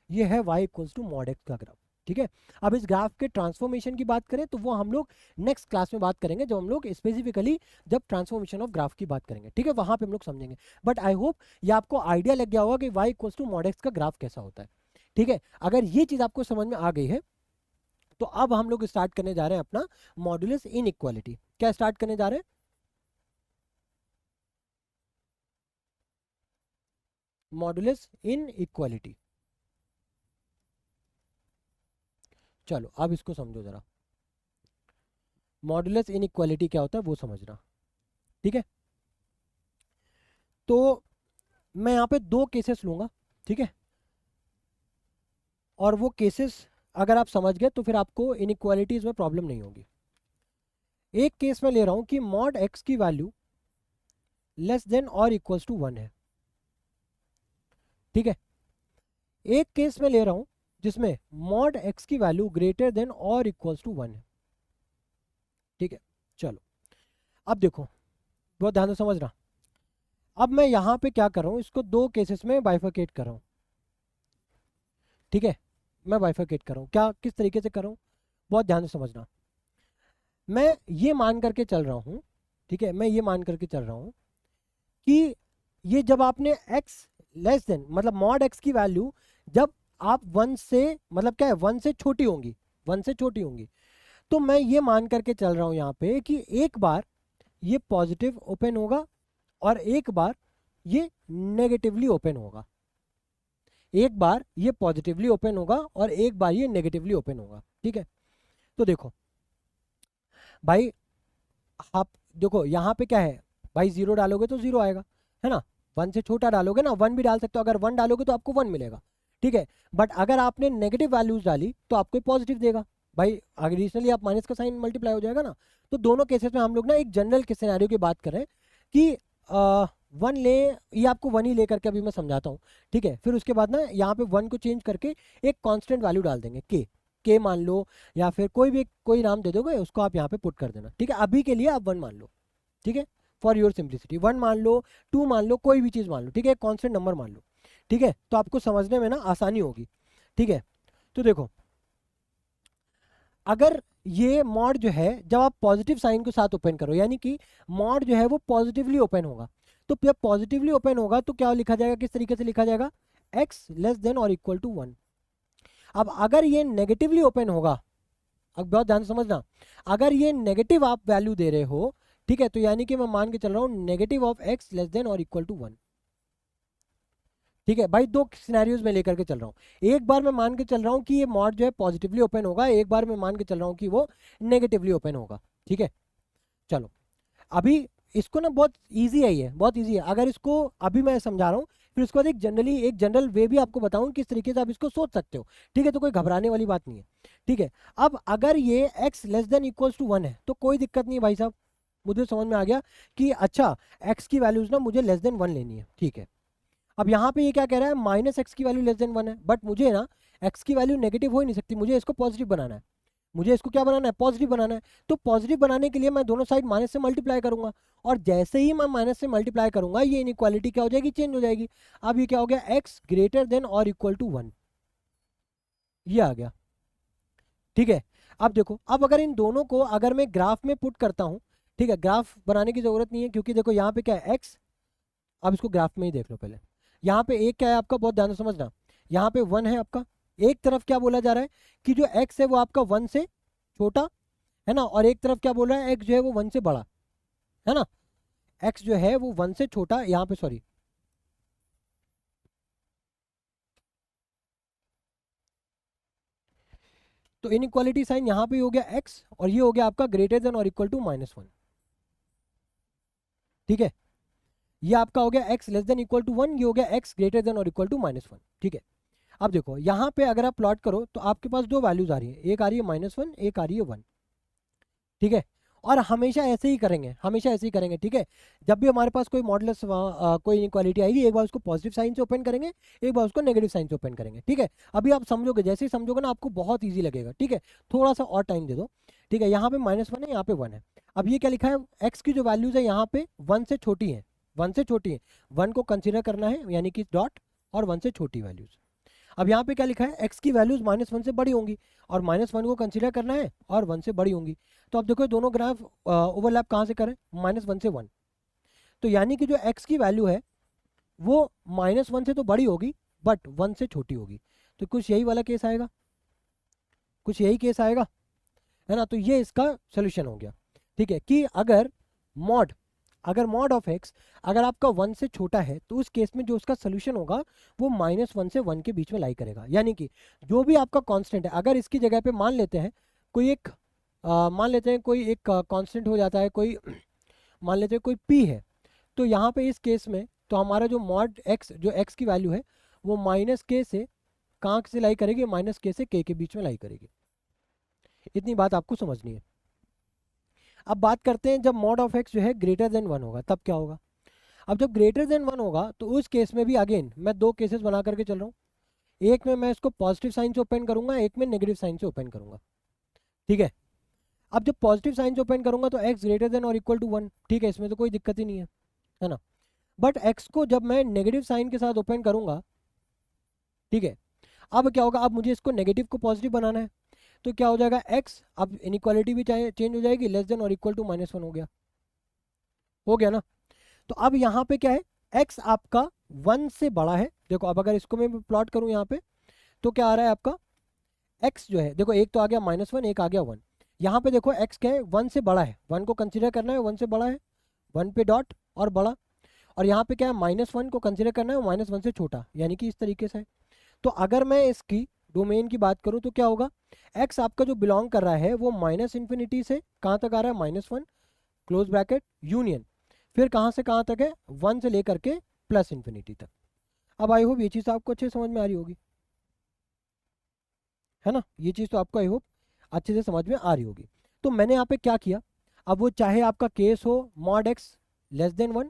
ये है y equals to mod x का ग्राफ, ठीक है। अब इस ग्राफ के ट्रांसफॉर्मेशन की बात करें तो वो हम लोग नेक्स्ट क्लास में बात करेंगे, जब हम लोग स्पेसिफिकली जब ट्रांसफॉर्मेशन ऑफ ग्राफ की बात करेंगे, ठीक है, वहां पे हम लोग समझेंगे। बट आई होप ये आपको आइडिया लग गया होगा कि y equals to mod x का ग्राफ कैसा होता है, ठीक है। अगर ये चीज आपको समझ में आ गई है तो अब हम लोग स्टार्ट करने जा रहे हैं अपना मॉड्यूलस इनइक्वालिटी। क्या स्टार्ट करने जा रहे हैं, मॉड्यूलस इनइक्वालिटी। चलो अब इसको समझो जरा, मॉड्यूलस इनइक्वालिटी क्या होता है वो समझना, ठीक है। तो मैं यहाँ पे 2 केसेस लूंगा, ठीक है, और वो केसेस अगर आप समझ गए तो फिर आपको इनइक्वालिटीज में प्रॉब्लम नहीं होगी। एक केस में ले रहा हूँ कि मॉड एक्स की वैल्यू लेस देन और इक्वल्स टू 1 है, ठीक है। एक केस में ले रहा हूँ जिसमें मॉड एक्स की वैल्यू ग्रेटर देन और इक्वल्स टू 1 है, ठीक है। चलो अब देखो, बहुत ध्यान से समझना। अब मैं यहाँ पे क्या कर रहा हूँ, इसको 2 केसेस में बाइफरकेट कर रहा हूँ, ठीक है। मैं बाइफरकेट कर रहा हूँ, क्या किस तरीके से कर रहा हूँ, बहुत ध्यान से समझना। मैं ये मान करके चल रहा हूँ, ठीक है, मैं ये मान करके चल रहा हूँ कि ये जब आपने x लेस देन, मतलब मॉड x की वैल्यू जब आप 1 से, मतलब क्या है, 1 से छोटी होंगी, 1 से छोटी होंगी, तो मैं ये मान करके चल रहा हूँ यहाँ पे कि एक बार ये पॉजिटिव ओपन होगा और एक बार ये नेगेटिवली ओपन होगा, एक बार ये पॉजिटिवली ओपन होगा और एक बार ये नेगेटिवली ओपन होगा, ठीक है। तो देखो भाई, आप देखो यहाँ पे क्या है भाई, 0 डालोगे तो 0 आएगा, है ना, 1 से छोटा डालोगे ना, 1 भी डाल सकते हो, अगर 1 डालोगे तो आपको 1 मिलेगा, ठीक है। बट अगर आपने नेगेटिव वैल्यूज डाली तो आपको पॉजिटिव देगा भाई, एडिशनली आप माइनस का साइन मल्टीप्लाई हो जाएगा ना। तो दोनों केसेस में हम लोग ना एक जनरल के सिनेरियो की बात कर रहे हैं कि वन ले, ये आपको वन ही लेकर के अभी मैं समझाता हूँ, ठीक है। फिर उसके बाद ना यहाँ पे वन को चेंज करके एक कांस्टेंट वैल्यू डाल देंगे, के मान लो, या फिर कोई नाम दे दोगे, उसको आप यहाँ पे पुट कर देना, ठीक है। अभी के लिए आप वन मान लो, ठीक है, फॉर योर सिंप्लिसिटी। वन मान लो, टू मान लो, कोई भी चीज़ मान लो, ठीक है, कांस्टेंट नंबर मान लो, ठीक है। तो आपको समझने में ना आसानी होगी, ठीक है। तो देखो, अगर ये मॉड जो है जब आप पॉजिटिव साइन के साथ ओपन करो, यानी कि मॉड जो है वो पॉजिटिवली ओपन होगा, तो जब पॉजिटिवली ओपन होगा तो क्या लिखा जाएगा, किस तरीके से लिखा जाएगा, x लेस देन और इक्वल टू 1। अब अगर ये नेगेटिवली ओपन होगा, अब बहुत ध्यान से समझना, अगर ये नेगेटिव आप वैल्यू दे रहे हो, ठीक है, तो यानी कि मैं मान के चल रहा हूं negative of x less than और इक्वल टू 1, ठीक है भाई। दो सिनेरियोज में लेकर के चल रहा हूँ, एक बार मैं मान के चल रहा हूँ कि ये मॉड जो है पॉजिटिवली ओपन होगा, एक बार मैं मान के चल रहा हूँ कि वो नेगेटिवली ओपन होगा, ठीक है। चलो अभी इसको ना बहुत इजी है, ये बहुत इजी है। अगर इसको अभी मैं समझा रहा हूँ, फिर उसके बाद एक जनरल वे भी आपको बताऊँ किस तरीके से आप इसको सोच सकते हो, ठीक है। तो कोई घबराने वाली बात नहीं है, ठीक है। अब अगर ये x less than equals to 1 है तो कोई दिक्कत नहीं है भाई साहब, मुझे समझ में आ गया कि अच्छा x की वैल्यूज ना मुझे लेस देन 1 लेनी है, ठीक है। अब यहाँ पे ये क्या कह रहा है, माइनस एक्स की वैल्यू लेस देन 1 है, बट मुझे ना x की वैल्यू नेगेटिव हो ही नहीं सकती, मुझे इसको पॉजिटिव बनाना है, मुझे इसको क्या बनाना है, पॉजिटिव बनाना है। तो पॉजिटिव बनाने के लिए मैं दोनों साइड माइनस से मल्टीप्लाई करूंगा, और जैसे ही मैं माइनस से मल्टीप्लाई करूंगा ये इनइक्वालिटी क्या हो जाएगी, चेंज हो जाएगी। अब ये क्या हो गया, x ग्रेटर देन और इक्वल टू 1, ये आ गया, ठीक है। अब देखो, अब अगर इन दोनों को अगर मैं ग्राफ में पुट करता हूं, ठीक है, ग्राफ बनाने की जरूरत नहीं है क्योंकि देखो यहाँ पे क्या है x, अब इसको ग्राफ में ही देख लो पहले। यहाँ पे एक क्या है आपका, बहुत ध्यान से समझना, यहाँ पे 1 है आपका, एक तरफ क्या बोला जा रहा है कि जो x है वो आपका 1 से छोटा है ना, और एक तरफ क्या बोल रहा है, x जो है वो 1 से बड़ा है ना, x जो है वो 1 से छोटा, यहाँ पे सॉरी, तो इनइक्वालिटी साइन यहाँ पे हो गया x, और ये हो गया आपका ग्रेटर देन और इक्वल टू -1, ठीक है। ये आपका हो गया x less than equal to 1, ये हो गया x ग्रेटर देन और इक्वल टू -1, ठीक है। अब देखो यहाँ पे अगर आप प्लॉट करो तो आपके पास दो वैल्यूज आ रही है, एक आ रही है -1, एक आ रही है 1, ठीक है। और हमेशा ऐसे ही करेंगे, हमेशा ऐसे ही करेंगे, ठीक है। जब भी हमारे पास कोई मॉडुलस कोई इनइक्वालिटी आएगी, एक बार उसको पॉजिटिव साइन से ओपन करेंगे, एक बार उसको नेगेटिव साइन से ओपन करेंगे, ठीक है। अभी आप समझोगे, जैसे ही समझोगे ना आपको बहुत ईजी लगेगा, ठीक है। थोड़ा सा और टाइम दे दो, ठीक है। यहाँ पे -1 है, यहाँ पे 1 है। अब ये क्या लिखा है, एक्स की जो वैल्यूज है यहाँ पे 1 से छोटी है, 1 से छोटी है, 1 को कंसिडर करना है यानी कि डॉट, और 1 से छोटी वैल्यूज। अब यहाँ पे क्या लिखा है, x की वैल्यूज -1 से बड़ी होंगी, और -1 को कंसीडर करना है और 1 से बड़ी होंगी। तो अब देखो दोनों ग्राफ ओवरलैप कहाँ से करें, -1 से 1, तो यानी कि जो x की वैल्यू है वो -1 से तो बड़ी होगी बट 1 से छोटी होगी। तो कुछ यही वाला केस आएगा, कुछ यही केस आएगा, है ना। तो ये इसका सोल्यूशन हो गया, ठीक है, कि अगर मॉड ऑफ x अगर आपका 1 से छोटा है तो उस केस में जो उसका सोल्यूशन होगा वो -1 से 1 के बीच में लाई करेगा। यानी कि जो भी आपका कांस्टेंट है, अगर इसकी जगह पे मान लेते हैं कोई एक मान लेते हैं कोई एक कांस्टेंट हो जाता है, कोई मान लेते हैं कोई p है, तो यहाँ पे इस केस में तो हमारा जो मॉड x, जो x की वैल्यू है वो -k से कहाँ से लाई करेगी, -k से k के बीच में लाई करेगी। इतनी बात आपको समझनी है। अब बात करते हैं जब मॉड ऑफ x जो है ग्रेटर देन 1 होगा तब क्या होगा। अब जब ग्रेटर देन 1 होगा तो उस केस में भी अगेन मैं दो केसेस बना करके चल रहा हूँ, एक में मैं इसको पॉजिटिव साइन से ओपन करूंगा, एक में नेगेटिव साइन से ओपन करूंगा, ठीक है। अब जब पॉजिटिव साइन से ओपन करूंगा तो x ग्रेटर देन और इक्वल टू 1, ठीक है, इसमें तो कोई दिक्कत ही नहीं है ना। बट x को जब मैं नेगेटिव साइन के साथ ओपन करूंगा, ठीक है, अब क्या होगा, अब मुझे इसको नेगेटिव को पॉजिटिव बनाना है, तो क्या हो जाएगा x, अब इनइक्वालिटी भी चेंज हो जाएगी, लेस देन और इक्वल टू -1 हो गया ना। तो अब यहाँ पे क्या है, x आपका 1 से बड़ा है। देखो अब अगर इसको मैं प्लॉट करूँ यहाँ पे तो क्या आ रहा है आपका, x जो है देखो एक तो आ गया -1, एक आ गया 1। यहाँ पे देखो x क्या है, 1 से बड़ा है, 1 को कंसिडर करना है, 1 से बड़ा है, 1 पे डॉट और बड़ा, और यहाँ पे क्या है -1 को कंसिडर करना है, -1 से छोटा, यानी कि इस तरीके से। तो अगर मैं इसकी डोमेन की बात करूँ तो क्या होगा, x आपका जो बिलोंग कर रहा है वो -∞ से कहाँ तक आ रहा है, -1 क्लोज ब्रैकेट यूनियन, फिर कहाँ से कहाँ तक है, 1 से लेकर के +∞ तक। अब आई होप ये चीज़ आपको अच्छे समझ में आ रही होगी। है ना। ये चीज़ तो आपको आई होप अच्छे से समझ में आ रही होगी। तो मैंने यहाँ पे क्या किया, अब वो चाहे आपका केस हो मॉड एक्स लेस देन 1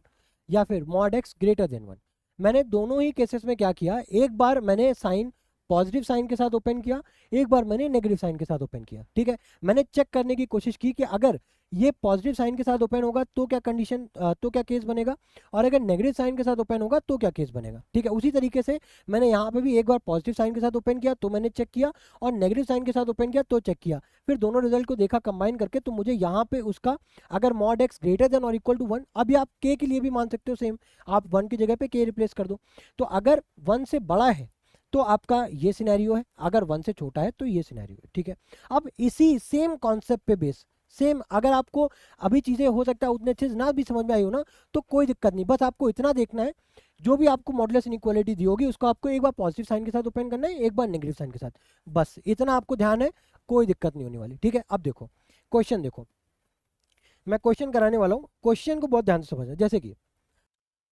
या फिर मॉड एक्स ग्रेटर देन 1, मैंने दोनों ही केसेस में क्या किया, एक बार मैंने साइन पॉजिटिव साइन के साथ ओपन किया, एक बार मैंने नेगेटिव साइन के साथ ओपन किया। ठीक है, मैंने चेक करने की कोशिश की कि अगर ये पॉजिटिव साइन के साथ ओपन होगा तो क्या कंडीशन, तो क्या केस बनेगा, और अगर नेगेटिव साइन के साथ ओपन होगा तो क्या केस बनेगा। ठीक है, उसी तरीके से मैंने यहाँ पे भी एक बार पॉजिटिव साइन के साथ ओपन किया तो मैंने चेक किया, और नेगेटिव साइन के साथ ओपन किया तो चेक किया, फिर दोनों रिजल्ट को देखा कंबाइन करके, तो मुझे यहाँ पे उसका अगर मॉड एक्स ग्रेटर देन और इक्वल टू 1, अभी आप के के लिए भी मान सकते हो सेम, आप 1 की जगह पे के रिप्लेस कर दो, तो अगर 1 से बड़ा है तो आपका ये सिनेरियो है, अगर 1 से छोटा है तो ये सिनेरियो है। ठीक है, अब इसी सेम कॉन्सेप्ट पे बेस, सेम अगर आपको अभी चीज़ें हो सकता है उतने अच्छे से ना भी समझ में आई हो ना, तो कोई दिक्कत नहीं, बस आपको इतना देखना है, जो भी आपको मॉडुलस इनइक्वालिटी दी होगी उसको आपको एक बार पॉजिटिव साइन के साथ ओपन करना है, एक बार नेगेटिव साइन के साथ, बस इतना आपको ध्यान है, कोई दिक्कत नहीं होने वाली। ठीक है, अब देखो क्वेश्चन, देखो मैं क्वेश्चन कराने वाला हूँ, क्वेश्चन को बहुत ध्यान से समझना। जैसे कि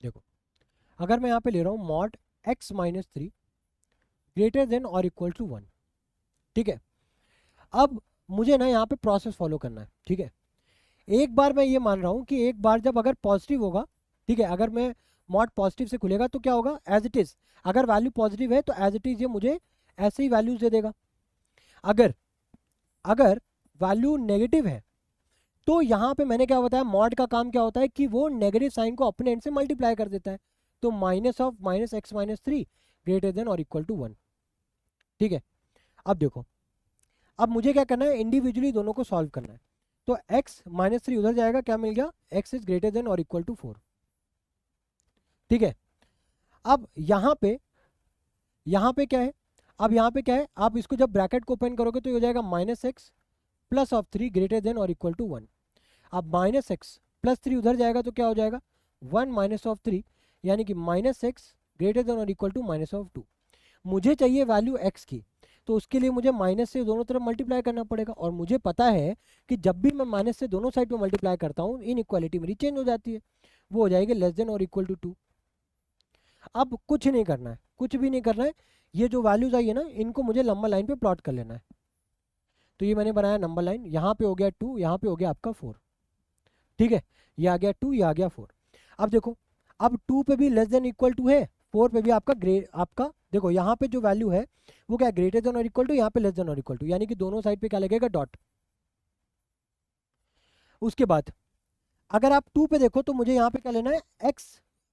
देखो, अगर मैं यहाँ पे ले रहा हूँ mod x minus 3 greater than और इक्वल टू 1। ठीक है, अब मुझे ना यहाँ पे प्रोसेस फॉलो करना है। ठीक है, एक बार मैं ये मान रहा हूँ कि एक बार जब अगर पॉजिटिव होगा, ठीक है, अगर मैं मॉड पॉजिटिव से खुलेगा तो क्या होगा, एज इट इज़, अगर वैल्यू पॉजिटिव है तो एज इट इज़ ये मुझे ऐसे ही वैल्यूज दे देगा। अगर अगर वैल्यू नेगेटिव है तो यहाँ पे मैंने क्या बताया, मॉड का काम क्या होता है कि वो नेगेटिव साइन को अपने एंड से मल्टीप्लाई कर देता है, तो minus of minus x minus 3 greater than और इक्वल टू 1। ठीक है, अब देखो, अब मुझे क्या करना है, इंडिविजुअली दोनों को सॉल्व करना है, तो x माइनस 3 उधर जाएगा, क्या मिल गया, x इज ग्रेटर देन और इक्वल टू 4। ठीक है, अब यहाँ पे क्या है, अब यहाँ पे क्या है, आप इसको जब ब्रैकेट को ओपन करोगे तो ये हो जाएगा minus x plus of 3 greater than और इक्वल टू 1। अब माइनस एक्स प्लस 3 उधर जाएगा तो क्या हो जाएगा, 1 माइनस ऑफ 3, यानी कि माइनस एक्स ग्रेटर देन और इक्वल टू माइनस ऑफ 2। मुझे चाहिए वैल्यू x की, तो उसके लिए मुझे माइनस से दोनों तरफ मल्टीप्लाई करना पड़ेगा, और मुझे पता है कि जब भी मैं माइनस से दोनों साइड पे मल्टीप्लाई करता हूँ इन इक्वालिटी मेरी चेंज हो जाती है, वो हो जाएगी लेस देन और इक्वल टू 2। अब कुछ नहीं करना है, कुछ भी नहीं करना है, ये जो वैल्यूज आई है ना इनको मुझे लंबा लाइन पे प्लॉट कर लेना है। तो ये मैंने बनाया नंबर लाइन, यहाँ पे हो गया 2, यहाँ पे हो गया आपका 4। ठीक है, ये आ गया 2, ये आ गया 4। अब देखो, अब 2 पे भी लेस देन इक्वल टू है, 4 पे भी आपका देखो यहाँ पे जो वैल्यू है वो क्या, ग्रेटर देन और इक्वल टू, यहाँ पे लेस देन और इक्वल टू, यानी कि दोनों साइड पे क्या लगेगा, डॉट। उसके बाद अगर आप 2 पे देखो तो मुझे यहाँ पे क्या लेना है, x।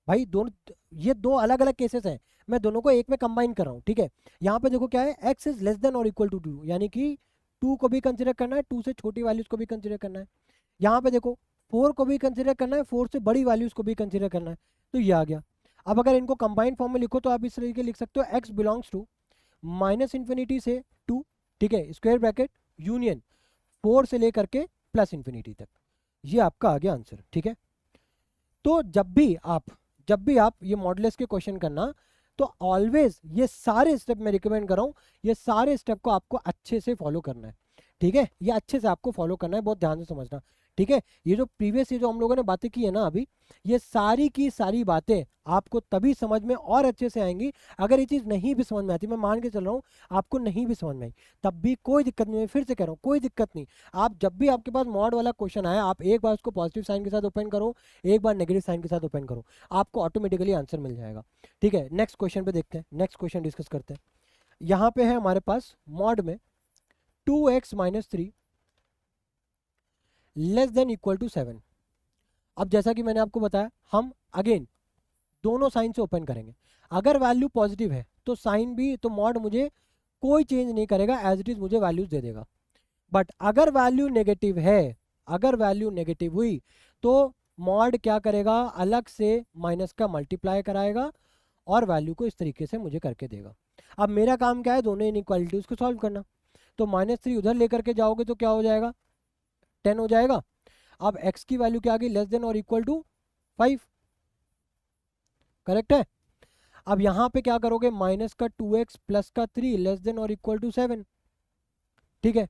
भाई दोनों, ये दो अलग अलग केसेस हैं, मैं दोनों को एक में कंबाइन कर रहा हूँ। ठीक है, यहाँ पे देखो क्या है, x इज लेस देन और इक्वल टू 2, यानी कि 2 को भी कंसिडर करना है, 2 से छोटी वैल्यूज को भी कंसिडर करना है। यहाँ पे देखो 4 को भी कंसिडर करना है, 4 से बड़ी वैल्यूज को भी कंसिडर करना है, तो ये आ गया। अब अगर इनको कंबाइन फॉर्म में लिखो तो आप इस तरीके लिख सकते हो, x belongs to minus infinity से 2, ठीक है, स्क्वायर ब्रैकेट यूनियन 4 से लेकर के प्लस इन्फिनिटी तक, ये आपका आ गया आंसर। ठीक है, तो जब भी आप ये मॉडुलस के क्वेश्चन करना, तो ऑलवेज ये सारे स्टेप मैं रिकमेंड कर रहा हूँ, ये सारे स्टेप को आपको अच्छे से फॉलो करना है। ठीक है, ये अच्छे से आपको फॉलो करना है, बहुत ध्यान से समझना। ठीक है, ये जो प्रीवियस ये जो हम लोगों ने बातें की है ना अभी, ये सारी की सारी बातें आपको तभी समझ में और अच्छे से आएंगी, अगर ये चीज़ नहीं भी समझ में आती, मैं मान के चल रहा हूँ आपको नहीं भी समझ में आई तब भी कोई दिक्कत नहीं है, फिर से कह रहा हूँ कोई दिक्कत नहीं। आप जब भी आपके पास मॉड वाला क्वेश्चन आया, आप एक बार उसको पॉजिटिव साइन के साथ ओपन करो, एक बार नेगेटिव साइन के साथ ओपन करो, आपको ऑटोमेटिकली आंसर मिल जाएगा। ठीक है, नेक्स्ट क्वेश्चन पे देखते हैं, नेक्स्ट क्वेश्चन डिस्कस करते हैं। यहाँ पे है हमारे पास मॉड में 2x minus 3 less than equal to 7। अब जैसा कि मैंने आपको बताया, हम अगेन दोनों साइन से ओपन करेंगे, अगर वैल्यू पॉजिटिव है तो साइन भी, तो मॉड मुझे कोई चेंज नहीं करेगा, एज इट इज मुझे वैल्यूज दे देगा। बट अगर वैल्यू नेगेटिव है, अगर वैल्यू नेगेटिव हुई तो मॉड क्या करेगा, अलग से माइनस का मल्टीप्लाई कराएगा और वैल्यू को इस तरीके से मुझे करके देगा। अब मेरा काम क्या है, दोनों इनइक्वालिटीज को सॉल्व करना, तो माइनस 3 उधर लेकर के जाओगे तो क्या हो जाएगा, 10 हो जाएगा। अब x की वैल्यू क्या आ गई, लेस देन और इक्वल टू 5, करेक्ट है। अब यहाँ पे क्या करोगे, माइनस का 2x प्लस का 3 लेस देन और इक्वल टू 7। ठीक है,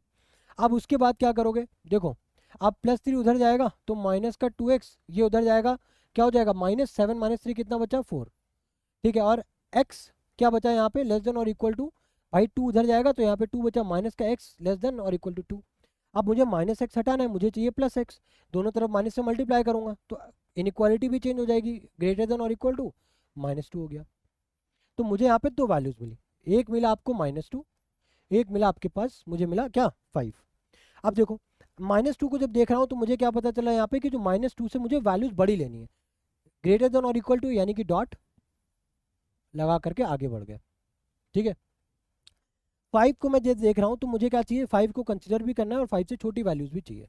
अब उसके बाद क्या करोगे, देखो अब प्लस 3 उधर जाएगा तो माइनस का 2x ये उधर जाएगा, क्या हो जाएगा, माइनस 7 माइनस 3 कितना बचा, 4। ठीक है, और x क्या बचा यहाँ पे, लेस देन और इक्वल टू भाई 2 उधर जाएगा तो यहाँ पे 2 बचा, माइनस का x लेस देन और इक्वल टू 2। अब मुझे माइनस एक्स हटाना है, मुझे चाहिए प्लस एक्स, दोनों तरफ माइनस से मल्टीप्लाई करूंगा तो इनइक्वालिटी भी चेंज हो जाएगी, ग्रेटर देन और इक्वल टू -2 हो गया। तो मुझे यहाँ पे दो वैल्यूज मिली, एक मिला आपको -2, एक मिला आपके पास, मुझे मिला क्या 5। अब देखो -2 को जब देख रहा हूँ तो मुझे क्या पता चला यहाँ पे कि जो -2 से मुझे वैल्यूज बड़ी लेनी है, ग्रेटर देन और इक्वल टू यानी कि डॉट लगा करके आगे बढ़ गया। ठीक है, 5 को मैं देख रहा हूँ तो मुझे क्या चाहिए, 5 को कंसिडर भी करना है और 5 से छोटी वैल्यूज भी चाहिए।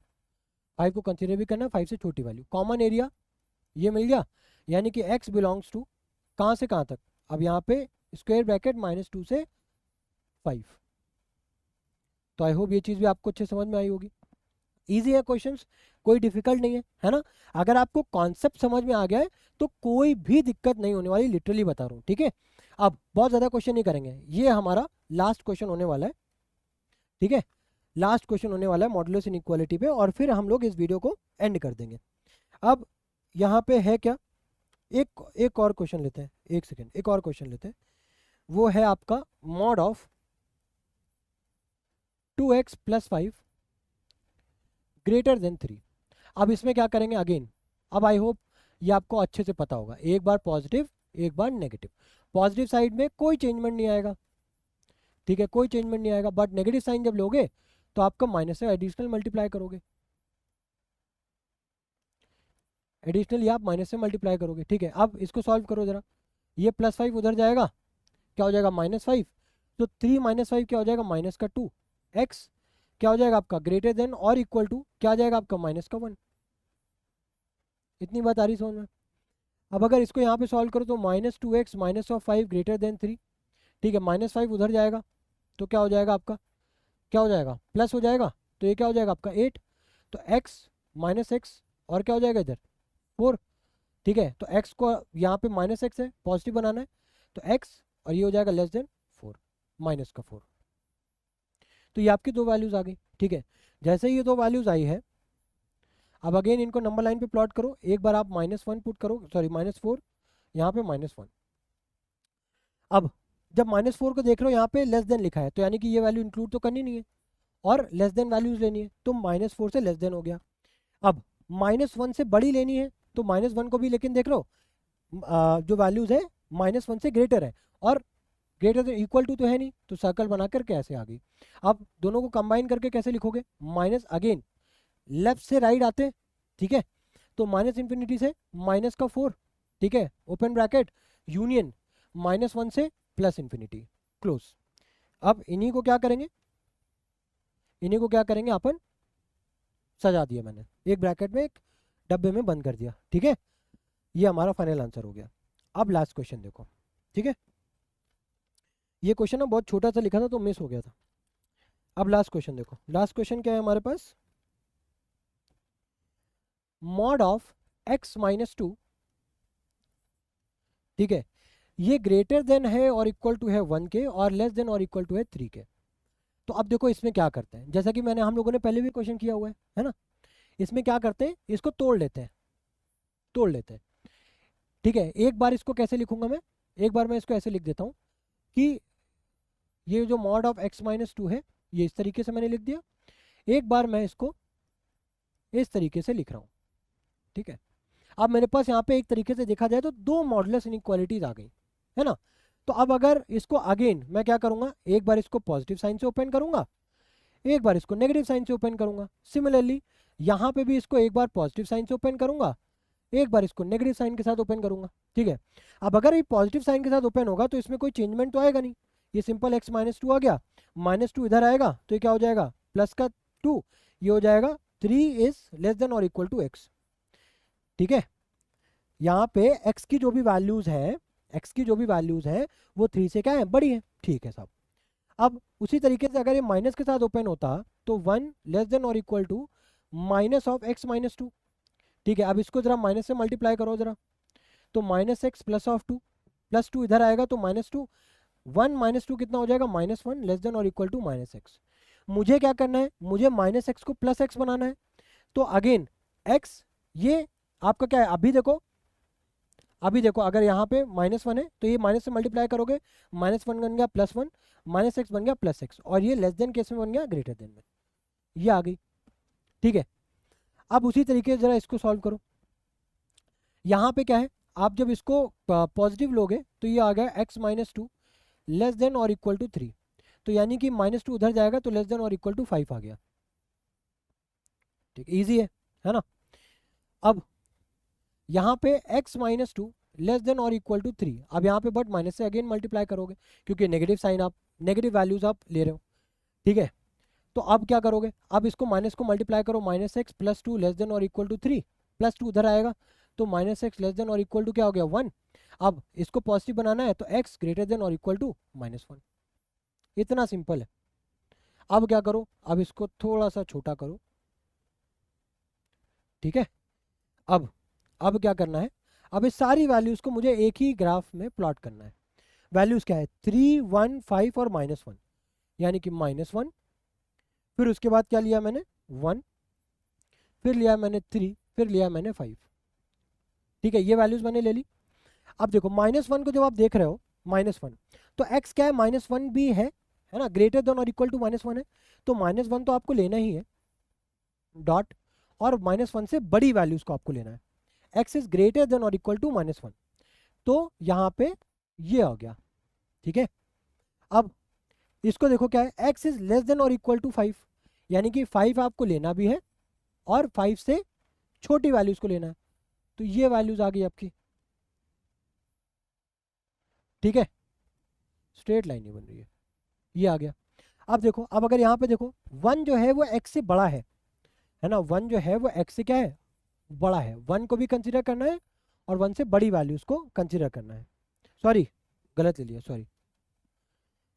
5 को कंसिडर भी करना है, 5 से छोटी वैल्यू, कॉमन एरिया ये मिल गया, यानी कि x बिलोंग्स टू कहाँ से कहाँ तक, अब यहाँ पे स्क्वायर ब्रैकेट -2 से 5। तो आई होप ये चीज़ भी आपको अच्छे समझ में आई होगी। इजी है क्वेश्चंस, कोई डिफिकल्ट नहीं है ना। अगर आपको कॉन्सेप्ट समझ में आ गया है तो कोई भी दिक्कत नहीं होने वाली, लिटरली बता रहा हूँ। ठीक है, अब बहुत ज़्यादा क्वेश्चन नहीं करेंगे, ये हमारा लास्ट क्वेश्चन होने वाला है। ठीक है, लास्ट क्वेश्चन होने वाला है मॉडुलस इनइक्वालिटी पे, और फिर हम लोग इस वीडियो को एंड कर देंगे। अब यहाँ पे है क्या, एक और क्वेश्चन लेते हैं, एक सेकेंड, एक और क्वेश्चन लेते हैं, वो है आपका mod of 2x + 5 greater than 3। अब इसमें क्या करेंगे अगेन, अब आई होप ये आपको अच्छे से पता होगा, एक बार पॉजिटिव एक बार नेगेटिव। पॉजिटिव साइड में कोई चेंजमेंट नहीं आएगा, ठीक है, कोई चेंजमेंट नहीं आएगा, बट नेगेटिव साइन जब लोगे तो आपका माइनस से एडिशनल मल्टीप्लाई करोगे, एडिशनली आप माइनस से मल्टीप्लाई करोगे। ठीक है, अब इसको सॉल्व करो जरा, ये +5 उधर जाएगा, क्या हो जाएगा -5, तो 3 - 5 क्या हो जाएगा -2, x क्या हो जाएगा आपका ग्रेटर देन और इक्वल टू क्या आ जाएगा आपका -1। इतनी बात आ रही समझ में। अब अगर इसको यहाँ पे सॉल्व करो तो -2x -5 ग्रेटर देन 3, ठीक है, -5 उधर जाएगा तो क्या हो जाएगा आपका, क्या हो जाएगा प्लस हो जाएगा, तो ये क्या हो जाएगा आपका 8, तो x -x और क्या हो जाएगा इधर 4। ठीक है, तो x को यहाँ पे -x है, पॉजिटिव बनाना है, तो x और ये हो जाएगा लेस देन 4, -4। तो ये आपकी दो वैल्यूज आ गई। ठीक है, जैसे ही ये दो वैल्यूज आई है, अब अगेन इनको नंबर लाइन पे प्लॉट करो, एक बार आप -1 पुट करो, सॉरी -4, यहाँ पे -1। अब जब -4 को देख रहे हो यहाँ पे लेस देन लिखा है, तो यानी कि ये वैल्यू इंक्लूड तो करनी नहीं है और लेस देन वैल्यूज लेनी है, तो -4 से लेस देन हो गया। अब -1 से बड़ी लेनी है तो -1 को भी, लेकिन देख लो जो वैल्यूज है -1 से ग्रेटर है और ग्रेटर देन इक्वल टू तो है नहीं, तो सर्कल बनाकर कैसे आ गई। अब दोनों को कंबाइन करके कैसे लिखोगे, माइनस अगेन लेफ्ट से राइट आते हैं। ठीक है, तो -∞ से -4, ठीक है, ओपन ब्रैकेट यूनियन -1 से +∞ क्लोज। अब इन्हीं को क्या करेंगे, इन्हीं को क्या करेंगे अपन, सजा दिया मैंने एक ब्रैकेट में, एक डब्बे में बंद कर दिया। ठीक है, ये हमारा फाइनल आंसर हो गया। अब लास्ट क्वेश्चन देखो। ठीक है, ये क्वेश्चन ना बहुत छोटा सा लिखा था तो मिस हो गया था। अब लास्ट क्वेश्चन देखो, लास्ट क्वेश्चन क्या है हमारे पास, मॉड ऑफ x - 2, ठीक है, ये ग्रेटर देन है और इक्वल टू है 1 के और लेस देन और इक्वल टू है 3 के। तो अब देखो इसमें क्या करते हैं, जैसा कि मैंने हम लोगों ने पहले भी क्वेश्चन किया हुआ है ना, इसमें क्या करते हैं, इसको तोड़ लेते हैं, तोड़ लेते हैं। ठीक है, एक बार इसको कैसे लिखूंगा मैं, एक बार मैं इसको ऐसे लिख देता हूँ कि ये जो मॉड ऑफ x - 2 है ये इस तरीके से मैंने लिख दिया, एक बार मैं इसको इस तरीके से लिख रहा हूँ। ठीक है, अब मेरे पास यहाँ पे एक तरीके से देखा जाए तो दो मॉडुलस इनइक्वालिटीज आ गई है ना। तो अब अगर इसको अगेन मैं क्या करूँगा, एक बार इसको पॉजिटिव साइन से ओपन करूँगा, एक बार इसको नेगेटिव साइन से ओपन करूँगा। सिमिलरली यहाँ पे भी इसको एक बार पॉजिटिव साइन से ओपन करूँगा, एक बार इसको नेगेटिव साइन के साथ ओपन करूँगा। ठीक है, अब अगर ये पॉजिटिव साइन के साथ ओपन होगा तो इसमें कोई चेंजमेंट तो आएगा नहीं, ये सिंपल x - 2 आ गया, -2 इधर आएगा तो ये क्या हो जाएगा प्लस का 2, ये हो जाएगा 3 इज लेस देन और इक्वल टू x। ठीक है, यहाँ पे x की जो भी वैल्यूज है, x की जो भी वैल्यूज है वो 3 से क्या है बड़ी है। ठीक है साहब, अब उसी तरीके से अगर ये माइनस के साथ ओपन होता तो 1 लेस देन और equal to minus of x - 2। ठीक है, अब इसको जरा माइनस से मल्टीप्लाई करो जरा, तो -x प्लस ऑफ 2, +2 इधर आएगा तो -2, 1 - 2 कितना हो जाएगा -1 लेस देन और इक्वल टू -x। मुझे क्या करना है, मुझे -x को +x बनाना है, तो अगेन x ये आपका क्या है, अभी देखो अभी देखो अगर यहाँ पे -1 है तो ये माइनस से मल्टीप्लाई करोगे, -1 बन गया +1, -x बन गया +x, और ये लेस देन केस में बन गया ग्रेटर देन में, ये आ गई। ठीक है, अब उसी तरीके से जरा इसको सॉल्व करो। यहाँ पे क्या है, आप जब इसको पॉजिटिव लोगे तो ये आ गया x-2 लेस देन और इक्वल टू 3, तो यानी कि -2 उधर जाएगा तो लेस देन और इक्वल टू 5 आ गया। ठीक, इजी है ना। अब यहाँ पे x-2 लेस देन और इक्वल टू 3, अब यहाँ पे बट माइनस से अगेन मल्टीप्लाई करोगे क्योंकि नेगेटिव साइन, आप नेगेटिव वैल्यूज आप ले रहे हो। ठीक है, तो अब क्या करोगे, अब इसको माइनस को मल्टीप्लाई करो, -x + 2 लेस देन और इक्वल टू 3, +2 उधर आएगा तो -x लेस देन और इक्वल टू क्या हो गया 1। अब इसको पॉजिटिव बनाना है तो x ग्रेटर देन और इक्वल टू -1, इतना सिंपल है। अब क्या करो, अब इसको थोड़ा सा छोटा करो। ठीक है, अब क्या करना है, अब इस सारी वैल्यूज को मुझे एक ही ग्राफ में प्लॉट करना है। वैल्यूज क्या है, 3, 1, 5 और -1, यानी कि -1, फिर उसके बाद क्या लिया मैंने 1, फिर लिया मैंने 3, फिर लिया मैंने 5। ठीक है, ये वैल्यूज मैंने ले ली। अब देखो -1 को जब आप देख रहे हो -1, तो x क्या है, -1 भी है ना, ग्रेटर देन और इक्वल टू -1 है, तो -1 तो आपको लेना ही है डॉट, और -1 से बड़ी वैल्यूज को आपको लेना है, x इज ग्रेटर देन और इक्वल टू -1, तो यहाँ पे ये हो गया। ठीक है, अब इसको देखो क्या है, x इज लेस देन और इक्वल टू 5, यानी कि 5 आपको लेना भी है और 5 से छोटी वैल्यूज को लेना है, तो ये वैल्यूज आ गई आपकी। ठीक है, स्ट्रेट लाइन नहीं बन रही है, ये आ गया। अब देखो, अब अगर यहाँ पे देखो 1 जो है वो x से बड़ा है ना, 1 जो है वो x से क्या है, बड़ा है, 1 को भी कंसीडर करना है और 1 से बड़ी वैल्यूज को कंसीडर करना है। सॉरी, गलत ले लिया, सॉरी,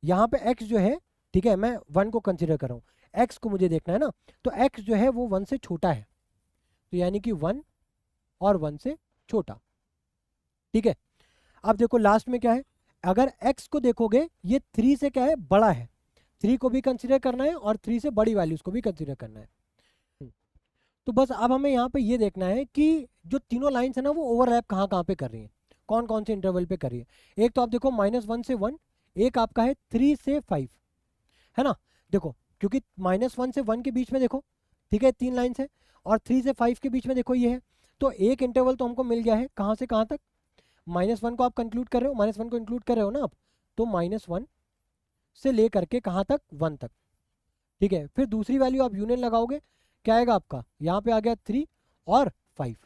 यहाँ पे x जो है, ठीक है, मैं 1 को कंसीडर कर रहा हूँ, x को मुझे देखना है ना, तो x जो है वो 1 से छोटा है, तो यानी कि 1 और 1 से छोटा। ठीक है, अब देखो लास्ट में क्या है, अगर x को देखोगे ये 3 से क्या है, बड़ा है, 3 को भी कंसीडर करना है और 3 से बड़ी वैल्यूज को भी कंसीडर करना है। तो बस अब हमें यहाँ पे ये देखना है कि जो तीनों लाइन्स है ना वो ओवरलैप कहाँ कहाँ पे कर रही हैं, कौन कौन से इंटरवल पे कर रही है। एक तो आप देखो -1 से 1, एक आपका है 3 से 5, है ना। देखो क्योंकि -1 से 1 के बीच में देखो, ठीक है, 3 लाइन्स है, और 3 से 5 के बीच में देखो ये है, तो एक इंटरवल तो हमको मिल गया है, कहाँ से कहाँ तक, -1 को आप कंक्लूड कर रहे हो, -1 को इंक्लूड कर रहे हो ना आप, तो -1 से ले करके कहाँ तक, 1 तक। ठीक है, फिर दूसरी वैल्यू आप यूनियन लगाओगे, क्या आएगा आपका, यहाँ पे आ गया 3 और 5,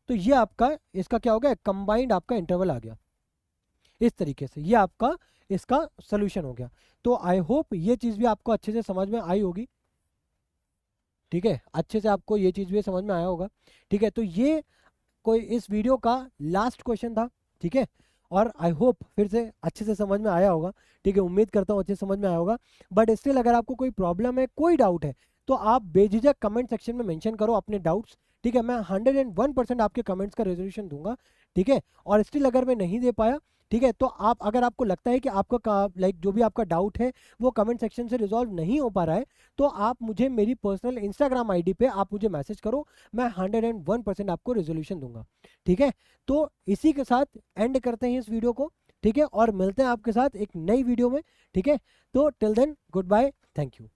तो ये आपका इसका क्या हो गया, कंबाइंड आपका इंटरवल आ गया। इस तरीके से ये आपका इसका सोल्यूशन हो गया। तो आई होप ये चीज़ भी आपको अच्छे से समझ में आई होगी। ठीक है, अच्छे से आपको ये चीज़ भी समझ में आया होगा। ठीक है, तो ये कोई इस वीडियो का लास्ट क्वेश्चन था। ठीक है, और आई होप फिर से अच्छे से समझ में आया होगा। ठीक है, उम्मीद करता हूँ अच्छे से समझ में आया होगा, बट स्टिल अगर आपको कोई प्रॉब्लम है, कोई डाउट है, तो आप बेझिझक कमेंट सेक्शन में मेंशन करो अपने डाउट्स। ठीक है, मैं 101% आपके कमेंट्स का रेजोल्यूशन दूंगा। ठीक है, और स्टिल अगर मैं नहीं दे पाया, ठीक है, तो आप अगर आपको लगता है कि आपका लाइक जो भी आपका डाउट है वो कमेंट सेक्शन से रिजॉल्व नहीं हो पा रहा है, तो आप मुझे मेरी पर्सनल इंस्टाग्राम आईडी पे आप मुझे मैसेज करो, मैं 101% आपको रेजोल्यूशन दूंगा। ठीक है, तो इसी के साथ एंड करते हैं इस वीडियो को। ठीक है, और मिलते हैं आपके साथ एक नई वीडियो में। ठीक है, तो till then goodbye, thank you.